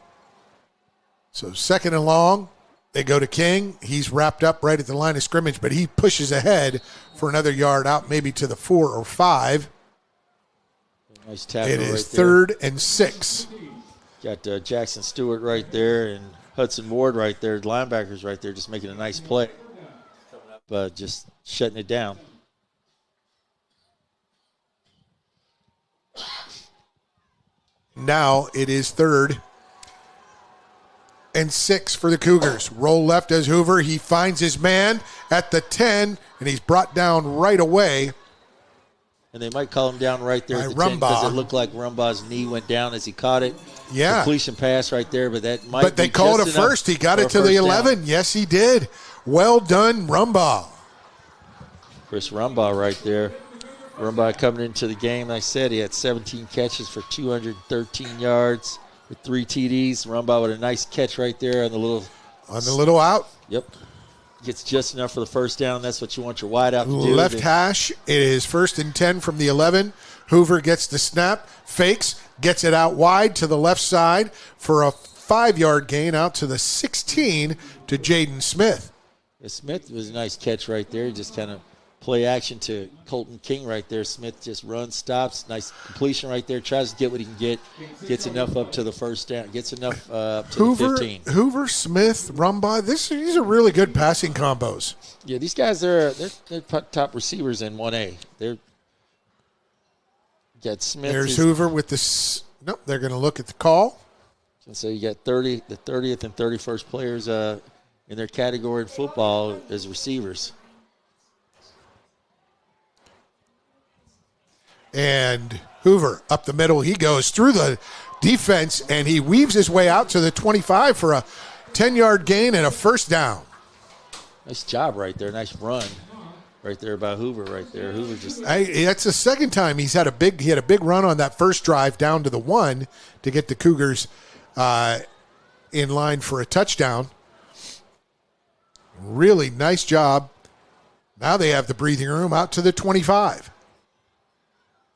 So 2nd and long. They go to King. He's wrapped up right at the line of scrimmage, but he pushes ahead for another yard out maybe to the 4 or 5. Nice tackle right there. It is 3rd and 6. Got Jackson Stewart right there and Hudson Ward right there, linebackers right there, just making a nice play. Coming up, just shutting it down. Now it is 3rd and 6 for the Cougars. Roll left as Hoover. He finds his man at the 10, and he's brought down right away. And they might call him down right there at the 10 because it looked like Rumbaugh's knee went down as he caught it. completion pass right there, but that might. But they called it first. He got it to the 11. Down. Yes, he did. Well done, Rumbaugh. Chris Rumbaugh right there. Rumbaugh coming into the game. Like I said, he had 17 catches for 213 yards with 3 TDs. Rumbaugh with a nice catch right there on the little out. Yep. Gets just enough for the first down. That's what you want your wide out to do. Left hash. It is 1st and 10 from the 11. Hoover gets the snap, fakes, gets it out wide to the left side for a 5-yard gain out to the 16 to Jaden Smith. Yeah, Smith was a nice catch right there. Just kind of play action to Colton King right there. Smith just runs, stops. Nice completion right there. Tries to get what he can get. Gets enough up to the first down. Gets enough up to the 15. Hoover, Smith, Rumbaugh. These are really good passing combos. Yeah, these guys, they're top receivers in 1A. They're got Smith. There's Hoover with the nope. They're going to look at the call. So you got the 30th and 31st players in their category in football as receivers. And Hoover up the middle. He goes through the defense, and he weaves his way out to the 25 for a 10-yard gain and a first down. Nice job right there. Nice run right there by Hoover right there. Hoover just... That's the second time he had a big run on that first drive down to the 1 to get the Cougars in line for a touchdown. Really nice job. Now they have the breathing room out to the 25.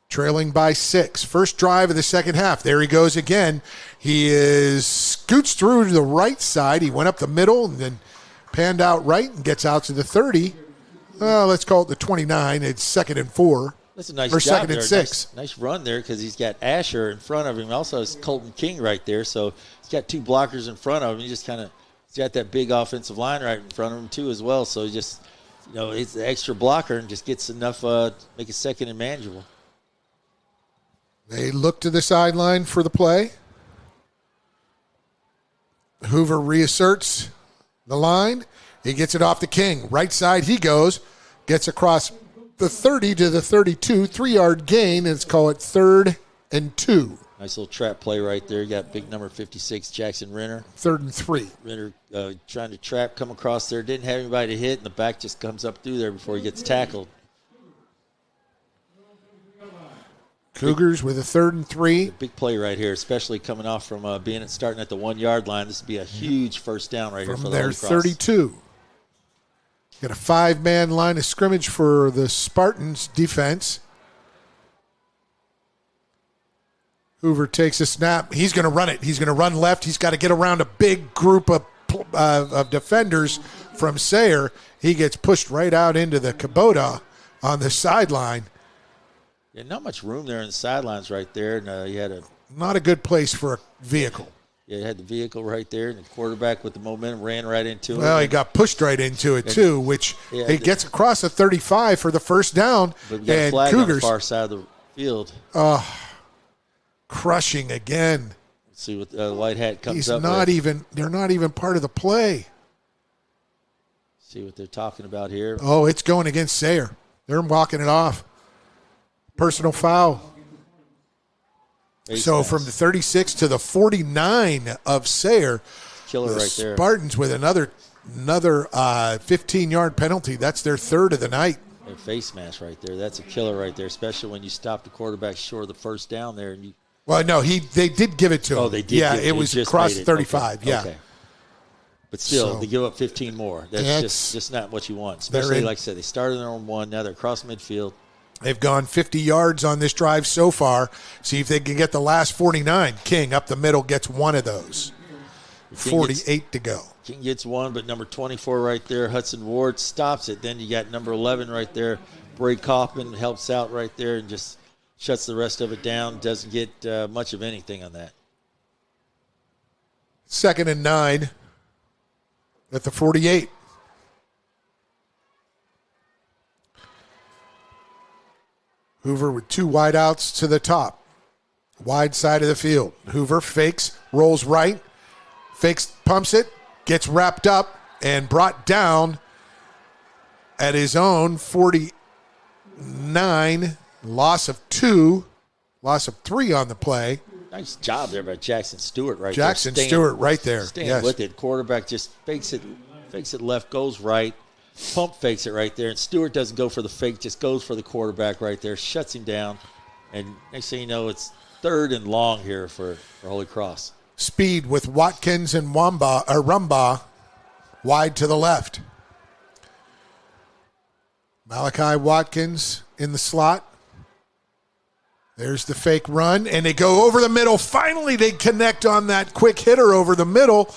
Trailing by 6. First drive of the second half. There he goes again. He scoots through to the right side. He went up the middle and then panned out right and gets out to the 30. Let's call it the 29. It's 2nd and 4. That's a nice or job 2nd there. and 6. Nice run there because he's got Asher in front of him. Also has Colton King right there. So he's got 2 blockers in front of him. He's got that big offensive line right in front of him too as well. So he just, it's the extra blocker and just gets enough make it 2nd and manageable. They look to the sideline for the play. Hoover reasserts the line. He gets it off to King. Right side he goes. Gets across the 30 to the 32. 3-yard gain. And it's called 3rd and 2. Nice little trap play right there. You got big number 56, Jackson Renner. 3rd and 3. Renner trying to trap, come across there. Didn't have anybody to hit, and the back just comes up through there before he gets tackled. Cougars with a 3rd and 3. Big play right here, especially coming off from starting at the 1-yard line. This would be a huge first down right here for the Holy Cross. 32. Got a 5-man line of scrimmage for the Spartans defense. Hoover takes a snap. He's going to run it. He's going to run left. He's got to get around a big group of defenders from Sayre. He gets pushed right out into the Kubota on the sideline. Yeah, not much room there in the sidelines right there. And you had not a good place for a vehicle. Yeah, you had the vehicle right there, and the quarterback with the momentum ran right into it. Well, he got pushed right into it too, which he gets across the 35 for the first down. But we got a flag Cougars on the far side of the field. Crushing again. Let's see what the white hat comes up with. They're not even part of the play. See what they're talking about here. Oh, it's going against Sayre. They're walking it off. Personal foul. So from the 36 to the 49 of Sayre, killer right there. Spartans with another 15-yard penalty. That's their 3rd of the night. A face mask right there. That's a killer right there, especially when you stop the quarterback short of the first down there. And well, no, they did give it to him. Oh, they did. Yeah, it was across the 35. Okay. Yeah. Okay. But still, they give up 15 more. That's just not what you want. Especially, like I said, they started their own 1. Now they're across midfield. They've gone 50 yards on this drive so far. See if they can get the last 49. King up the middle gets one of those. 48 to go. King gets one, but number 24 right there, Hudson Ward, stops it. Then you got number 11 right there. Bray Kaufman helps out right there and just shuts the rest of it down. Doesn't get much of anything on that. 2nd and 9 at the 48. Hoover with 2 wideouts to the top. Wide side of the field. Hoover fakes, rolls right, fakes, pumps it, gets wrapped up and brought down at his own 49. Loss of 2, loss of 3 on the play. Nice job there by Jackson Stewart right Jackson there. Stewart right there. Staying with it. Quarterback just fakes it left, goes right. Pump fakes it right there. And Stewart doesn't go for the fake, just goes for the quarterback right there, shuts him down. And next thing you know, it's 3rd and long here for Holy Cross. Speed with Watkins and Rumbaugh wide to the left. Malachi Watkins in the slot. There's the fake run, and they go over the middle. Finally, they connect on that quick hitter over the middle.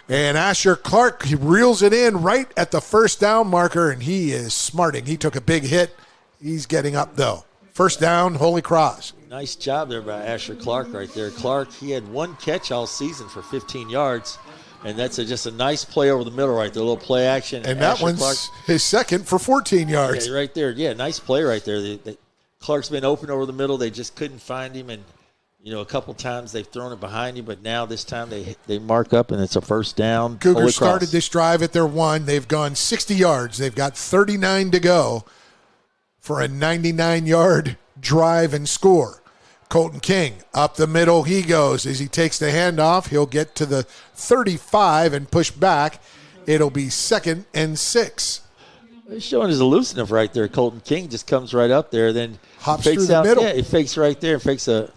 And Asher Clark, he reels it in right at the first down marker, and he is smarting. He took a big hit. He's getting up, though. First down, Holy Cross. Nice job there by Asher Clark right there. Clark, he had 1 catch all season for 15 yards, and that's just a nice play over the middle right there, a little play action. And that Asher one's Clark, his second for 14 yards. Yeah, right there. Yeah, nice play right there. Clark's been open over the middle. They just couldn't find him, and a couple times they've thrown it behind him, but now this time they mark up, and it's a first down. Cougars started this drive at their 1. They've gone 60 yards. They've got 39 to go for a 99-yard drive and score. Colton King up the middle he goes. As he takes the handoff, he'll get to the 35 and push back. It'll be 2nd and 6. He's showing his elusiveness right there. Colton King just comes right up there, then hops fakes through the out. middle. Yeah, he fakes right there, fakes out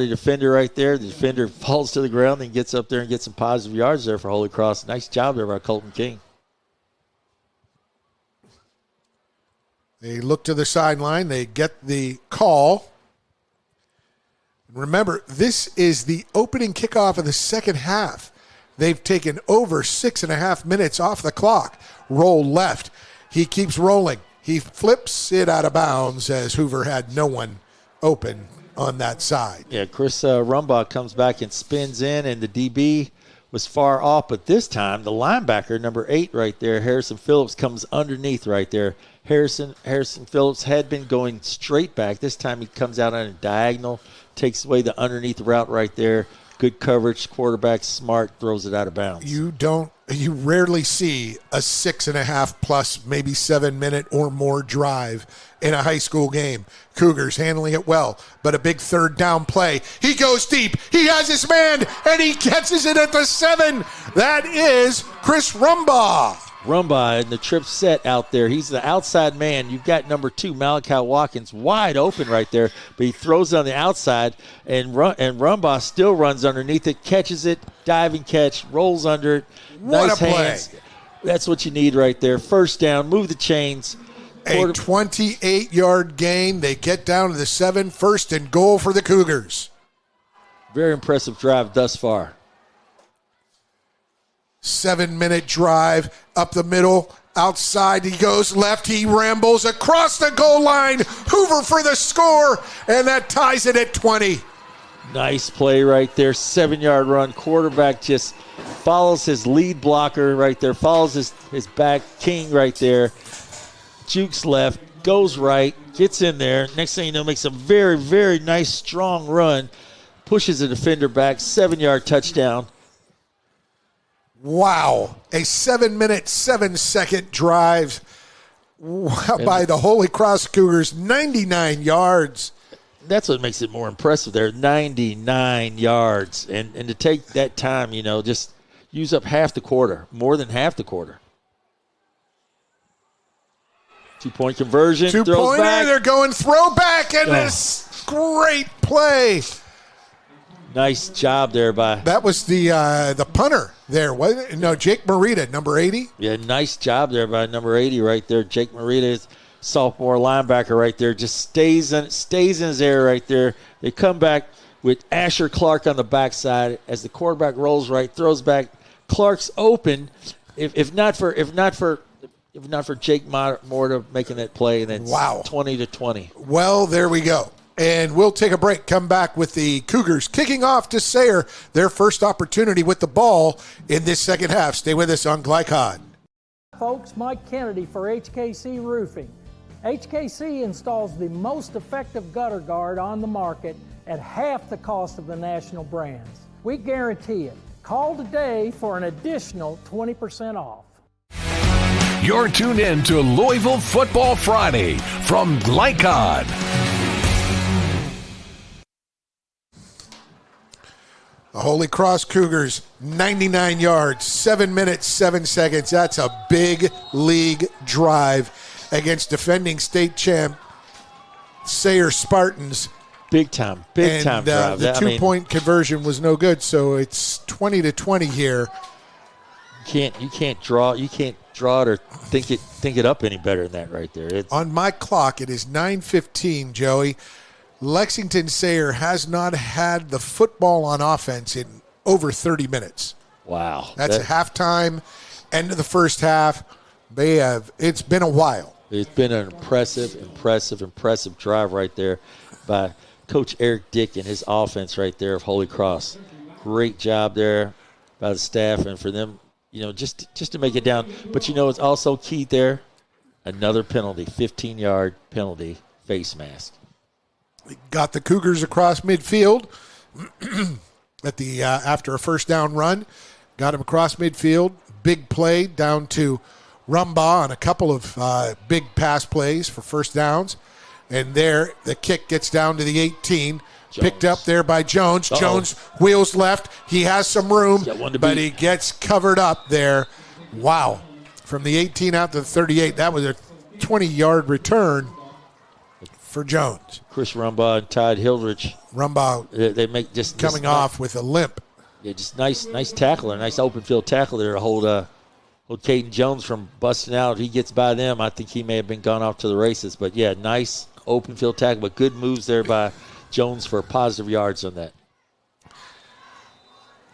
a defender right there. The defender falls to the ground and gets up there and gets some positive yards there for Holy Cross. Nice job there by Colton King. They look to the sideline. They get the call. Remember, this is the opening kickoff of the second half. They've taken over 6.5 minutes off the clock. Roll left. He keeps rolling. He flips it out of bounds as Hoover had no one open on that side. Yeah, Chris Rumbaugh comes back and spins in, and the DB was far off. But this time, the linebacker, number 8 right there, Harrison Phillips, comes underneath right there. Harrison Phillips had been going straight back. This time he comes out on a diagonal, takes away the underneath route right there. Good coverage, quarterback smart, throws it out of bounds. You rarely see a 6.5 plus, maybe 7 minute or more drive in a high school game. Cougars handling it well, but a big 3rd down play. He goes deep. He has his man, and he catches it at the 7. That is Chris Rumbaugh. Rumbaugh in the trip set out there. He's the outside man. You've got number 2, Malachi Watkins, wide open right there, but he throws it on the outside, and Rumbaugh still runs underneath it, catches it, diving catch, rolls under it. What nice a play. hands. That's what you need right there. First down, move the chains. A 28-yard gain. They get down to the 7, 1st and goal for the Cougars. Very impressive drive thus far. 7-minute drive up the middle. Outside he goes left. He rambles across the goal line. Hoover for the score, and that ties it at 20. Nice play right there. 7-yard run. Quarterback just follows his lead blocker right there. Follows his back. King right there. Jukes left. Goes right. Gets in there. Next thing you know, makes a very, very nice, strong run. Pushes the defender back. 7-yard touchdown. Wow. A 7-minute, 7-second drive by the Holy Cross Cougars. 99 yards. That's what makes it more impressive there. 99 yards. And to take that time, just use up half the quarter. More than half the quarter. 2-point conversion. 2-pointer. They're going throwback, and this great play. Nice job there by. That was the punter there, wasn't it? No, Jake Morita, number 80. Yeah, nice job there by number 80 right there. Jake Morita is sophomore linebacker right there. Just stays in his air right there. They come back with Asher Clark on the backside as the quarterback rolls right, throws back. Clark's open. If not for Jake Morita making that play, then it's 20-20. Well, there we go. And we'll take a break, come back with the Cougars kicking off to Sayre, their first opportunity with the ball in this second half. Stay with us on Glycod. Folks, Mike Kennedy for HKC Roofing. HKC installs the most effective gutter guard on the market at half the cost of the national brands. We guarantee it. Call today for an additional 20% off. You're tuned in to Louisville Football Friday from Glycod. The Holy Cross Cougars, 99 yards, 7 minutes, 7 seconds. That's a big league drive against defending state champ Sayre Spartans. Big time drive. The two-point conversion was no good, so it's 20-20 here. You can't draw it or think it up any better than that right there. On my clock, it is 9:15, Joey. Lexington Sayre has not had the football on offense in over 30 minutes. Wow. That's a halftime, end of the first half. It's been a while. It's been an impressive drive right there by Coach Eric Dick and his offense right there of Holy Cross. Great job there by the staff and for them, just to make it down. But it's also key there, another penalty, 15-yard penalty, face mask. Got the Cougars across midfield after a first down run. Got him across midfield. Big play down to Rumbaugh on a couple of big pass plays for first downs. And there, the kick gets down to the 18. Picked up there by Jones. Uh-oh. Jones wheels left. He has some room, but he gets covered up there. Wow. From the 18 out to the 38, that was a 20-yard return for Jones. Chris Rumbaugh and Todd Hildrich. Rumbaugh they make just coming off with a limp. Yeah, just nice tackle, a nice open field tackle there to hold Caden Jones from busting out. If he gets by them, I think he may have been gone off to the races. But yeah, nice open field tackle, but good moves there by Jones for positive yards on that.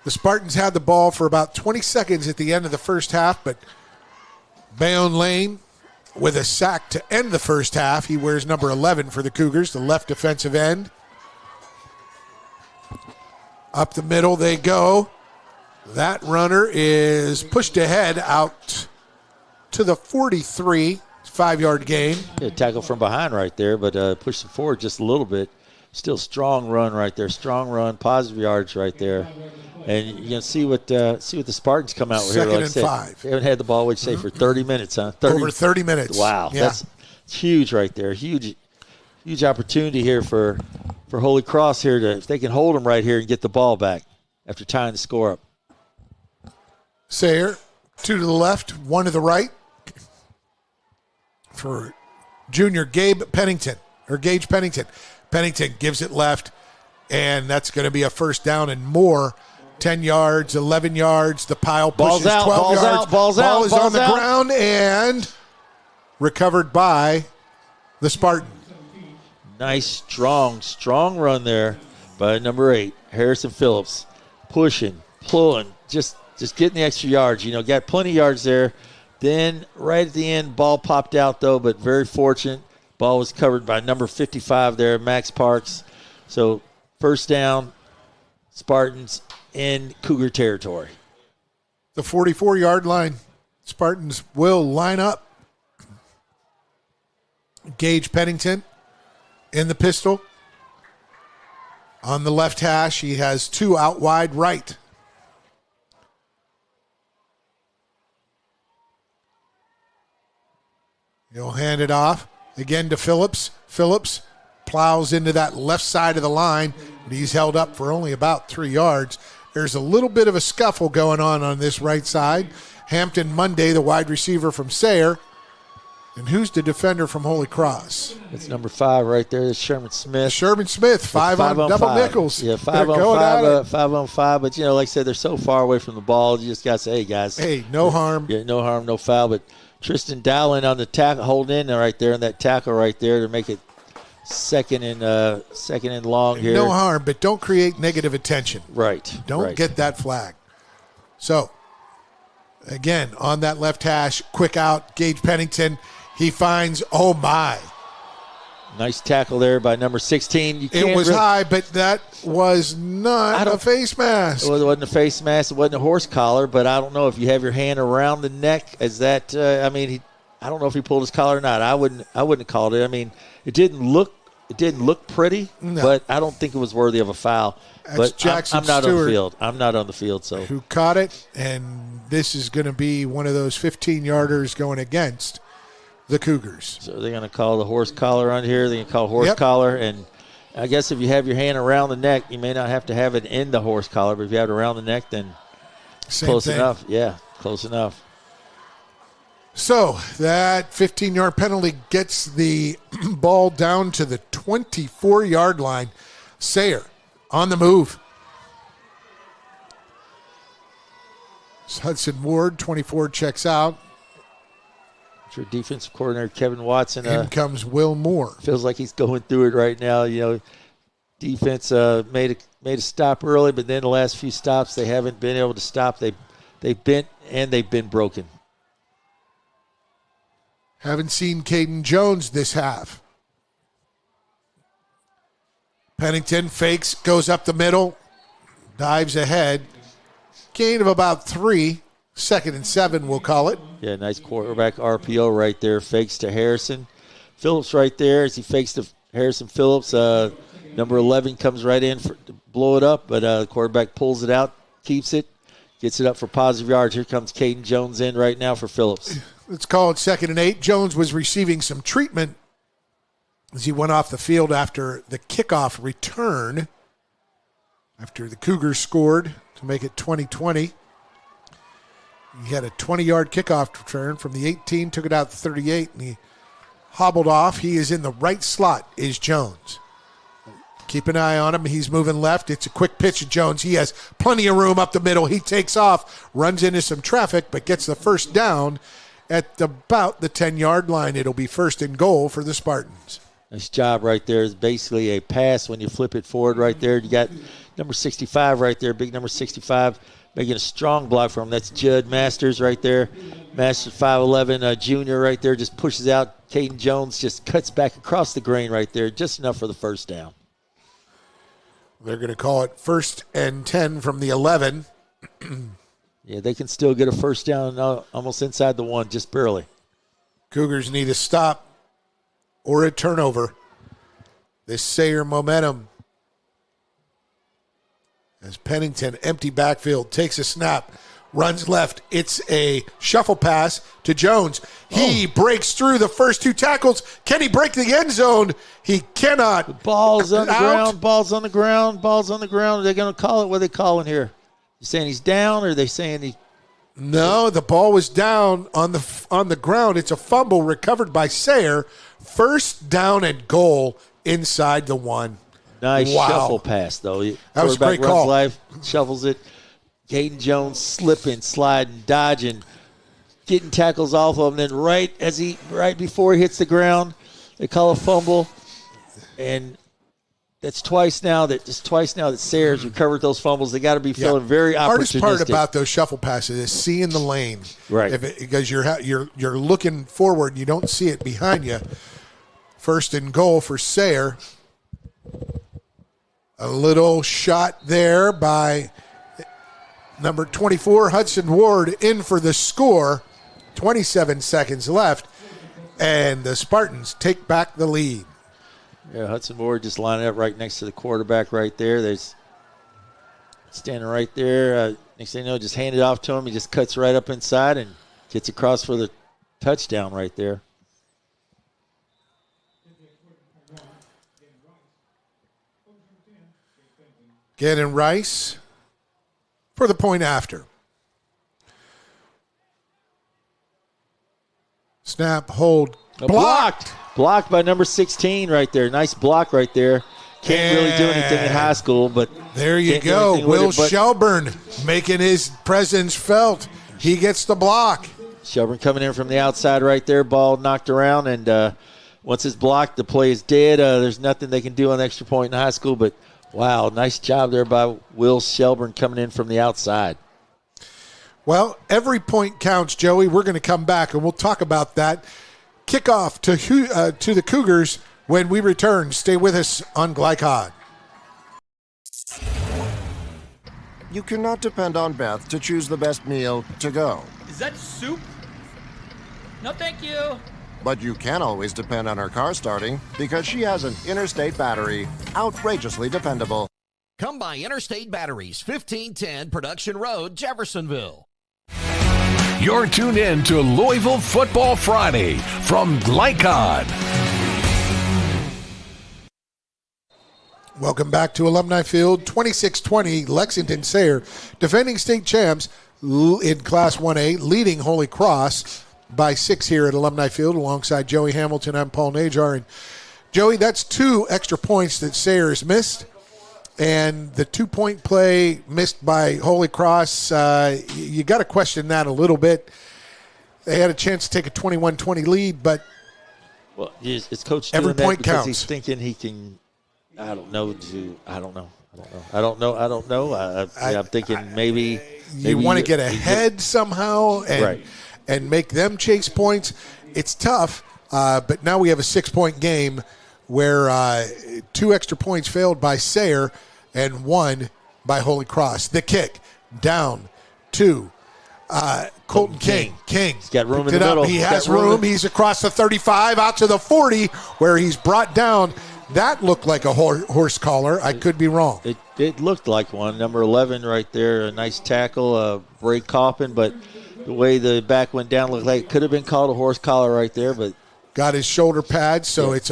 The Spartans had the ball for about 20 seconds at the end of the first half, but Bayonne Lane with a sack to end the first half. He wears number 11 for the Cougars, the left defensive end. Up the middle they go. That runner is pushed ahead out to the 43, 5-yard gain. Yeah, tackle from behind right there, but pushed him forward just a little bit. Still strong run right there. Strong run, positive yards right there. And you can see what the Spartans come out with here. Second and 5. They haven't had the ball, what'd you say, for 30 minutes, huh? Over 30 minutes. Wow. Yeah. That's huge right there. Huge opportunity here for Holy Cross here if they can hold them right here and get the ball back after tying the score up. Sayre, 2 to the left, 1 to the right for junior Gage Pennington. Pennington gives it left, and that's going to be a first down and more. 10 yards, 11 yards. The pile pushes 12 yards. Ball is on the ground and recovered by the Spartan. Nice, strong run there by number 8, Harrison Phillips. Pushing, pulling, just getting the extra yards. Got plenty of yards there. Then right at the end, ball popped out, though, but very fortunate. Ball was covered by number 55 there, Max Parks. So first down, Spartans in Cougar territory. The 44-yard line. Spartans will line up. Gage Pennington in the pistol. On the left hash, he has 2 out wide right. He'll hand it off again to Phillips. Phillips plows into that left side of the line, but he's held up for only about 3 yards. There's a little bit of a scuffle going on this right side. Hampton Monday, the wide receiver from Sayre. And who's the defender from Holy Cross? It's number 5 right there. It's Sherman Smith. 5 on double nickels. Yeah, 5 on 5. 5 on 5. But, like I said, they're so far away from the ball. You just got to say, hey, guys. Hey, no harm. Yeah, no harm, no foul. But Tristan Dowling on the tackle, holding in there right there, and that tackle right there to make it second and long here. No harm, but don't create negative attention. Right. Don't get that flag. So, again, on that left hash, quick out, Gage Pennington. He finds, oh my. Nice tackle there by number 16. It was high, but that was not a face mask. It wasn't a face mask. It wasn't a horse collar, but I don't know if you have your hand around the neck. Is that, I don't know if he pulled his collar or not. I wouldn't have called it. It didn't look pretty, but I don't think it was worthy of a foul. That's but Jackson I'm not Stewart, on the field. I'm not on the field. So who caught it, and this is going to be one of those 15-yarders going against the Cougars. So they're going to call the horse collar on here. They're going to call horse collar, and I guess if you have your hand around the neck, you may not have to have it in the horse collar, but if you have it around the neck, then close enough. Yeah, close enough. So that 15-yard penalty gets the ball down to the 24-yard line. Sayre on the move. Hudson Ward, 24, checks out. Your defensive coordinator, Kevin Watson. In comes Will Moore. Feels like he's going through it right now. You know, defense made a stop early, but then the last few stops they haven't been able to stop. They've bent and they've been broken. Haven't seen Caden Jones this half. Pennington fakes, goes up the middle, dives ahead. Gain of about 3. 2nd and 7, we'll call it. Yeah, nice quarterback RPO right there. Fakes to Harrison. Phillips right there as he fakes to Harrison Phillips. Number 11 comes right in to blow it up, but the quarterback pulls it out, keeps it, gets it up for positive yards. Here comes Caden Jones in right now for Phillips. Let's call it 2nd and 8. Jones was receiving some treatment as he went off the field after the kickoff return, after the Cougars scored to make it 20-20. He had a 20-yard kickoff return from the 18, took it out to 38, and he hobbled off. He is in the right slot, is Jones. Keep an eye on him. He's moving left. It's a quick pitch to Jones. He has plenty of room up the middle. He takes off, runs into some traffic, but gets the first down at about the 10-yard line. It'll be 1st and goal for the Spartans. Nice job right there. It's basically a pass when you flip it forward right there. You got number 65 right there, big number 65. Making a strong block for him. That's Judd Masters right there. Masters 5'11", junior right there, just pushes out. Caden Jones just cuts back across the grain right there, just enough for the first down. They're going to call it 1st and 10 from the 11. Yeah, they can still get a first down almost inside the 1, just barely. Cougars need a stop or a turnover. This Sayre momentum. As Pennington, empty backfield, takes a snap, runs left. It's a shuffle pass to Jones. He breaks through the first 2 tackles. Can he break the end zone? He cannot. The ball's on the ground. Ball's on the ground. Ball's on the ground. Are they going to call it? What are they calling here? You saying he's down, or are they saying he? No, the ball was down on the ground. It's a fumble recovered by Sayre. 1st down and goal inside the 1. Nice shuffle pass, though. That was a great call. Live, shuffles it. Caden Jones slipping, sliding, dodging, getting tackles off of him. Then right before he hits the ground, they call a fumble. And that's twice now that Sayre's recovered those fumbles. They got to be feeling very opportunistic. Hardest part about those shuffle passes is seeing the lane, right? Because you're looking forward, and you don't see it behind you. 1st and goal for Sayre. A little shot there by number 24, Hudson Ward, in for the score. 27 seconds left, and the Spartans take back the lead. Yeah, Hudson Ward just lining up right next to the quarterback right there. There's standing right there. Next thing you know, just hand it off to him. He just cuts right up inside and gets across for the touchdown right there. Gannon Rice for the point after. Snap, hold, blocked. Blocked by number 16 right there. Nice block right there. Can't really do anything in high school, but there you go. Will Shelburne making his presence felt. He gets the block. Shelburne coming in from the outside right there. Ball knocked around, and once it's blocked, the play is dead. There's nothing they can do on the extra point in high school, but wow, nice job there by Will Shelburne coming in from the outside. Well, every point counts, Joey. We're going to come back, and we'll talk about that. Kickoff to the Cougars when we return. Stay with us on Glycod. You cannot depend on Beth to choose the best meal to go. Is that soup? No, thank you. But you can always depend on her car starting because she has an Interstate battery, outrageously dependable. Come by Interstate Batteries, 1510 Production Road, Jeffersonville. You're tuned in to Louisville Football Friday from Glycod. Welcome back to Alumni Field. 26-20, Lexington Sayre, defending state champs in Class 1A, leading Holy Cross by 6 here at Alumni Field alongside Joey Hamilton. I'm Paul Najar. And Joey, that's 2 extra points that Sayre's missed. And the 2-point play missed by Holy Cross, you got to question that a little bit. They had a chance to take a 21-20 lead, but well, is Coach every doing point that because counts. he's thinking he can? I don't know. I'm thinking maybe you want to get ahead somehow and make them chase points. It's tough, but now we have a 6-point game where 2 extra points failed by Sayre and 1 by Holy Cross. The kick down to Colton King. He's got room in the middle. He has room. He's across the 35 out to the 40 where he's brought down. That looked like a horse collar. I could be wrong. It looked like one. Number 11 right there. A nice tackle, Bray Coppin, but the way the back went down looked like it could have been called a horse collar right there. But got his shoulder pads, so it's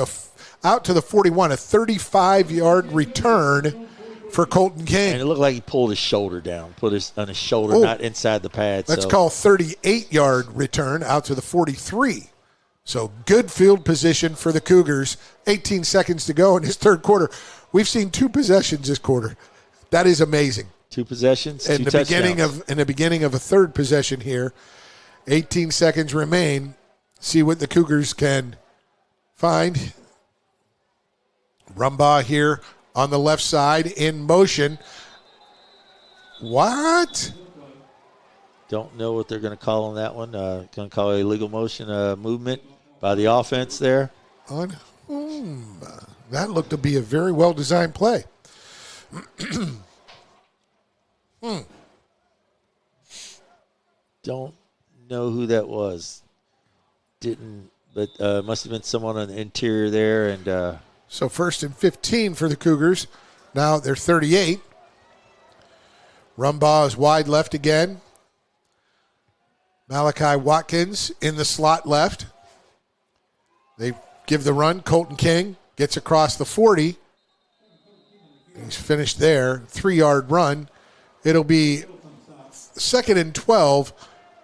out to the 41, a 35-yard return for Colton King. And it looked like he pulled his shoulder down, put his on his shoulder, not inside the pad. Let's call 38-yard return out to the 43. So good field position for the Cougars. 18 seconds to go in this third quarter. We've seen 2 possessions this quarter. That is amazing. 2 possessions, in 2 the touchdowns. in the beginning of a third possession here. 18 seconds remain. See what the Cougars can find. Rumbaugh here on the left side in motion. What? Don't know what they're going to call on that one. Going to call a illegal motion movement by the offense there. That looked to be a very well-designed play. Don't know who that was. But must have been someone on the interior there. And so 1st and 15 for the Cougars. Now they're 38. Rumbaugh is wide left again. Malachi Watkins in the slot left. They give the run. Colton King gets across the 40. He's finished there. 3-yard run. It'll be 2nd and 12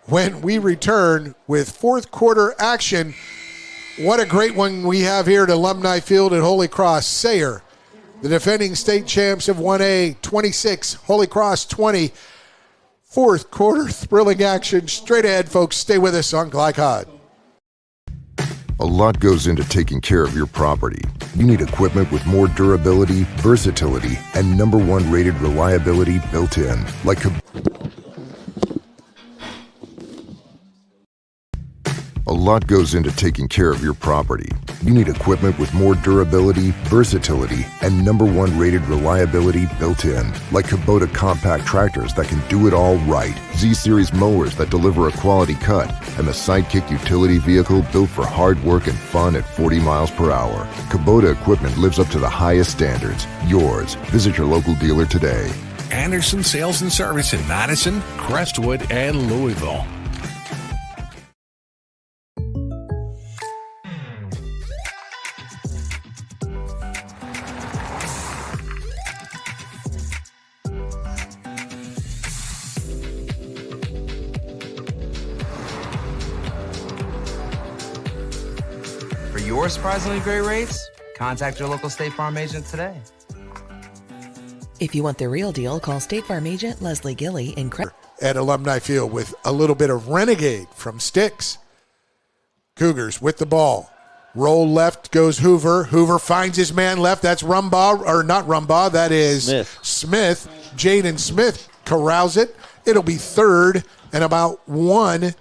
when we return with fourth quarter action. What a great one we have here at Alumni Field at Holy Cross. Sayre, the defending state champs of 1A, 26, Holy Cross 20. Fourth quarter thrilling action. Straight ahead, folks. Stay with us on Glycod. A lot goes into taking care of your property. You need equipment with more durability, versatility, and #1 rated reliability built in. A lot goes into taking care of your property. You need equipment with more durability, versatility, and #1 rated reliability built in. Like Kubota compact tractors that can do it all right. Z-Series mowers that deliver a quality cut. And the Sidekick utility vehicle built for hard work and fun at 40 miles per hour. Kubota equipment lives up to the highest standards. Yours. Visit your local dealer today. Anderson Sales and Service in Madison, Crestwood, and Louisville. For your surprisingly great rates, contact your local State Farm agent today. If you want the real deal, call State Farm agent Leslie Gilly in at Alumni Field with a little bit of renegade from Sticks. Cougars with the ball. Roll left goes Hoover. Hoover finds his man left. That's Rumbaugh, or not Rumbaugh. That is Smith. Jaden Smith corrals it. It'll be 3rd and about 1,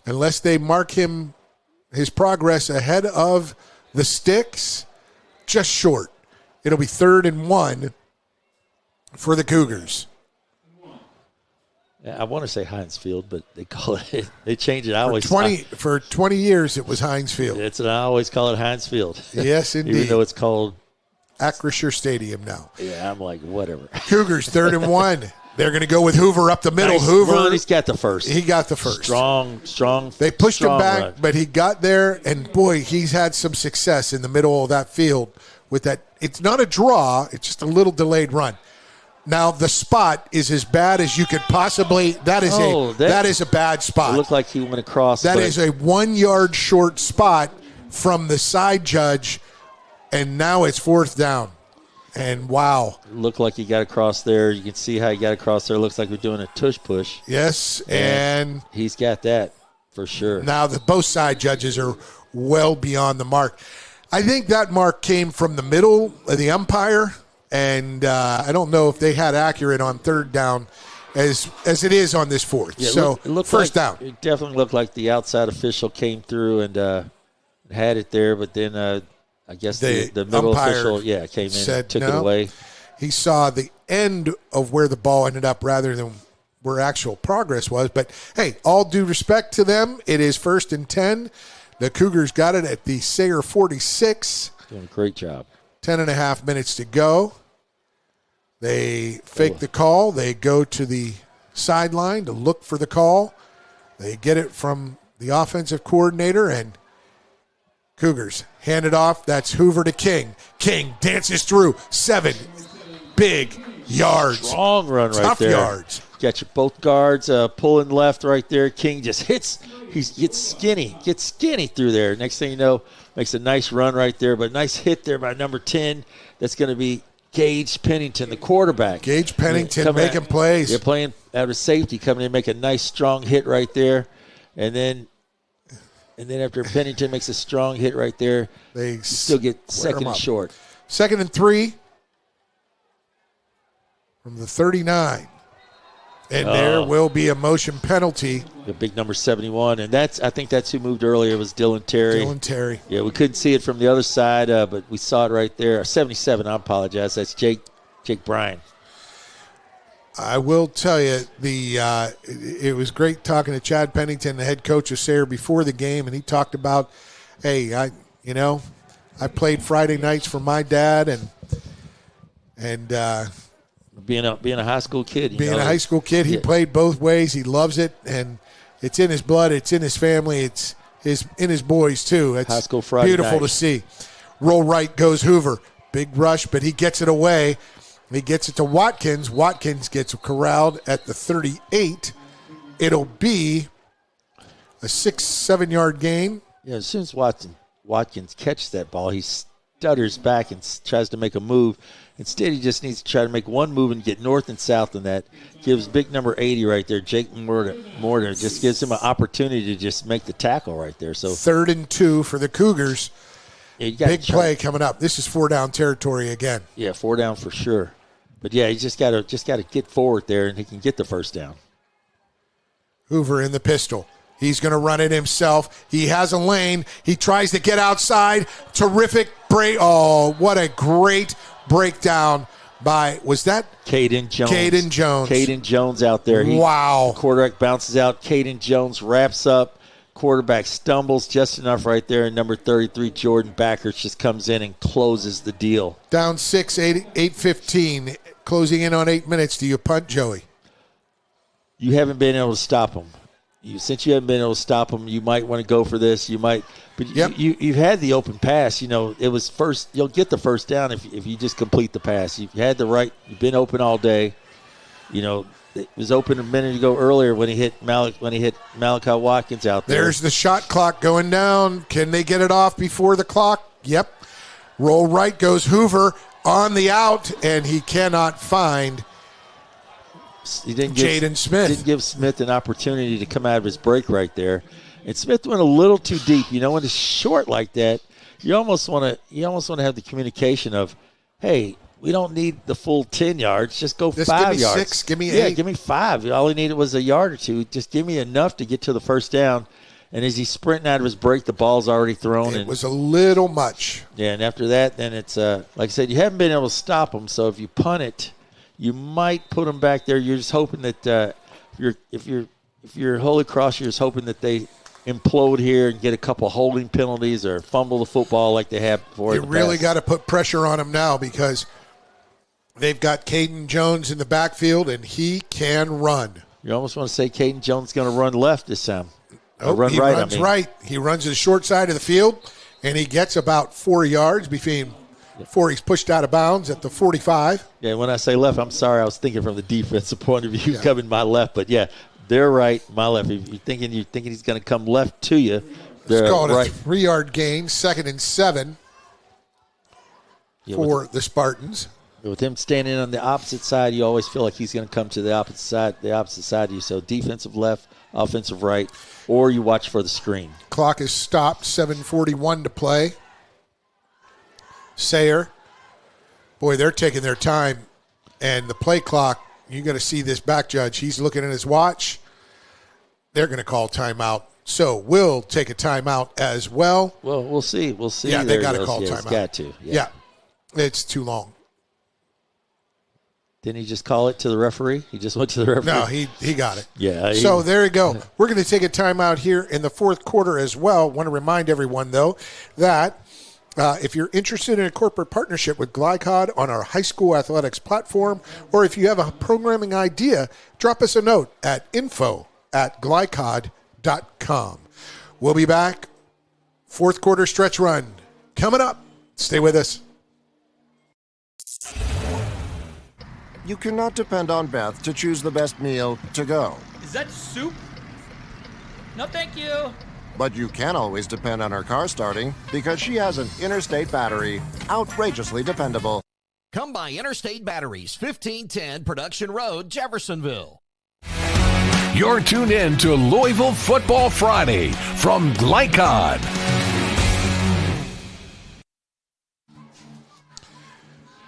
unless they mark him his progress ahead of the Sticks, just short. It'll be 3rd and 1 for the Cougars. I want to say Heinz Field, but they call it. They change it. For 20 years, it was Heinz Field. I always call it Heinz Field. Yes, indeed. Even though it's called Acrisure Stadium now. Yeah, I'm like, whatever. Cougars 3rd and 1. They're going to go with Hoover up the middle. Nice Hoover. Run. He's got the first. He got the first. Strong. They pushed him back, run. but he got there, and boy, he's had some success in the middle of that field with that it's not a draw. It's just a little delayed run. Now, the spot is as bad as you could possibly. That is a bad spot. It looked like he went across. That is a 1 yard short spot from the side judge, and now it's 4th down. And wow. It looked like he got across there. You can see how he got across there. It looks like we're doing a tush push. Yes, and he's got that for sure. Now, both side judges are well beyond the mark. I think that mark came from the middle of the umpire. And I don't know if they had accurate on 3rd down as it is on this 4th. Yeah, so it looked first down. It definitely looked like the outside official came through and had it there, but then I guess the middle official came in and took it away. He saw the end of where the ball ended up rather than where actual progress was. But, hey, all due respect to them, it is 1st and 10. The Cougars got it at the Sayre 46. Doing a great job. 10.5 minutes to go. They fake the call. They go to the sideline to look for the call. They get it from the offensive coordinator, and Cougars hand it off. That's Hoover to King. King dances through 7 big yards. Strong run right Tough there. Yards. Got your both guards pulling left right there. King just hits. He gets skinny through there. Next thing you know, makes a nice run right there, but nice hit there by number 10. That's going to be Gage Pennington, the quarterback. Gage Pennington making plays. They're playing out of safety, coming in, make a nice strong hit right there, and then after Pennington makes a strong hit right there, they still get 2nd and short. 2nd and 3 from the 39. And there will be a motion penalty. The big number 71, and I think that's who moved earlier was Dylan Terry. Dylan Terry. Yeah, we couldn't see it from the other side, but we saw it right there. 77, I apologize. That's Jake Bryan. I will tell you, it was great talking to Chad Pennington, the head coach of Sayre, before the game, and he talked about, hey, I played Friday nights for my dad, and being a high school kid. Being a high school kid, he played both ways. He loves it, and it's in his blood. It's in his family. It's in his boys, too. It's high school Friday beautiful night to see. Roll right goes Hoover. Big rush, but he gets it away. He gets it to Watkins. Watkins gets corralled at the 38. It'll be a 6-7 yard gain. Yeah, as soon as Watkins catches that ball, he stutters back and tries to make a move. Instead, he just needs to try to make one move and get north and south on that. Gives big number 80 right there, Jake Mortar, just gives him an opportunity to just make the tackle right there. So 3rd and 2 for the Cougars. Yeah, big play coming up. This is 4-down territory again. Yeah, 4 down for sure. But yeah, he just got to get forward there, and he can get the 1st down. Hoover in the pistol. He's going to run it himself. He has a lane. He tries to get outside. Terrific break. Oh, what a great breakdown by, was that? Caden Jones. Caden Jones out there. Wow. Quarterback bounces out. Caden Jones wraps up. Quarterback stumbles just enough right there. And number 33, Jordan Backers, just comes in and closes the deal. Down 6, 8:15. Closing in on 8 minutes. Do you punt, Joey? You haven't been able to stop him. Since you haven't been able to stop him, you might want to go for this. You might. But you've had the open pass. It was first. You'll get the 1st down if you just complete the pass. You've had the right. You've been open all day. It was open a minute ago earlier when he hit Malachi Watkins out there. There's the shot clock going down. Can they get it off before the clock? Yep. Roll right goes Hoover on the out, and he cannot find Jaden Smith. Didn't give Smith an opportunity to come out of his break right there. And Smith went a little too deep. When it's short like that, you almost want to have the communication of, hey, we don't need the full 10 yards. Just go 5 yards. Give me 6, give me 8. Yeah, give me 5. All he needed was a yard or two. Just give me enough to get to the 1st down. And as he's sprinting out of his break, the ball's already thrown. It was a little much. Yeah, and after that, then it's, like I said, you haven't been able to stop him. So if you punt it, you might put him back there. You're just hoping that if you're Holy Cross, you're just hoping that they implode here and get a couple holding penalties or fumble the football like they have before. You really got to put pressure on him now because they've got Caden Jones in the backfield, and he can run. You almost want to say Caden Jones is going to run left this time. He runs right. He runs to the short side of the field, and he gets about 4 yards between before he's pushed out of bounds at the 45. Yeah, when I say left, I'm sorry. I was thinking from the defensive point of view, coming my left. But, yeah, they're right, my left. If you're thinking he's going to come left to you, they're Let's call it right. a 3-yard gain, 2nd and 7 for the Spartans. With him standing on the opposite side, you always feel like he's going to come to the opposite side of you. So defensive left, offensive right, or you watch for the screen. Clock is stopped, 7:41 to play. Sayre, boy, they're taking their time. And the play clock, you got to see this back judge. He's looking at his watch. They're going to call timeout. So we'll take a timeout as well. Well, we'll see. We'll see. Yeah, they got to call timeout. It's got to. Yeah, it's too long. Didn't he just call it to the referee? He just went to the referee? No, he got it. Yeah. So there you go. We're going to take a timeout here in the fourth quarter as well. Want to remind everyone, though, that if you're interested in a corporate partnership with Glycod on our high school athletics platform, or if you have a programming idea, drop us a note at info@glycod.com. We'll be back. Fourth quarter stretch run coming up. Stay with us. You cannot depend on Beth to choose the best meal to go. Is that soup? No, thank you. But you can always depend on her car starting because she has an Interstate battery. Outrageously dependable. Come by Interstate Batteries, 1510 Production Road, Jeffersonville. You're tuned in to Louisville Football Friday from Glycod.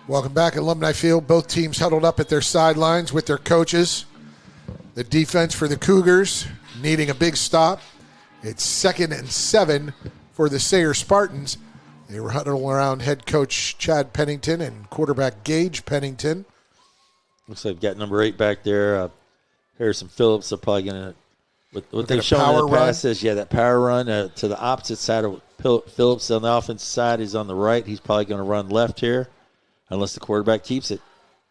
Welcome back, Alumni Field. Both teams huddled up at their sidelines with their coaches. The defense for the Cougars needing a big stop. It's 2nd and 7 for the Sayre Spartans. They were huddled around head coach Chad Pennington and quarterback Gage Pennington. Looks like they've got number 8 back there. Harrison Phillips are probably going to, what they've shown in the past is, that power run to the opposite side of Phillips on the offensive side. He's on the right. He's probably going to run left here. Unless the quarterback keeps it.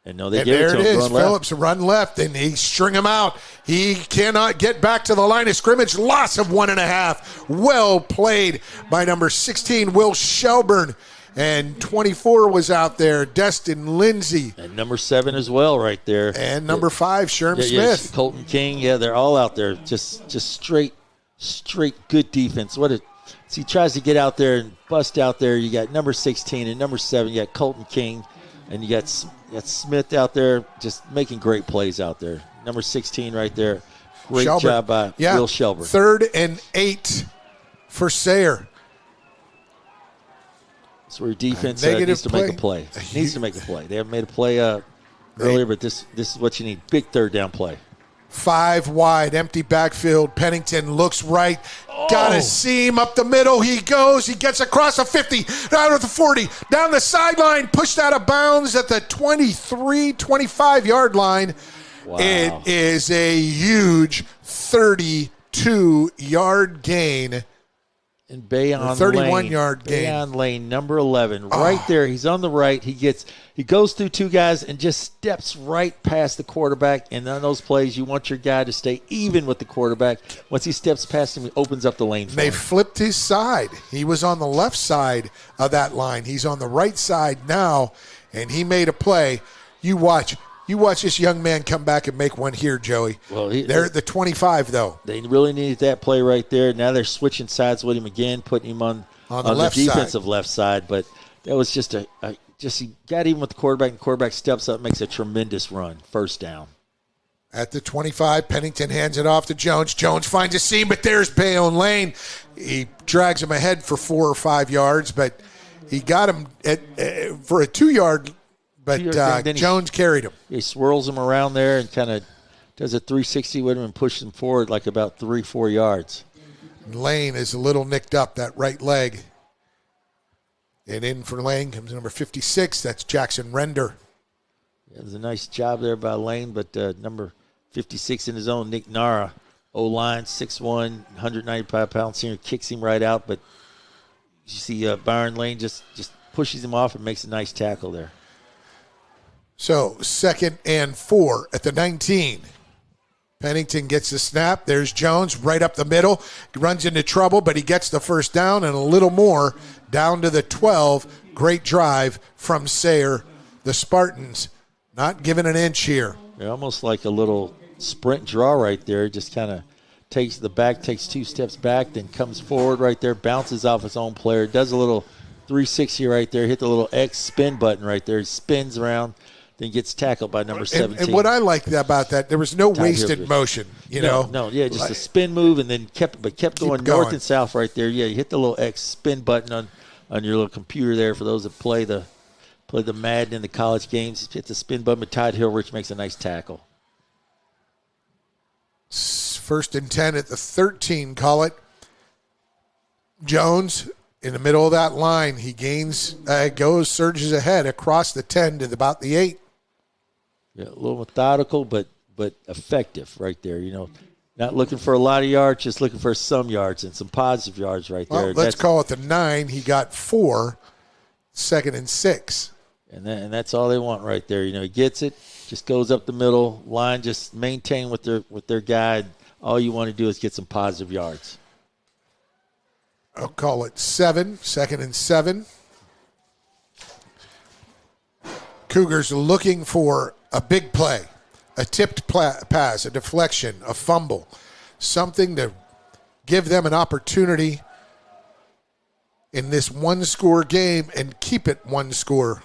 And no, they give it to him. There it is. Phillips run left, and he string him out. He cannot get back to the line of scrimmage. Loss of 1.5. Well played by number 16, Will Shelburne. And 24 was out there, Destin Lindsay. And number 7 as well right there. And number 5, Sherm Smith. Colton King. Yeah, they're all out there. Just straight good defense. He tries to get out there and bust out there. You got number 16 and number 7. You got Colton King, and you got Smith out there just making great plays out there. Number 16 right there. Great job by Will Shelburne. 3rd and 8 for Sayre. That's where defense needs to make a play. Needs to make a play. They haven't made a play earlier, but this is what you need. Big 3rd down play. 5 wide, empty backfield. Pennington looks right. Got a seam up the middle. He goes. He gets across the 50, down to the 40, down the sideline, pushed out of bounds at the 23, 25-yard line. Wow. It is a huge 32-yard gain. And Bayon 31-yard gain. Bayon Lane, number 11, right there. He's on the right. He goes through 2 guys and just steps right past the quarterback. And on those plays, you want your guy to stay even with the quarterback. Once he steps past him, he opens up the lane for him. They flipped his side. He was on the left side of that line. He's on the right side now, and he made a play. You watch this young man come back and make one here, Joey. Well, they're at the 25, though. They really needed that play right there. Now they're switching sides with him again, putting him on the defensive left side. But that was just he got even with the quarterback, and the quarterback steps up, makes a tremendous run. 1st down. At the 25, Pennington hands it off to Jones. Jones finds a seam, but there's Bayon Lane. He drags him ahead for 4 or 5 yards, but he got him for a 2-yard. But Jones carried him. He swirls him around there and kind of does a 360 with him and pushes him forward like about 3-4 yards. Lane is a little nicked up, that right leg. And in for Lane comes number 56. That's Jackson Render. Yeah, it was a nice job there by Lane, but number 56 in his own, Nick Nara, O-line, 6'1", 195-pound senior, kicks him right out. But you see Byron Lane just pushes him off and makes a nice tackle there. So 2nd and 4 at the 19. Pennington gets the snap. There's Jones right up the middle. Runs into trouble, but he gets the 1st down and a little more down to the 12. Great drive from Sayre. The Spartans not giving an inch here. They're almost like a little sprint draw right there. Just kind of takes 2 steps back, then comes forward right there, bounces off his own player, does a little 360 right there, hit the little X spin button right there, spins around, then gets tackled by number 17. And what I liked about that, there was no wasted motion, you know? No, just a spin move and then kept going north and south right there. Yeah, you hit the little X spin button on your little computer there for those that play the Madden in the college games. Hit the spin button with Todd Hill, which makes a nice tackle. 1st and 10 at the 13, call it. Jones in the middle of that line. He surges ahead across the 10 to about the 8. Yeah, a little methodical, but effective right there. You know, not looking for a lot of yards, just looking for some yards and some positive yards right there. Let's call it the 9. He got 4, 2nd and 6. And that's all they want right there. You know, he gets it, just goes up the middle line, just maintain with their guy. All you want to do is get some positive yards. I'll call it 7, 2nd and 7. Cougars looking for a big play, a tipped pass, a deflection, a fumble, something to give them an opportunity in this one-score game and keep it one score.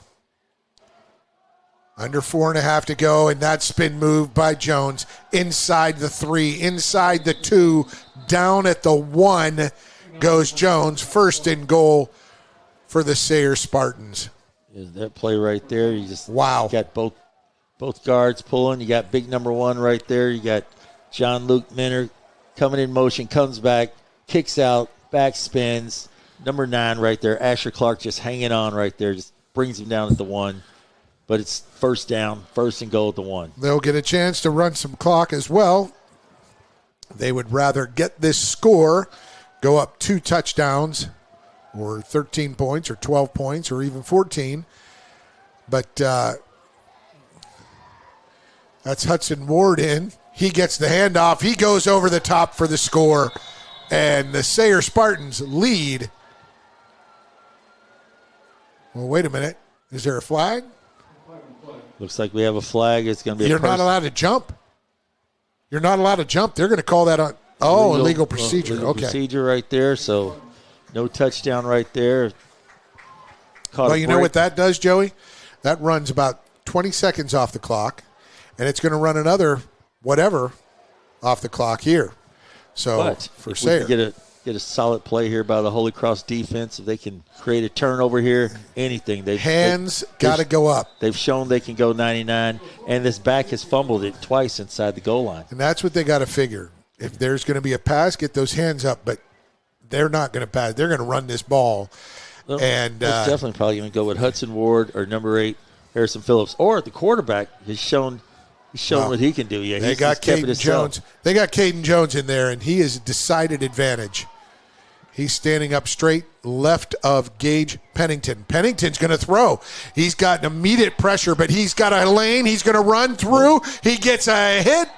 Under 4.5 to go, and that spin move by Jones inside the 3, inside the 2, down at the 1 goes Jones. 1st and goal for the Sayre Spartans. That play right there, you just got both guards pulling. You got big number 1 right there. You got John Luke Minner coming in motion, comes back, kicks out, back spins. Number 9 right there, Asher Clark just hanging on right there, just brings him down at the 1. But it's 1st down, 1st and goal at the 1. They'll get a chance to run some clock as well. They would rather get this score, go up 2 touchdowns, or 13 points, or 12 points, or even 14. But that's Hudson Ward in. He gets the handoff. He goes over the top for the score. And the Sayre Spartans lead. Well, wait a minute. Is there a flag? Looks like we have a flag. It's going to be You're not allowed to jump. You're not allowed to jump. They're going to call that on. Illegal procedure. Illegal okay. Procedure right there. So no touchdown right there. Well, you know what that does, Joey? That runs about 20 seconds off the clock, and it's going to run another whatever off the clock here. So for Sayre. Get a solid play here by the Holy Cross defense. If they can create a turnover here, anything. Hands got to go up. They've shown they can go 99, and this back has fumbled it twice inside the goal line. And that's what they got to figure. If there's going to be a pass, get those hands up. But they're not going to pass. They're going to run this ball. Well, and it's definitely probably going to go with Hudson Ward or number 8, Harrison Phillips. Or the quarterback has shown what he can do. Yeah, they got Caden Jones. They got Caden Jones in there, and he is a decided advantage. He's standing up straight left of Gage Pennington. Pennington's going to throw. He's got an immediate pressure, but he's got a lane. He's going to run through. He gets a hit.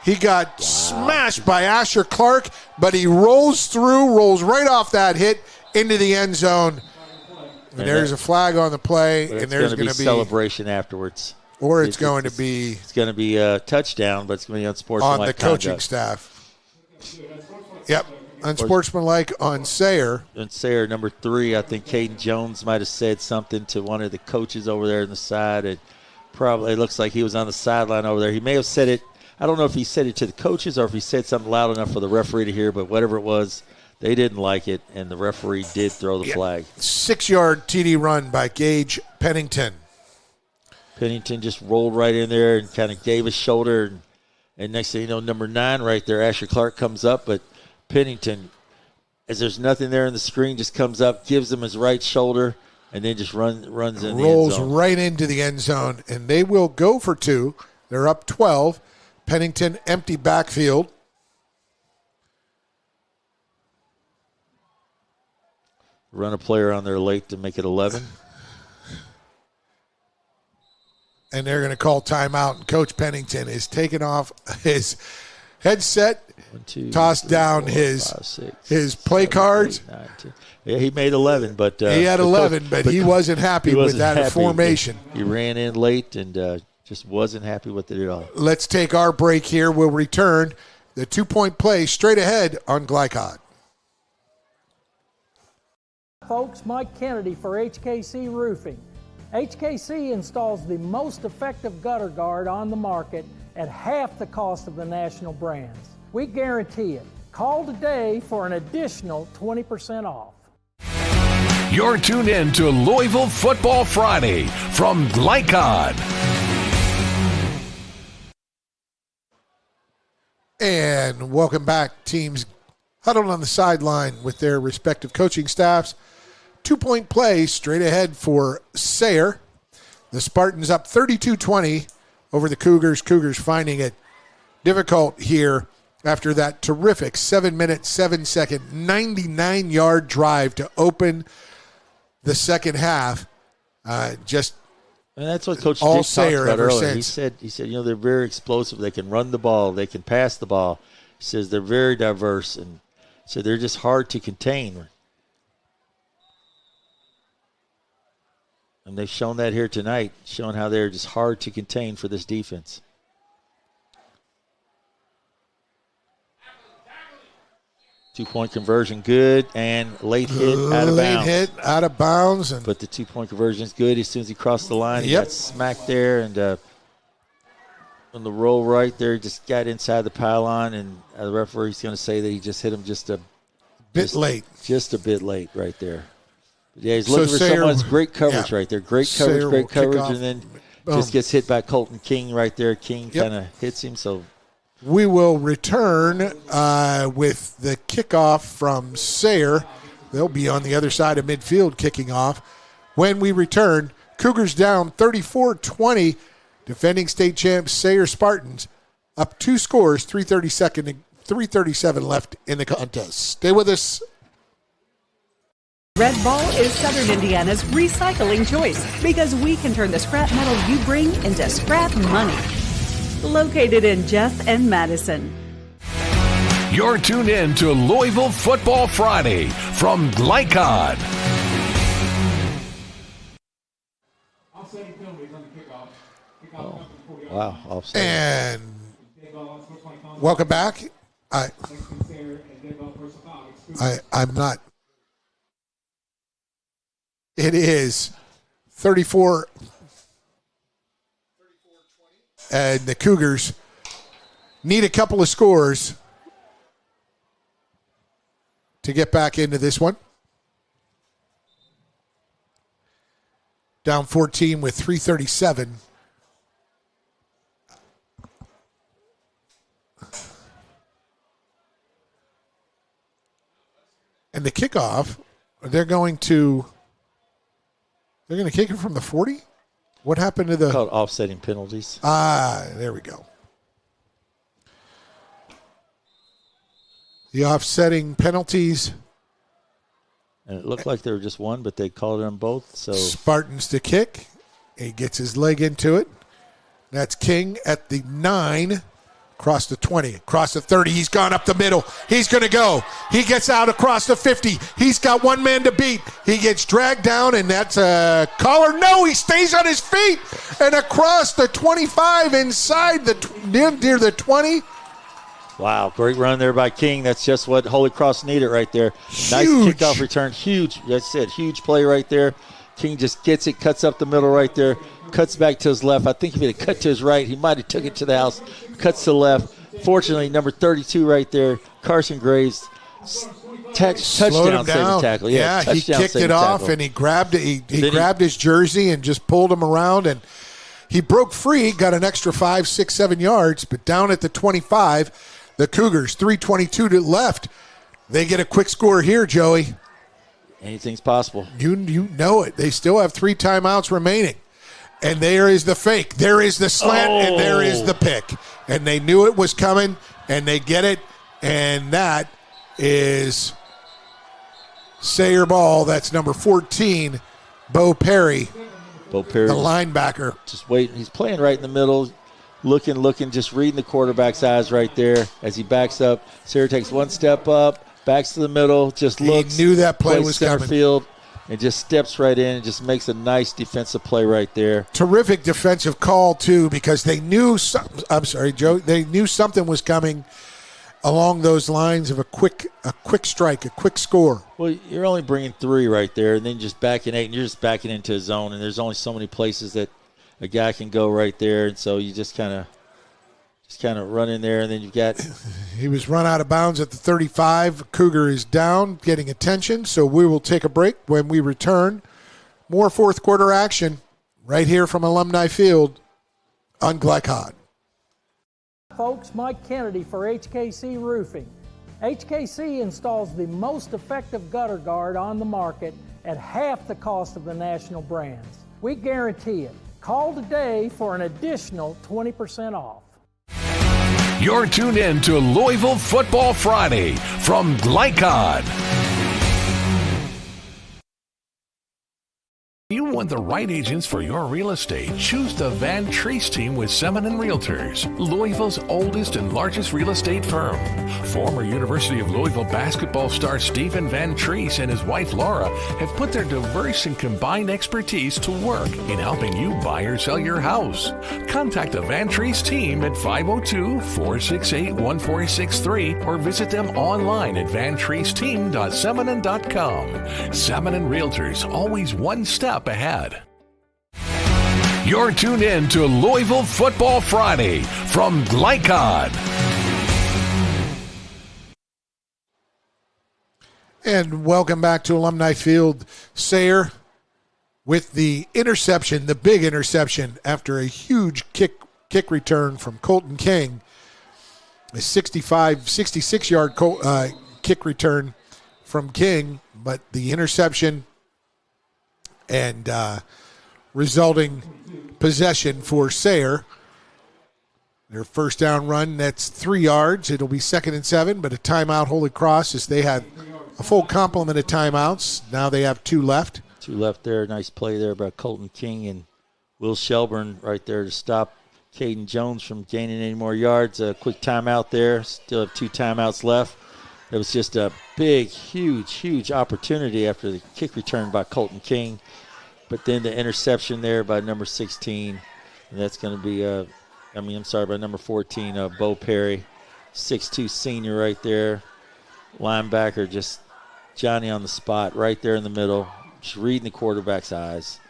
He got smashed by Asher Clark, but he rolls through, rolls right off that hit into the end zone. And there's a flag on the play, and there's going to be celebration afterwards. Or it's going to be a touchdown, but it's going to be unsportsmanlike on the coaching staff. Yep. Unsportsmanlike on Sayre. And Sayre, number 3, I think Caden Jones might have said something to one of the coaches over there on the side. It looks like he was on the sideline over there. He may have said it. I don't know if he said it to the coaches or if he said something loud enough for the referee to hear, but whatever it was, they didn't like it, and the referee did throw the flag. 6-yard TD run by Gage Pennington. Pennington just rolled right in there and kind of gave his shoulder, and next thing you know, number 9 right there, Asher Clark comes up, but Pennington, as there's nothing there on the screen, just comes up, gives him his right shoulder, and then just runs in the end zone. Rolls right into the end zone, and they will go for 2. They're up 12. Pennington, empty backfield. Run a player on there late to make it 11. And they're going to call timeout, and Coach Pennington is taking off his headset, tossed down his play cards. 8, 9, 10. Yeah, he made 11, but he had 11, but he wasn't happy with that formation. He ran in late and just wasn't happy with it at all. Let's take our break here. We'll return. The 2-point play straight ahead on Glycod. Folks, Mike Kennedy for HKC Roofing. HKC installs the most effective gutter guard on the market at half the cost of the national brands. We guarantee it. Call today for an additional 20% off. You're tuned in to Louisville Football Friday from Glycod. And welcome back. Teams huddled on the sideline with their respective coaching staffs. 2-point play straight ahead for Sayre. The Spartans up 32-20 over the Cougars. Cougars finding it difficult here after that terrific 7-minute, 7-second, 99-yard drive to open the second half. And that's what Coach all Dick talked Sayre about ever earlier. since. He said, they're very explosive. They can run the ball. They can pass the ball. He says they're very diverse, and so they're just hard to contain. And they've shown that here tonight, showing how they're just hard to contain for this defense. Two-point conversion good, and late hit out of bounds. Late hit out of bounds. But the two-point conversion is good. As soon as he crossed the line, he got smacked there. And on the roll right there, he just got inside the pylon. And the referee's going to say that he just hit him just a bit late. Just a bit late right there. But yeah, he's looking for someone that's great coverage right there. Great coverage, and then just gets hit by Colton King right there. King kind of hits him, so... We will return with the kickoff from Sayre. They'll be on the other side of midfield kicking off. When we return, Cougars down 34-20. Defending state champs Sayre Spartans up 2 scores, 3:37 left in the contest. Stay with us. Red Ball is Southern Indiana's recycling choice because we can turn the scrap metal you bring into scrap money. Located in Jeff and Madison. You're tuned in to Louisville Football Friday from Glycod. Oh, wow. Offside. And welcome back. I'm not. It is 34. And the Cougars need a couple of scores to get back into this one. Down 14 with 3:37. And the kickoff, they're going to kick it from the 40? What happened to the... Called offsetting penalties. There we go. The offsetting penalties. And it looked like there were just one, but they called it on both. So Spartans to kick. He gets his leg into it. That's King at the 9. Across the 20, across the 30. He's gone up the middle. He's going to go. He gets out across the 50. He's got one man to beat. He gets dragged down, and that's a collar. No, he stays on his feet and across the 25 inside near the 20. Wow, great run there by King. That's just what Holy Cross needed right there. Huge. Nice kickoff return. Huge. That's it. Huge play right there. King just gets it, cuts up the middle right there, cuts back to his left. I think if he had cut to his right, he might have took it to the house. Cuts to the left. Fortunately, number 32 right there, Carson Graves, touchdown saving tackle. Yeah, he kicked it off and he grabbed it. He grabbed his jersey and just pulled him around, and he broke free, got an extra 5, 6, 7 yards, but down at the 25, the Cougars, 3:22 to left. They get a quick score here, Joey. Anything's possible. You know it. They still have 3 timeouts remaining. And there is the fake. There is the slant, and there is the pick. And they knew it was coming, and they get it. And that is Sayre ball. That's number 14, Bo Perry. Bo Perry. The linebacker. Just waiting. He's playing right in the middle. looking, just reading the quarterback's eyes right there as he backs up. Sayre takes one step up, backs to the middle, just looks. He knew that play was center coming. Field, and just steps right in and just makes a nice defensive play right there. Terrific defensive call, too, because they knew I'm sorry, Joe. They knew something was coming along those lines of a quick strike, a quick score. Well, you're only bringing 3 right there, and then just backing 8, and you're just backing into a zone, and there's only so many places that a guy can go right there, and so you just kind of run in there, and then you've got. He was run out of bounds at the 35. Cougar is down, getting attention, so we will take a break. When we return, more fourth quarter action right here from Alumni Field on Glycod. Folks, Mike Kennedy for HKC Roofing. HKC installs the most effective gutter guard on the market at half the cost of the national brands. We guarantee it. Call today for an additional 20% off. You're tuned in to Louisville Football Friday from Glycod. You want the right agents for your real estate? Choose the Van Treese team with Semin Realtors, Louisville's oldest and largest real estate firm. Former University of Louisville basketball star Stephen Van Treese and his wife Laura have put their diverse and combined expertise to work in helping you buy or sell your house. Contact the Van Treese team at 502-468-1463 or visit them online at vantreeseteam.seminin.com. Seminin Realtors, always one step ahead. You're tuned in to Louisville Football Friday from Glycod. And welcome back to Alumni Field. Sayre with the interception, the big interception after a huge kick return from Colton King. A 66-yard kick return from King, but the interception and resulting possession for Sayre. Their first down run, that's 3 yards. It'll be 2nd and 7, but a timeout, Holy Cross, as they had a full complement of timeouts. Now they have 2 left. 2 left there. Nice play there by Colton King and Will Shelburne right there to stop Caden Jones from gaining any more yards. A quick timeout there. Still have 2 timeouts left. It was just a big, huge opportunity after the kick return by Colton King. But then the interception there by number 16. And that's going to be, by number 14, Bo Perry. 6'2" senior right there. Linebacker, just Johnny on the spot right there in the middle. Just reading the quarterback's eyes.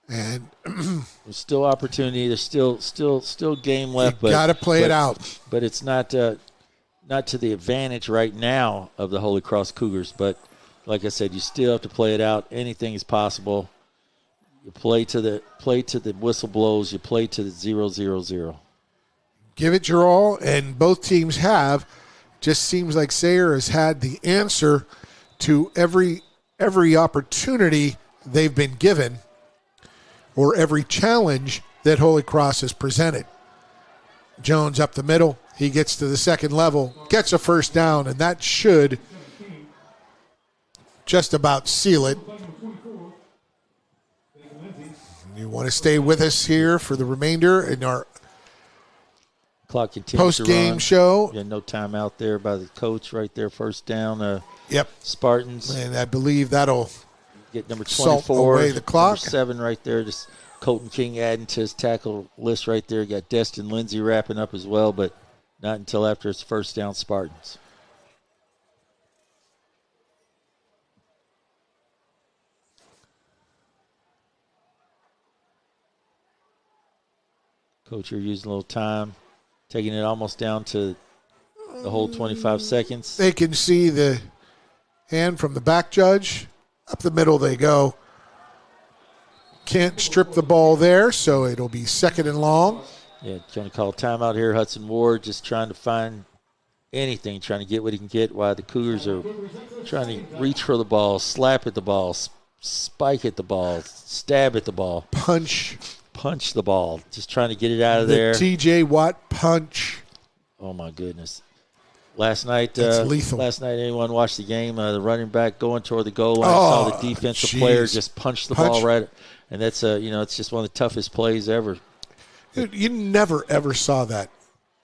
And there's still opportunity. There's still game left. You got to play it out. But it's not to the advantage right now of the Holy Cross Cougars. But like I said, you still have to play it out. Anything is possible. You play to the whistle blows. You play to the 0-0-0. Give it your all, and both teams have. Just seems like Sayre has had the answer to every opportunity they've been given, or every challenge that Holy Cross has presented. Jones up the middle. He gets to the second level, gets a first down, and that should just about seal it. You want to stay with us here for the remainder in our clock continues post-game show. Yeah, no timeout there by the coach right there. First down. Yep. Spartans. And I believe that'll get number 24. Away the clock. Number 7 right there. Just Colton King adding to his tackle list right there. Got Destin Lindsay wrapping up as well, but not until after his first down, Spartans. Coach, you're using a little time, taking it almost down to the whole 25 seconds. They can see the hand from the back judge. Up the middle they go. Can't strip the ball there, so it'll be 2nd and long. Yeah, going to call a timeout here. Hudson Ward just trying to find anything, trying to get what he can get while the Cougars are trying to reach for the ball, slap at the ball, spike at the ball, stab at the ball. Punch the ball. Just trying to get it out of there. The T.J. Watt punch. Oh, my goodness. Last night, lethal. Last night, anyone watched the game? The running back going toward the goal line, saw the defensive player just punch the ball right, and that's it's just one of the toughest plays ever. You never ever saw that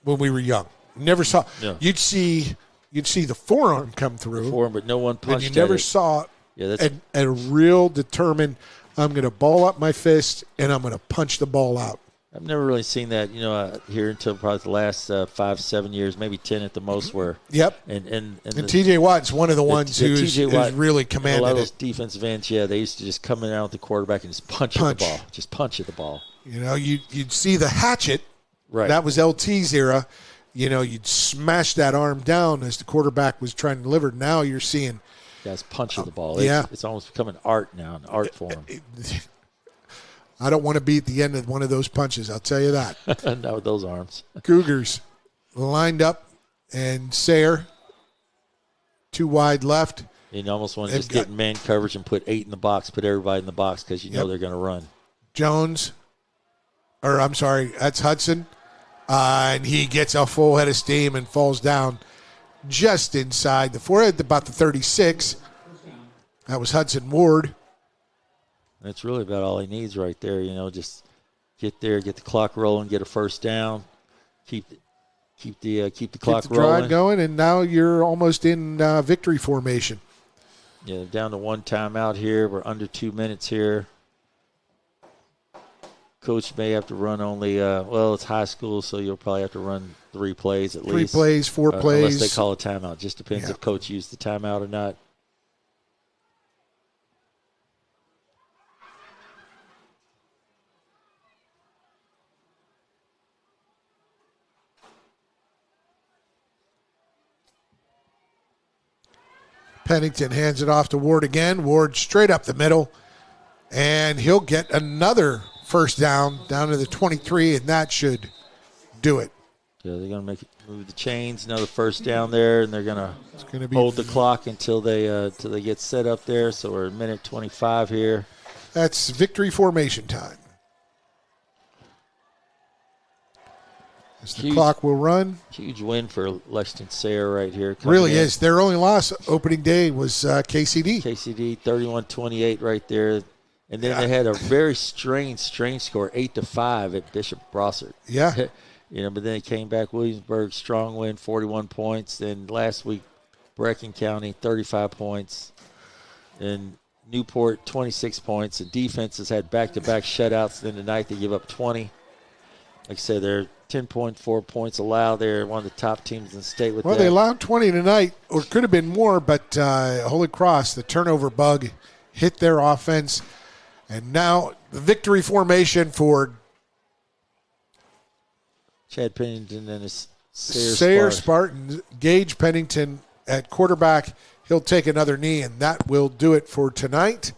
when we were young. Never saw. Yeah. You'd see the forearm come through, but no one punched. And you never saw a real determined. I'm going to ball up my fist and I'm going to punch the ball out. I've never really seen that, here until probably the last 5-7 years, maybe 10 at the most. Where and T.J. Watt's one of the ones who's really commanded a lot of it. those defensive ends, they used to just come in out with the quarterback and just punch at the ball, just punch at the ball. You'd see the hatchet. Right. That was LT's era. You'd smash that arm down as the quarterback was trying to deliver. Now you're seeing guys punch at the ball. It's almost become an art now, an art form. I don't want to be at the end of one of those punches, I'll tell you that. Not with those arms. Cougars lined up, and Sayre, 2 wide left. You almost want to just get man coverage and put 8 in the box, put everybody in the box because know they're going to run. That's Hudson. And he gets a full head of steam and falls down just inside the forehead, about the 36. That was Hudson Ward. That's really about all he needs right there. Just get there, get the clock rolling, get a first down, keep the clock rolling. Drive going, and now you're almost in victory formation. Yeah, down to 1 timeout here. We're under 2 minutes here. Coach may have to run only, it's high school, so you'll probably have to run 3 plays at least. 3 plays, 4 plays. Unless they call a timeout. Just depends if Coach used the timeout or not. Pennington hands it off to Ward again. Ward straight up the middle, and he'll get another first down to the 23, and that should do it. Yeah, they're going to move the chains, another first down there, and they're going to hold the clock until they get set up there. So we're at minute 25 here. That's victory formation time. As the clock will run. Huge win for Lexington Sayre right here. Really is. Their only loss opening day was KCD. KCD 31-28 right there. And then they had a very strange score, 8-5 at Bishop Brossard. Yeah. But then it came back. Williamsburg, strong win, 41 points. Then last week, Brecken County, 35 points. And Newport, 26 points. The defenses had back-to-back shutouts. Then tonight they give up 20. Like I said, they're 10.4 points allowed. They're one of the top teams in the state with that. Well, they allowed 20 tonight, or could have been more, but Holy Cross, the turnover bug, hit their offense. And now the victory formation for Chad Pennington and his Sayre Spartans. Gage Pennington at quarterback. He'll take another knee, and that will do it for tonight.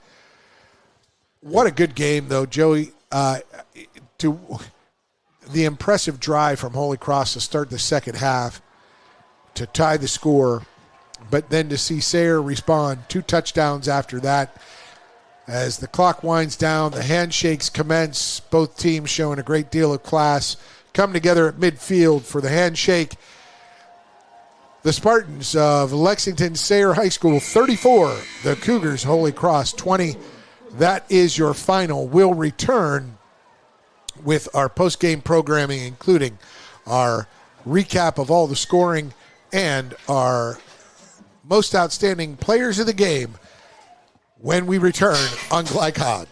What a good game, though, Joey. The impressive drive from Holy Cross to start the second half to tie the score, but then to see Sayre respond, 2 touchdowns after that. As the clock winds down, the handshakes commence. Both teams showing a great deal of class. Come together at midfield for the handshake. The Spartans of Lexington Sayre High School 34, the Cougars Holy Cross 20. That is your final. We'll return with our post-game programming, including our recap of all the scoring and our most outstanding players of the game when we return on Glycod.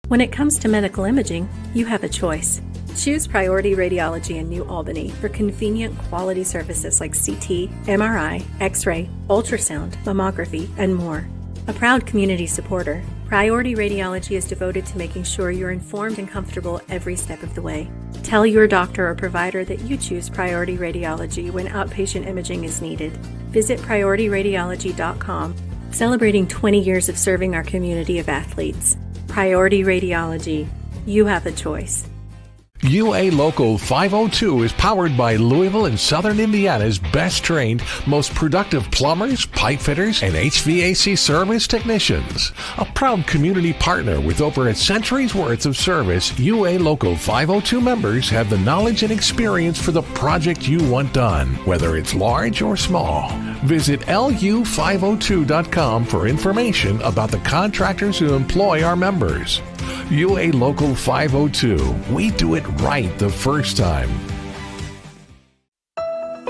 When it comes to medical imaging, you have a choice. Choose Priority Radiology in New Albany for convenient quality services like CT, MRI, X-ray, ultrasound, mammography, and more. A proud community supporter, Priority Radiology is devoted to making sure you're informed and comfortable every step of the way. Tell your doctor or provider that you choose Priority Radiology when outpatient imaging is needed. Visit PriorityRadiology.com, celebrating 20 years of serving our community of athletes. Priority Radiology. You have a choice. UA Local 502 is powered by Louisville and Southern Indiana's best trained, most productive plumbers, pipe fitters, and HVAC service technicians. A proud community partner with over a century's worth of service, UA Local 502 members have the knowledge and experience for the project you want done, whether it's large or small. Visit lu502.com for information about the contractors who employ our members. UA Local 502. We do it right the first time.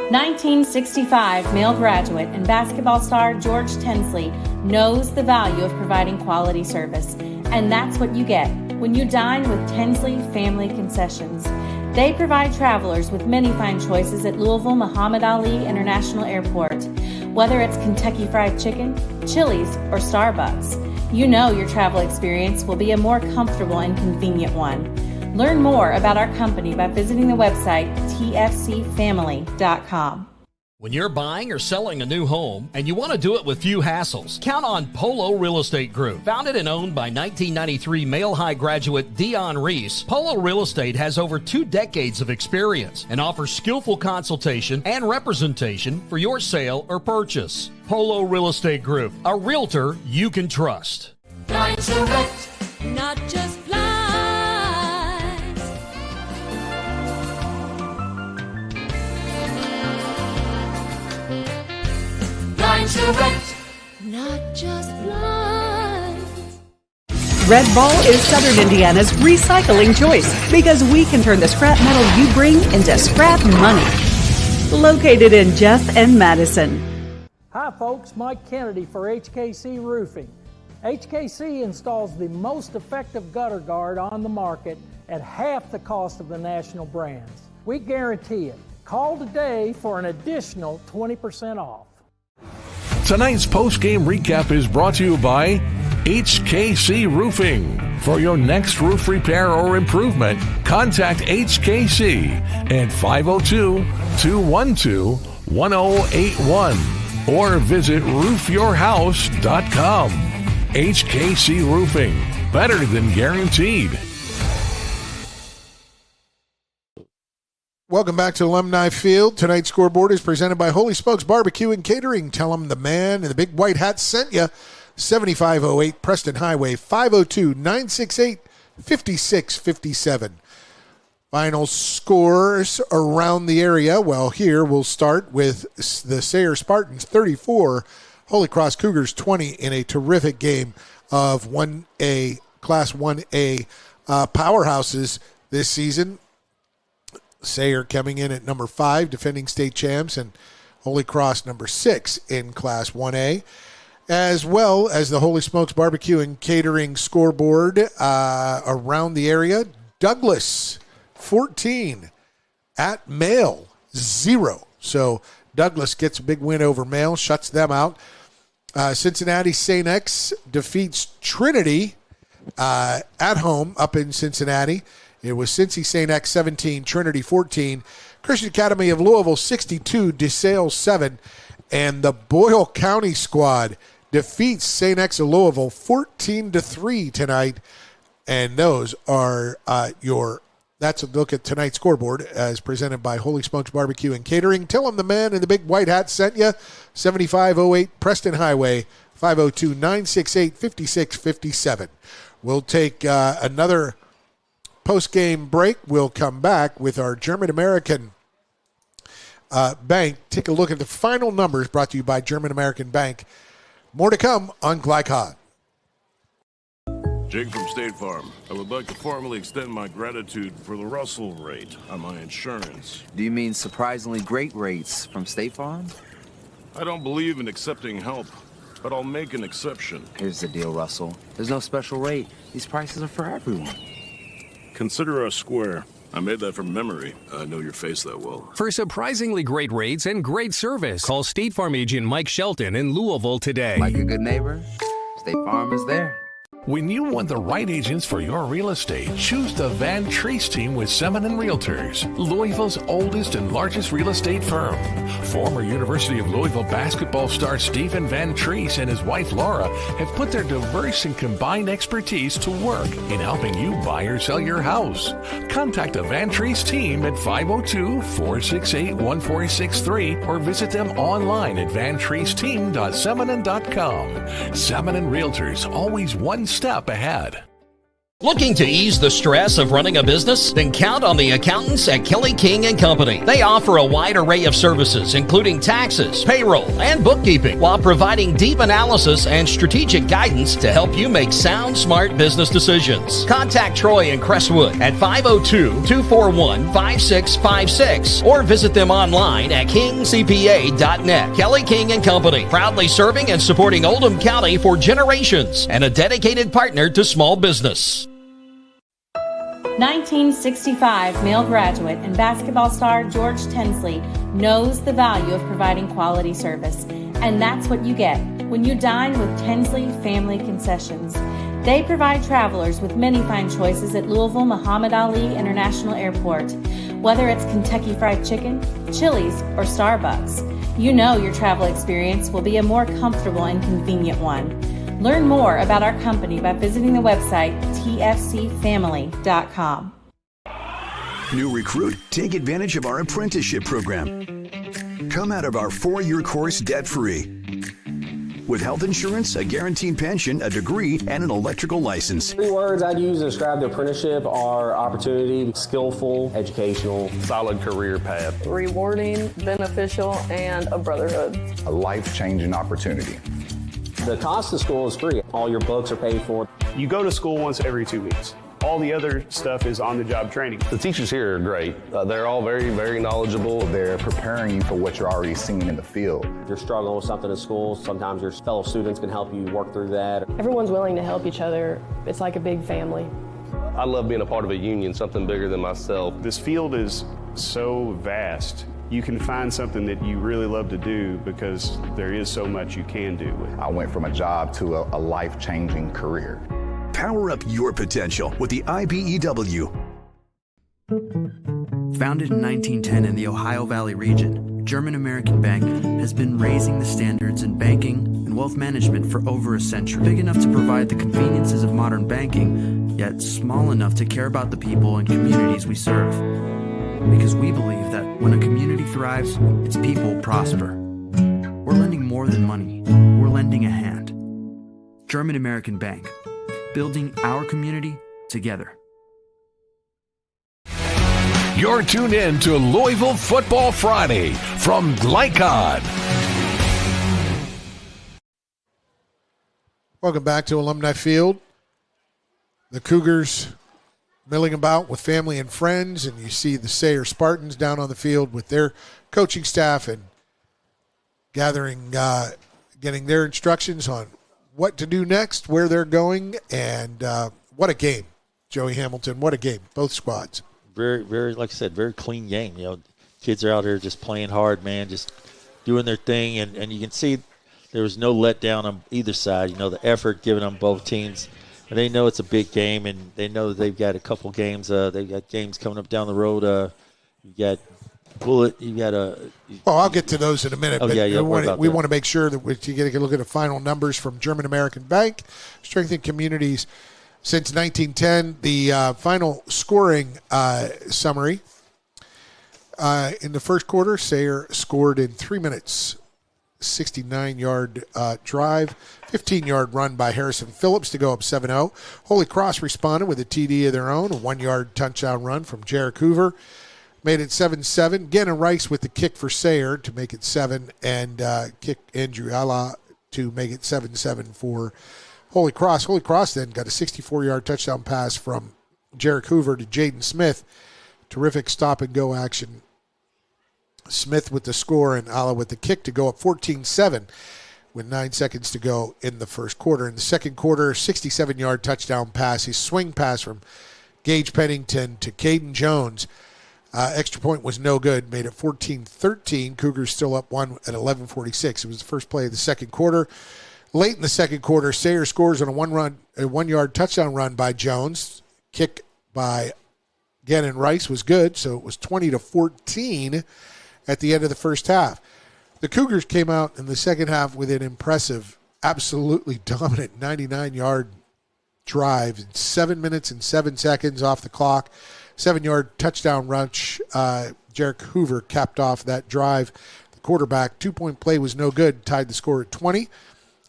1965 male graduate and basketball star George Tensley knows the value of providing quality service. And that's what you get when you dine with Tensley Family Concessions. They provide travelers with many fine choices at Louisville Muhammad Ali International Airport. Whether it's Kentucky Fried Chicken, Chili's, or Starbucks, you know your travel experience will be a more comfortable and convenient one. Learn more about our company by visiting the website tfcfamily.com. When you're buying or selling a new home and you want to do it with few hassles, count on Polo Real Estate Group. Founded and owned by 1993 Male High graduate Dion Reese, Polo Real Estate has over 2 decades of experience and offers skillful consultation and representation for your sale or purchase. Polo Real Estate Group, a realtor you can trust. Blinds Direct, not just blinds. Blinds Direct, not just blinds. Red Ball is Southern Indiana's recycling choice because we can turn the scrap metal you bring into scrap money. Located in Jeff and Madison. Hi folks, Mike Kennedy for HKC Roofing. HKC installs the most effective gutter guard on the market at half the cost of the national brands. We guarantee it. Call today for an additional 20% off. Tonight's post-game recap is brought to you by HKC Roofing. For your next roof repair or improvement, contact HKC at 502-212-1081 or visit roofyourhouse.com. HKC Roofing, better than guaranteed. Welcome back to Alumni Field. Tonight's scoreboard is presented by Holy Smokes Barbecue and Catering. Tell them the man in the big white hat sent you. 7508 Preston Highway, 502-968-5657. Final scores around the area. Well, here we'll start with the Sayre Spartans 34, Holy Cross Cougars 20 in a terrific game of 1A, Class 1A powerhouses this season. Sayre coming in at number 5, defending state champs, and Holy Cross number 6 in Class 1A. As well as the Holy Smokes Barbecue and Catering scoreboard around the area. Douglas 14 at Mail 0. So Douglas gets a big win over Mail, shuts them out. Cincinnati St. X defeats Trinity at home up in Cincinnati. It was Cincy St. X 17, Trinity 14. Christian Academy of Louisville 62, DeSales 7. And the Boyle County squad defeats St. X of Louisville 14-3 tonight. And those are that's a look at tonight's scoreboard as presented by Holy Smokes Barbecue and Catering. Tell them the man in the big white hat sent you. 7508 Preston Highway, 502-968-5657. We'll take another post-game break. We'll come back with our German-American Bank. Take a look at the final numbers brought to you by German-American Bank. More to come on Glycod. Jake from State Farm. I would like to formally extend my gratitude for the Russell rate on my insurance. Do you mean surprisingly great rates from State Farm? I don't believe in accepting help, but I'll make an exception. Here's the deal, Russell. There's no special rate. These prices are for everyone. Consider us square. I made that from memory. I know your face that well. For surprisingly great rates and great service, call State Farm agent Mike Shelton in Louisville today. Like a good neighbor, State Farm is there. When you want the right agents for your real estate, choose the Van Treese team with Semin Realtors, Louisville's oldest and largest real estate firm. Former University of Louisville basketball star Stephen Van Treese and his wife Laura have put their diverse and combined expertise to work in helping you buy or sell your house. Contact the Van Treese team at 502-468-1463 or visit them online at vantreeseteam.seminin.com. Seminin Realtors, always one step ahead. Looking to ease the stress of running a business? Then count on the accountants at Kelly King & Company. They offer a wide array of services, including taxes, payroll, and bookkeeping, while providing deep analysis and strategic guidance to help you make sound, smart business decisions. Contact Troy in Crestwood at 502-241-5656 or visit them online at kingcpa.net. Kelly King & Company, proudly serving and supporting Oldham County for generations and a dedicated partner to small business. 1965 male graduate and basketball star George Tensley knows the value of providing quality service, and that's what you get when you dine with Tensley Family Concessions. They provide travelers with many fine choices at Louisville Muhammad Ali International Airport. Whether it's Kentucky Fried Chicken, Chili's, or Starbucks, you know your travel experience will be a more comfortable and convenient one. Learn more about our company by visiting the website tfcfamily.com. New recruit, take advantage of our apprenticeship program. Come out of our 4-year course debt-free. With health insurance, a guaranteed pension, a degree, and an electrical license. 3 words I'd use to describe the apprenticeship are opportunity, skillful, educational, solid career path, rewarding, beneficial, and a brotherhood. a life-changing opportunity. The cost of school is free. All your books are paid for. You go to school once every 2 weeks. All the other stuff is on-the-job training. The teachers here are great. They're all very, very knowledgeable. They're preparing you for what you're already seeing in the field. If you're struggling with something at school, sometimes your fellow students can help you work through that. Everyone's willing to help each other. It's like a big family. I love being a part of a union, something bigger than myself. This field is so vast. You can find something that you really love to do because there is so much you can do. I went from a job to a life-changing career. Power up your potential with the IBEW. Founded in 1910 in the Ohio Valley region, German American Bank has been raising the standards in banking and wealth management for over a century. Big enough to provide the conveniences of modern banking, yet small enough to care about the people and communities we serve. Because we believe that when a community thrives, its people prosper. We're lending more than money. We're lending a hand. German American Bank, building our community together. You're tuned in to Louisville Football Friday from Glycon. Welcome back to Alumni Field. The Cougars milling about with family and friends, and you see the Sayre Spartans down on the field with their coaching staff and gathering, getting their instructions on what to do next, where they're going, and what a game, Joey Hamilton. What a game, both squads. Very, very, like I said, very clean game. You know, kids are out here just playing hard, man, just doing their thing, and you can see there was no letdown on either side. You know, the effort given on both teams. And they know it's a big game, and they know that they've got a couple games. They've got games coming up down the road. You got Bullet. You got a. Oh, I'll get to those in a minute. Oh, but yeah. We want to make sure that we get a look at the final numbers from German American Bank, strengthening communities since 1910. The final scoring summary in the first quarter, Sayre scored in 3 minutes. 69-yard drive, 15-yard run by Harrison Phillips to go up 7-0. Holy Cross responded with a TD of their own, a 1-yard touchdown run from Jarek Hoover. Made it 7-7. Gannon Rice with the kick for Sayre to make it 7, and kick Andrew Ala to make it 7-7 for Holy Cross. Holy Cross then got a 64-yard touchdown pass from Jarek Hoover to Jaden Smith. Terrific stop-and-go action. Smith with the score and Ala with the kick to go up 14-7 with 9 seconds to go in the first quarter. In the second quarter, 67-yard touchdown pass. His swing pass from Gage Pennington to Caden Jones. Extra point was no good. Made it 14-13. Cougars still up 1 at 11:46. It was the first play of the second quarter. Late in the second quarter, Sayre scores on a one-run a 1-yard touchdown run by Jones. Kick by Gannon Rice was good, so it was 20-14 at the end of the first half. The Cougars came out in the second half with an impressive, absolutely dominant 99-yard drive in 7 minutes and 7 seconds off the clock. 7-yard touchdown rush. Jarek Hoover capped off that drive. The quarterback, 2-point play was no good, tied the score at 20.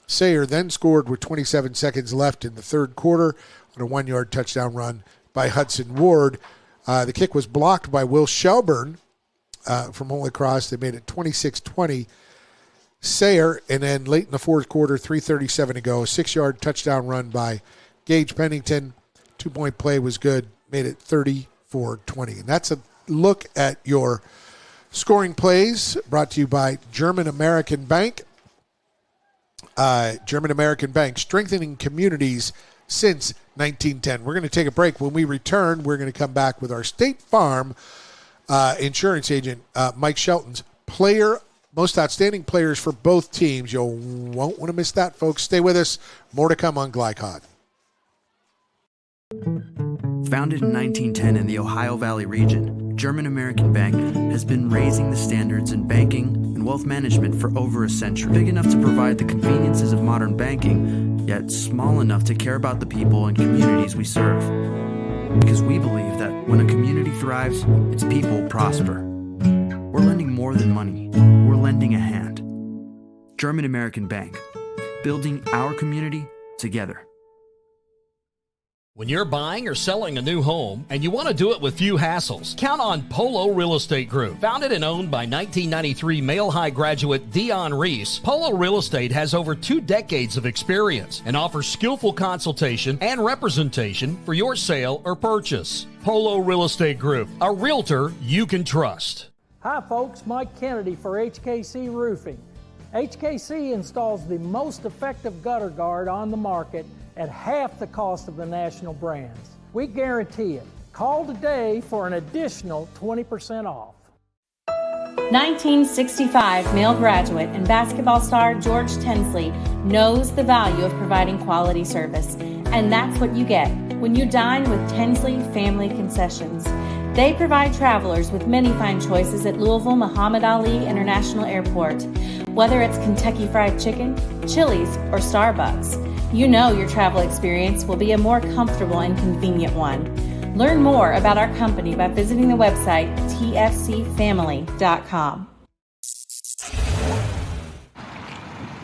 Sayre then scored with 27 seconds left in the third quarter on a 1-yard touchdown run by Hudson Ward. The kick was blocked by Will Shelburne from Holy Cross. They made it 26-20. Sayre, and then late in the fourth quarter, 3:37 to go, a 6-yard touchdown run by Gage Pennington. 2-point play was good, made it 34-20. And that's a look at your scoring plays brought to you by German American Bank. German American Bank, strengthening communities since 1910. We're going to take a break. When we return, we're going to come back with our State Farm insurance agent, Mike Shelton's most outstanding players for both teams. You won't want to miss that, folks. Stay with us. More to come on Glycod. Founded in 1910 in the Ohio Valley region, German American Bank has been raising the standards in banking and wealth management for over a century. Big enough to provide the conveniences of modern banking, yet small enough to care about the people and communities we serve. Because we believe that when a community thrives, its people prosper. We're lending more than money. We're lending a hand. German American Bank, building our community together. When you're buying or selling a new home and you want to do it with few hassles, count on Polo Real Estate Group. Founded and owned by 1993 Male High graduate Dion Reese, Polo Real Estate has over 2 decades of experience and offers skillful consultation and representation for your sale or purchase. Polo Real Estate Group, a realtor you can trust. Hi folks, Mike Kennedy for HKC Roofing. HKC installs the most effective gutter guard on the market at half the cost of the national brands. We guarantee it. Call today for an additional 20% off. 1965 male graduate and basketball star George Tensley knows the value of providing quality service, and that's what you get when you dine with Tensley Family Concessions. They provide travelers with many fine choices at Louisville Muhammad Ali International Airport. Whether it's Kentucky Fried Chicken, Chili's, or Starbucks, you know your travel experience will be a more comfortable and convenient one. Learn more about our company by visiting the website tfcfamily.com.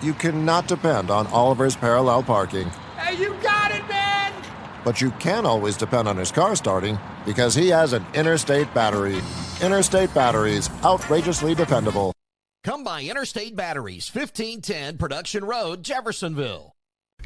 You cannot depend on Oliver's parallel parking. Hey, you got it, man! But you can always depend on his car starting because he has an Interstate battery. Interstate batteries, outrageously dependable. Come by Interstate Batteries, 1510 Production Road, Jeffersonville.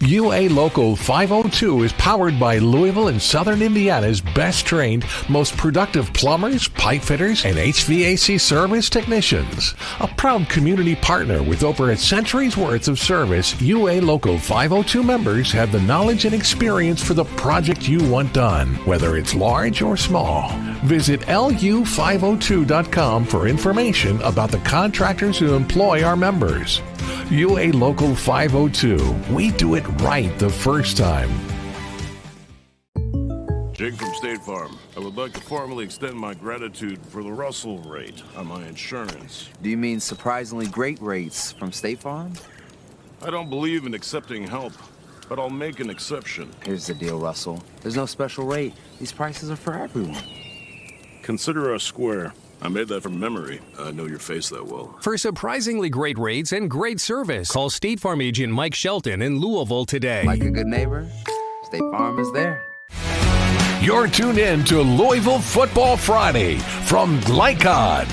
UA Local 502 is powered by Louisville and Southern Indiana's best trained, most productive plumbers, pipe fitters, and HVAC service technicians. A proud community partner with over a century's worth of service, UA Local 502 members have the knowledge and experience for the project you want done, whether it's large or small. Visit lu502.com for information about the contractors who employ our members. UA Local 502. We do it right the first time. Jake from State Farm. I would like to formally extend my gratitude for the Russell rate on my insurance. Do you mean surprisingly great rates from State Farm? I don't believe in accepting help, but I'll make an exception. Here's the deal, Russell. There's no special rate. These prices are for everyone. Consider us square. I made that from memory. I know your face that well. For surprisingly great rates and great service, call State Farm agent Mike Shelton in Louisville today. Like a good neighbor, State Farm is there. You're tuned in to Louisville Football Friday from Glycod.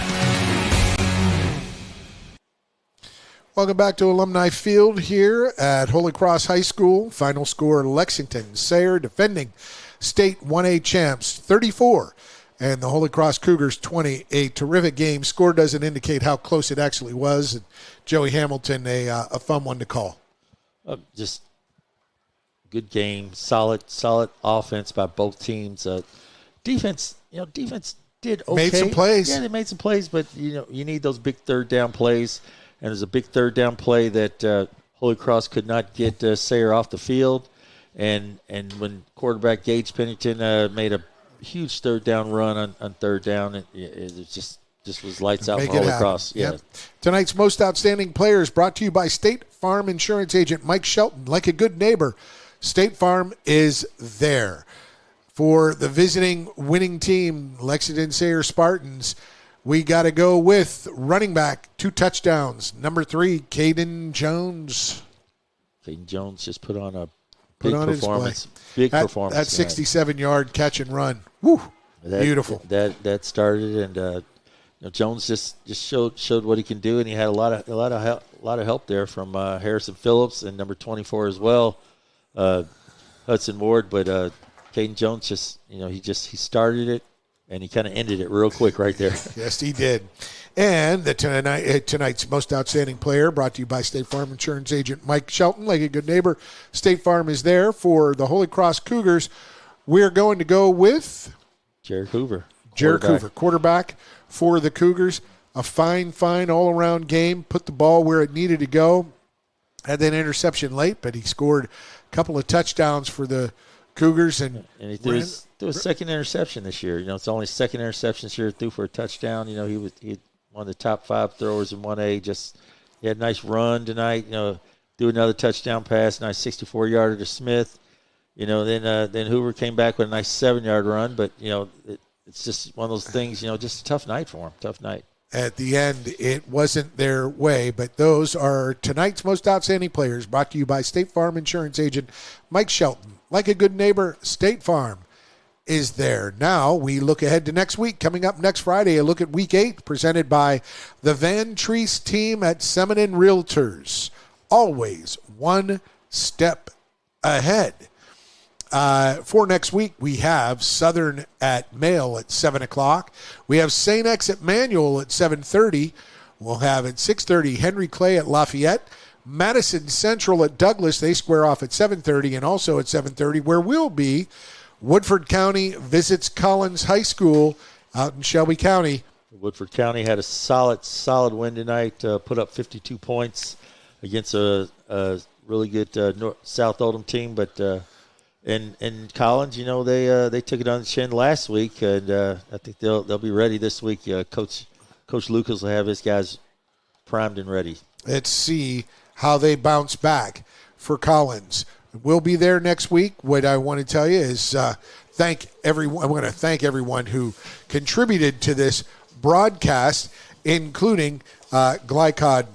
Welcome back to Alumni Field here at Holy Cross High School. Final score, Lexington Sayre defending state 1A champs 34. And the Holy Cross Cougars 20, a terrific game. Score doesn't indicate how close it actually was. And Joey Hamilton, a fun one to call. Just good game, solid offense by both teams. Defense did okay. Made some plays. Yeah, they made some plays, but you need those big third down plays. And there's a big third down play that Holy Cross could not get Sayre off the field. And when quarterback Gage Pennington made a huge third down run on third down, it just was lights out for Holy Cross. Yeah. Yep. Tonight's most outstanding players brought to you by State Farm Insurance Agent Mike Shelton. Like a good neighbor, State Farm is there. For the visiting winning team, Lexington Sayre Spartans, we got to go with running back, 2 touchdowns. Number 3, Caden Jones. Caden Jones just put on a big performance. Big performance. That 67-yard catch and run. Woo! Beautiful. That started, and Jones just showed what he can do, and he had a lot of help there from Harrison Phillips and number 24 as well, Hudson Ward. But Caden Jones he started it, and he kind of ended it real quick right there. Yes, he did. And tonight's most outstanding player brought to you by State Farm Insurance Agent Mike Shelton. Like a good neighbor, State Farm is there. For the Holy Cross Cougars, we're going to go with Jared Hoover. Jared Hoover, quarterback for the Cougars. A fine all-around game. Put the ball where it needed to go. Had that interception late, but he scored a couple of touchdowns for the Cougars. And he threw his second interception this year. It's only second interception this year. Threw for a touchdown. He one of the top 5 throwers in 1A. He had a nice run tonight. Do another touchdown pass. Nice 64-yarder to Smith. Then Hoover came back with a nice 7-yard run. But it's just one of those things. Just a tough night for him. Tough night. At the end, it wasn't their way, but those are tonight's most outstanding players brought to you by State Farm Insurance Agent Mike Shelton. Like a good neighbor, State Farm is there. Now we look ahead to next week. Coming up next Friday, a look at Week 8 presented by the Van Treese team at Seminole Realtors. Always one step ahead. For next week, we have Southern at Mail at 7 o'clock. We have St. X at Manual at 7:30. We'll have at 6:30 Henry Clay at Lafayette. Madison Central at Douglas. They square off at 7:30, and also at 7:30, where we'll be, Woodford County visits Collins High School out in Shelby County. Woodford County had a solid win tonight, put up 52 points against a really good South Oldham team, but and Collins, they took it on the chin last week, and I think they'll be ready this week. Coach Lucas will have his guys primed and ready. Let's see how they bounce back for Collins. We'll be there next week. What I want to tell you is thank everyone. I want to thank everyone who contributed to this broadcast, including Glycod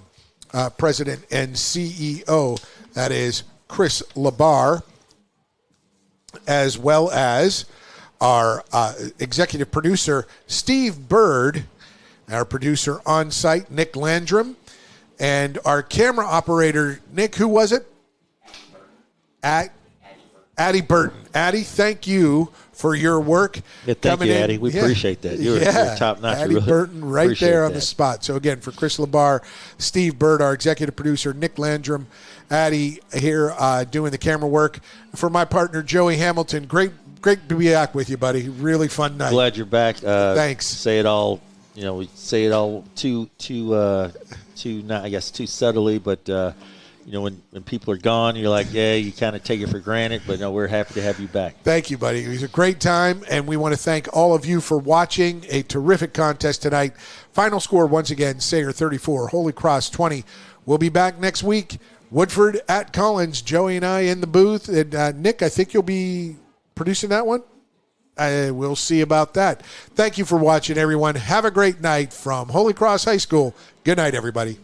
President and CEO, that is Chris Labar, as well as our executive producer, Steve Bird, our producer on site, Nick Landrum, and our camera operator, Nick, who was it? Addie Burton. Addie, thank you for your work. Yeah, thank you, Addie. We appreciate that. You're top-notch. Addie Burton right there on the spot. So, again, for Chris Labar, Steve Bird, our executive producer, Nick Landrum, Addie here doing the camera work. For my partner, Joey Hamilton, great to be back with you, buddy. Really fun night. Glad you're back. Thanks. Say it all, we say it all too not, I guess, too subtly, but when people are gone, you're like, yeah, you kind of take it for granted. But no, we're happy to have you back. Thank you, buddy. It was a great time, and we want to thank all of you for watching a terrific contest tonight. Final score, once again, Sayre 34, Holy Cross 20. We'll be back next week. Woodford at Collins, Joey and I in the booth. And Nick, I think you'll be producing that one. We'll see about that. Thank you for watching, everyone. Have a great night from Holy Cross High School. Good night, everybody.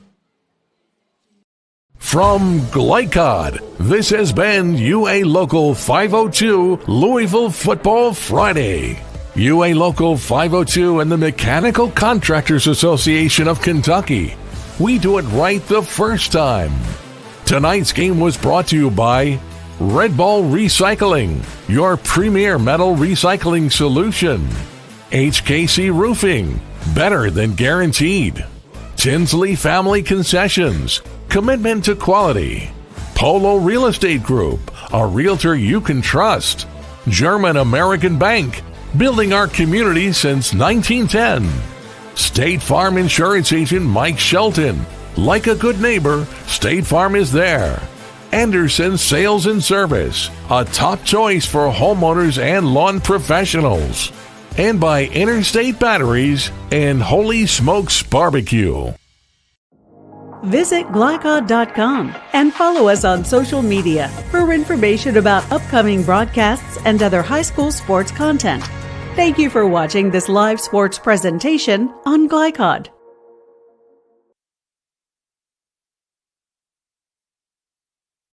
From Glycod, this has been UA Local 502 Louisville Football Friday. UA Local 502 and the Mechanical Contractors Association of Kentucky. We do it right the first time. Tonight's game was brought to you by Red Ball Recycling, your premier metal recycling solution. HKC Roofing, better than guaranteed. Tinsley Family Concessions, commitment to quality. Polo Real Estate Group, a realtor you can trust. German American Bank, building our community since 1910. State Farm Insurance Agent Mike Shelton. Like a good neighbor, State Farm is there. Anderson Sales and Service, a top choice for homeowners and lawn professionals. And by Interstate Batteries and Holy Smokes Barbecue. Visit glycod.com and follow us on social media for information about upcoming broadcasts and other high school sports content. Thank you for watching this live sports presentation on Glycod.